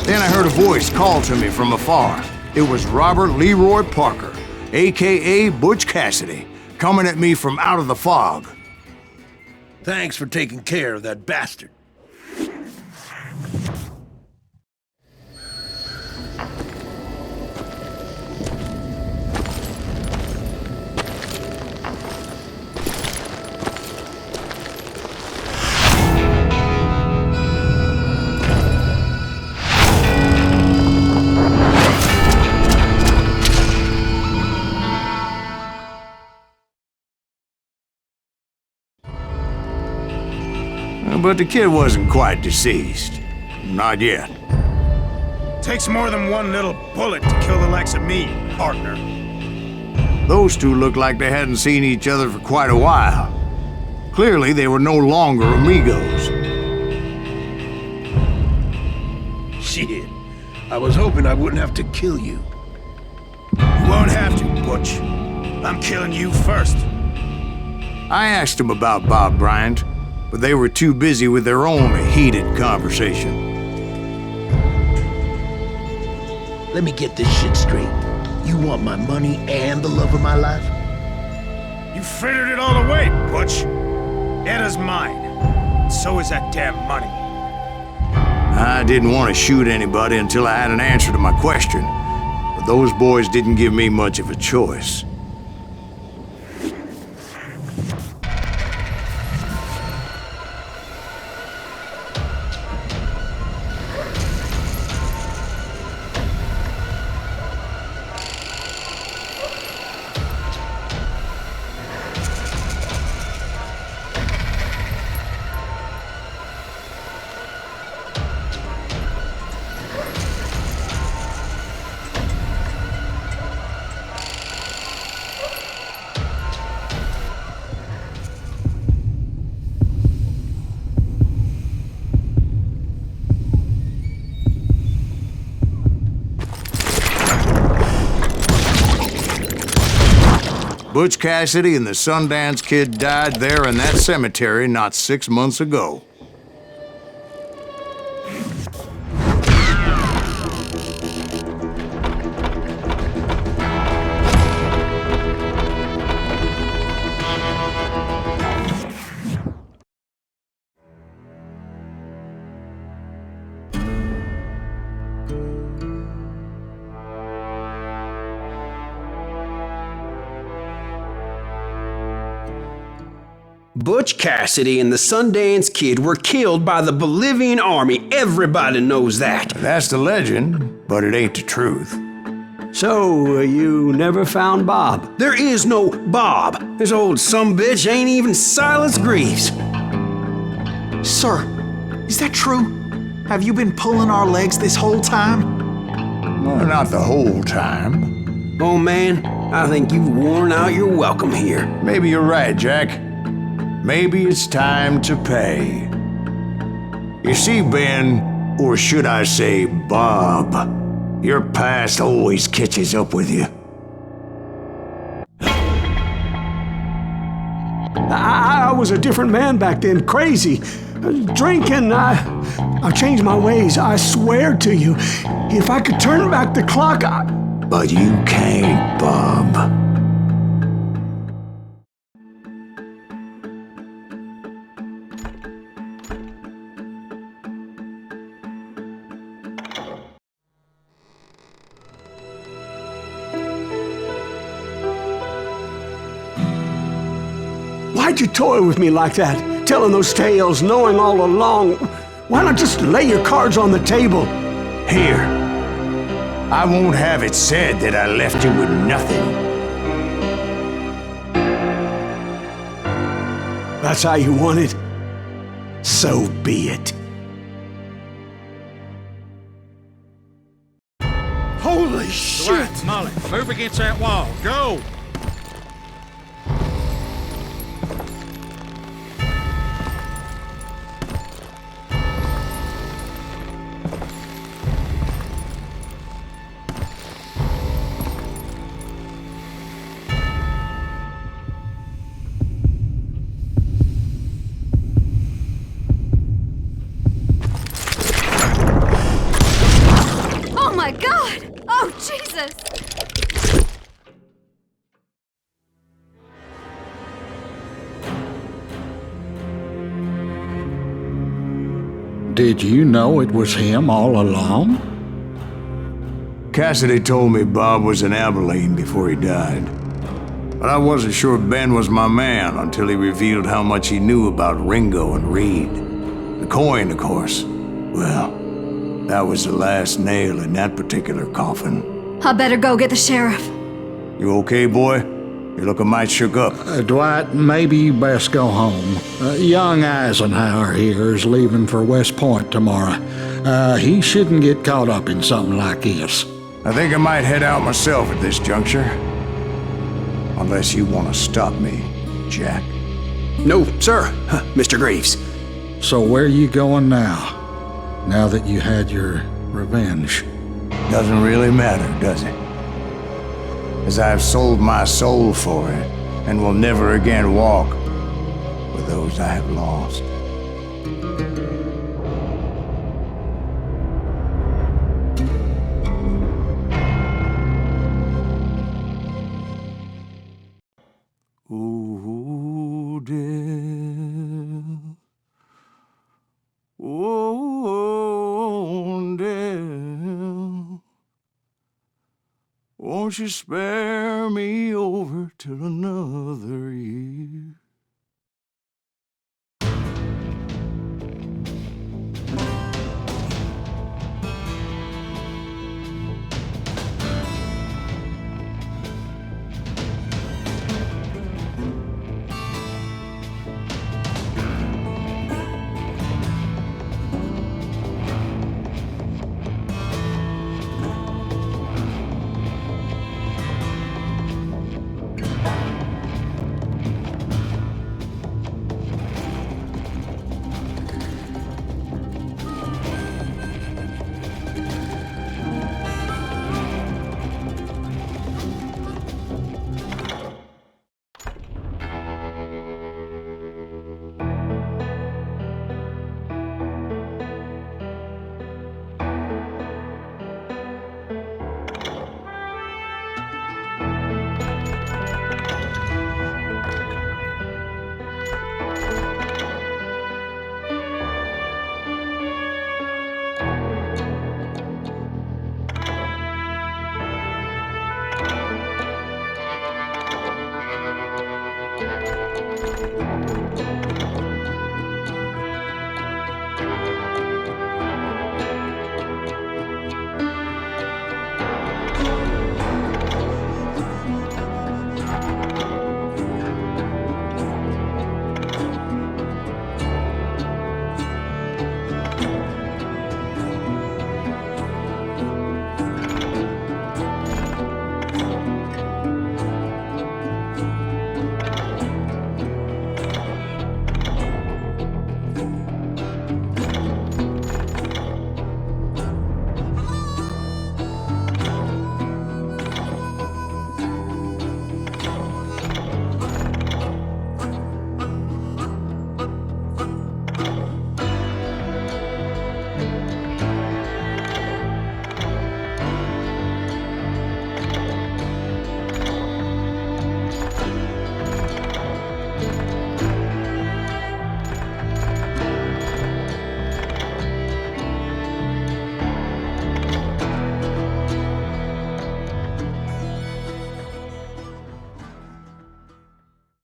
Then I heard a voice call to me from afar. It was Robert Leroy Parker, a.k.a. Butch Cassidy, coming at me from out of the fog. Thanks for taking care of that bastard. But the kid wasn't quite deceased. Not yet. Takes more than one little bullet to kill the likes of me, partner. Those two looked like they hadn't seen each other for quite a while. Clearly, they were no longer amigos. Shit. I was hoping I wouldn't have to kill you. You won't have to, Butch. I'm killing you first. I asked them about Bob Bryant, but they were too busy with their own heated conversation. Let me get this shit straight. You want my money and the love of my life? You frittered it all away, Butch. Etta's mine. So is that damn money. I didn't want to shoot anybody until I had an answer to my question, but those boys didn't give me much of a choice. Butch Cassidy and the Sundance Kid died there in that cemetery not 6 months ago. Butch Cassidy and the Sundance Kid were killed by the Bolivian army. Everybody knows that. That's the legend, but it ain't the truth. So, you never found Bob? There is no Bob. This old sumbitch ain't even Silas Greaves. Sir, is that true? Have you been pulling our legs this whole time? Well, not the whole time. Oh man, I think you've worn out your welcome here. Maybe you're right, Jack. Maybe it's time to pay. You see, Ben, or should I say Bob, your past always catches up with you. I was a different man back then, crazy. Drinking, I've changed my ways, I swear to you. If I could turn back the clock, But you can't, Bob. Why'd you toy with me like that? Telling those tales, knowing all along. Why not just lay your cards on the table? Here. I won't have it said that I left you with nothing. That's how you want it? So be it. Holy shit! Right, Molly, move against that wall. Go! Oh my God! Oh, Jesus! Did you know it was him all along? Cassidy told me Bob was in Abilene before he died. But I wasn't sure Ben was my man until he revealed how much he knew about Ringo and Reed. The coin, of course. Well, that was the last nail in that particular coffin. I better go get the sheriff. You okay, boy? You're looking mighty shook up. Dwight, maybe you best go home. Young Eisenhower here is leaving for West Point tomorrow. He shouldn't get caught up in something like this. I think I might head out myself at this juncture. Unless you want to stop me, Jack. No, sir, Mr. Greaves. So where you going now? Now that you had your revenge? Doesn't really matter, does it? As I've sold my soul for it, and will never again walk with those I have lost. Ooh, dear. Oh, dear. Won't you spare me over till another year?